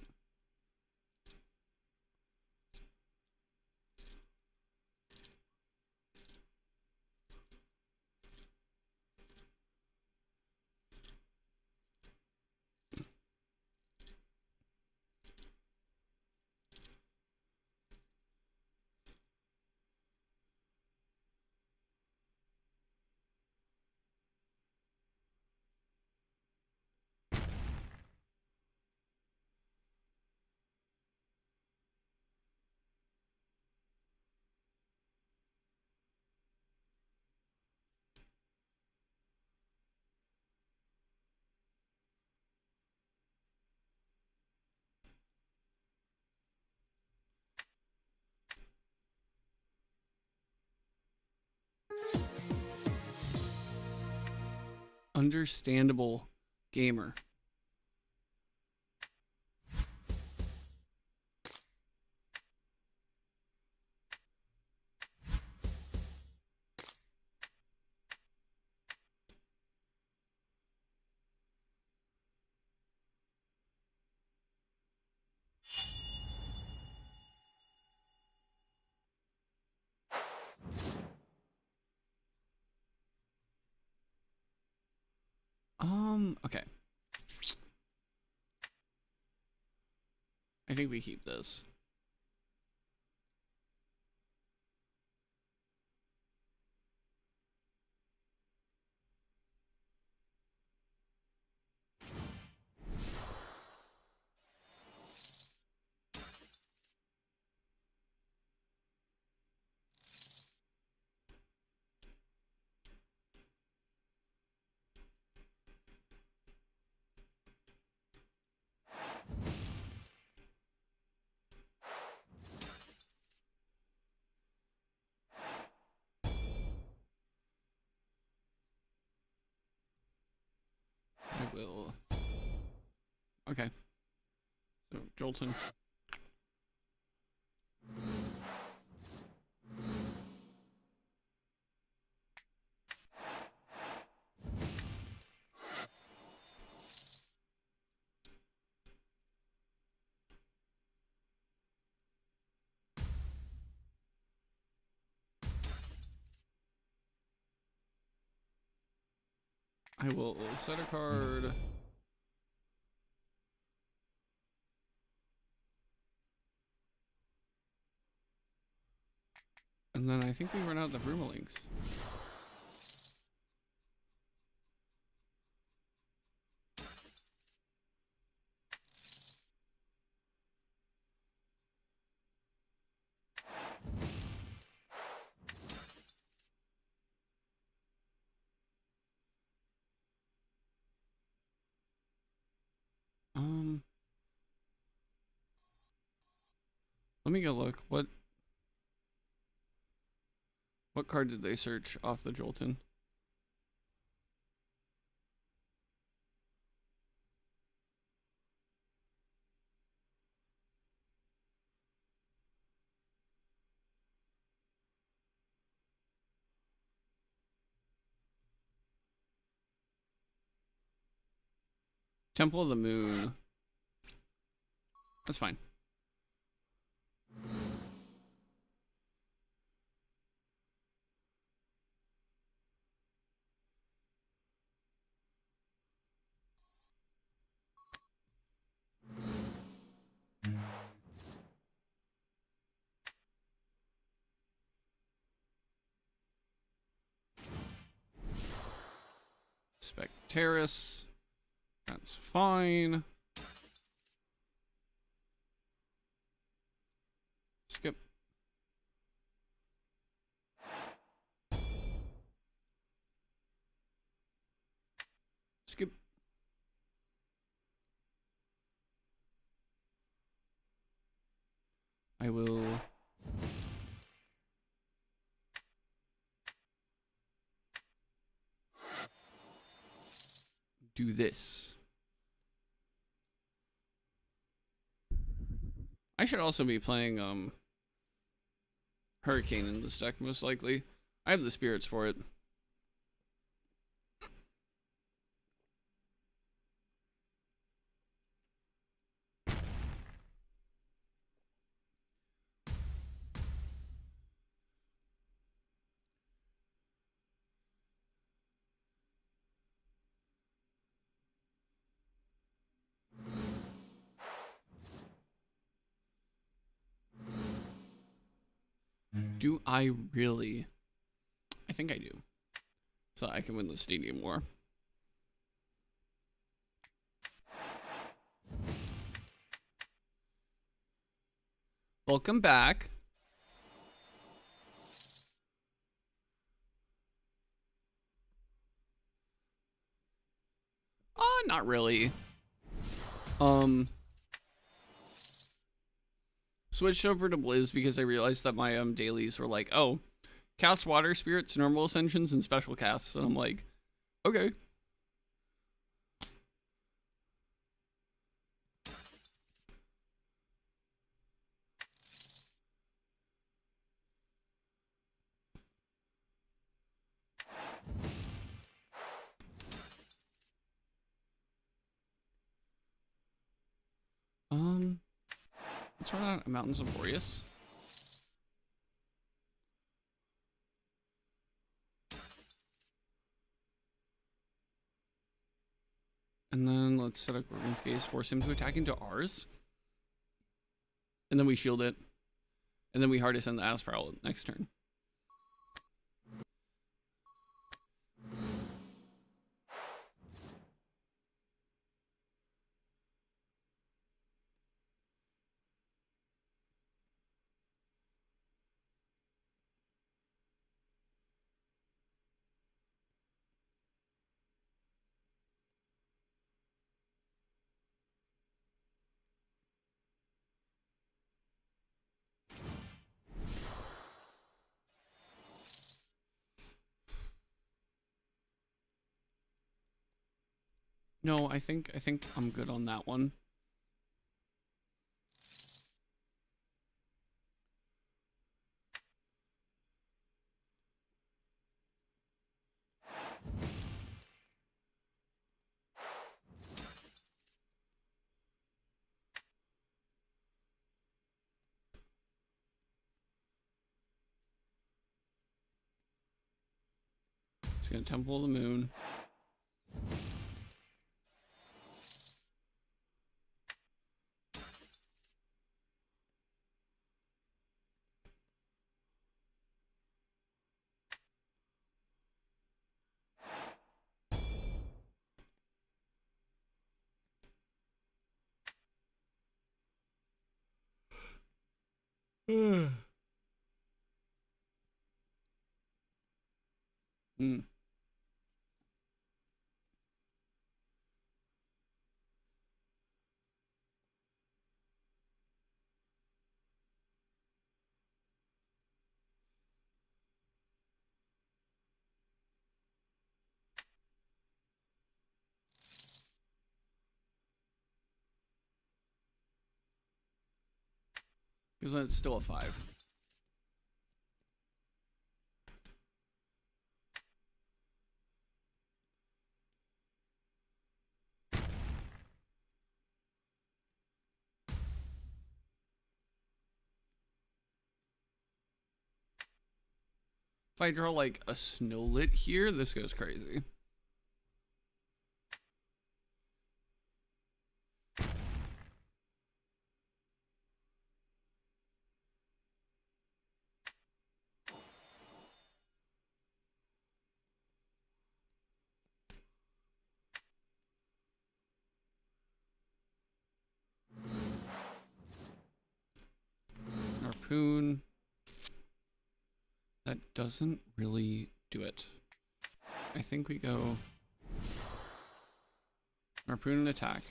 Understandable gamer. Okay. I think we keep this. I will. Okay. So, Jolton. I will set a card. And then I think we run out the Brumalings. Let me go look. What card did they search off the Jolton? Temple of the Moon. That's fine. Spectaris. That's fine. Skip. Skip. I will do this. I should also be playing Hurricane in this deck, most likely. I have the spirits for it. Do I really? I think I do. So I can win the stadium war. Welcome back. Not really. Switched over to Blizz because I realized that my dailies were like, oh, cast water spirits, normal ascensions, and special casts, and I'm like, okay. Let's run out of Mountains of Boreas. And then let's set up Gorgon's Gaze, force him to attack into ours. And then we shield it. And then we hard ascend the Asprowl next turn. No, I think I'm good on that one. Just gonna Temple of the Moon. Hmm. Because then it's still a 5. If I draw like a Snowlit here, this goes crazy. Harpoon. That doesn't really do it. I think we go Harpoon and attack.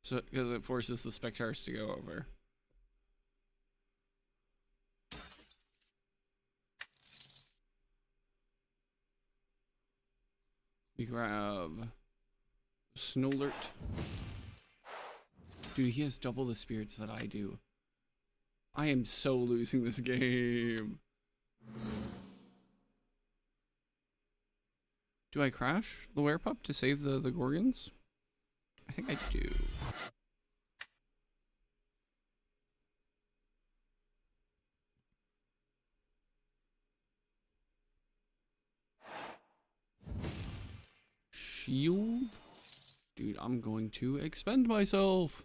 So because it forces the Spectars to go over. We grab Snowlert. Dude, he has double the spirits that I do. I am so losing this game. Do I crash the Werepup to save the Gorgons? I think I do. Shield? Dude, I'm going to expend myself.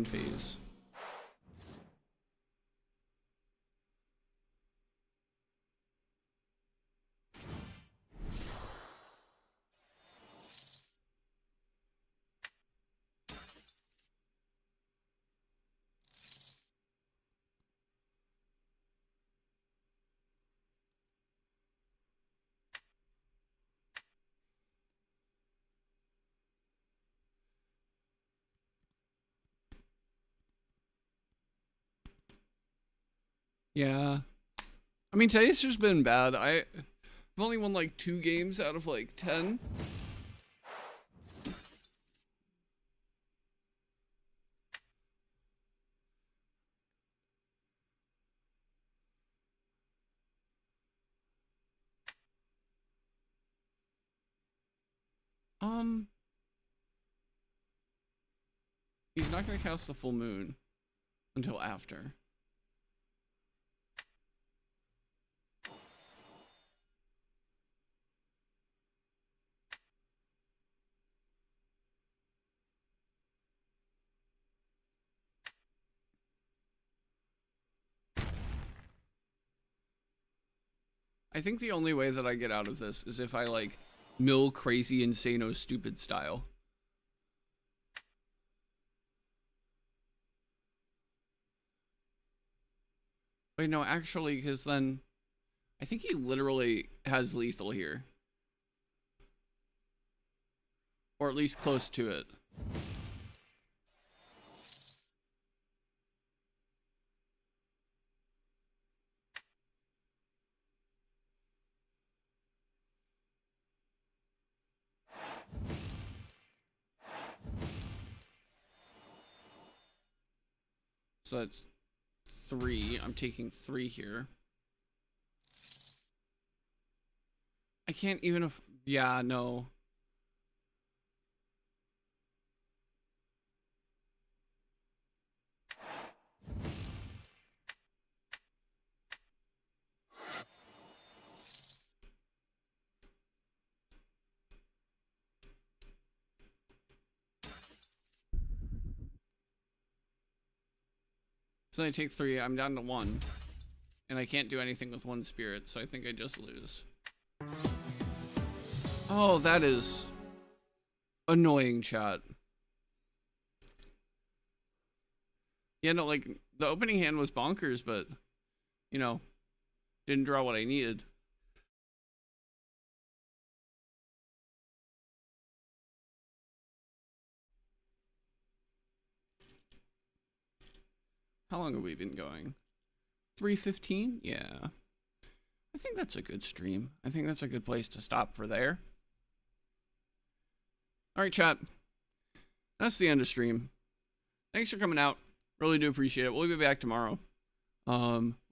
and phase. Yeah. I mean, today's just been bad. I've only won like 2 games out of like 10. He's not gonna cast the full moon until after. I think the only way that I get out of this is if I like mill crazy, insano, stupid style. Wait, no, actually, because then I think he literally has lethal here. Or at least close to it. So that's 3. I'm taking 3 here. I can't even yeah, no. So I take 3, I'm down to 1. And I can't do anything with 1 spirit, so I think I just lose. Oh, that is annoying, chat. Yeah, no, like, the opening hand was bonkers, but, you know, didn't draw what I needed. How long have we been going? 3:15? Yeah. I think that's a good stream. I think that's a good place to stop for there. Alright, chat. That's the end of stream. Thanks for coming out. Really do appreciate it. We'll be back tomorrow.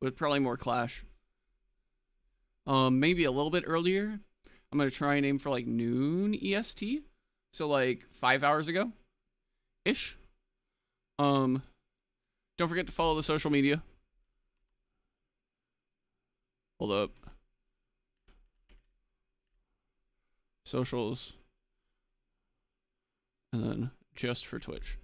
With probably more Clash. Maybe a little bit earlier. I'm gonna try and aim for like noon EST. So like 5 hours ago. Ish. Don't forget to follow the social media. Hold up. Socials. And then just for Twitch.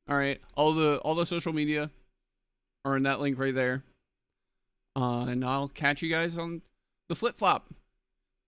All right, all the social media are in that link right there. And I'll catch you guys on the flip flop.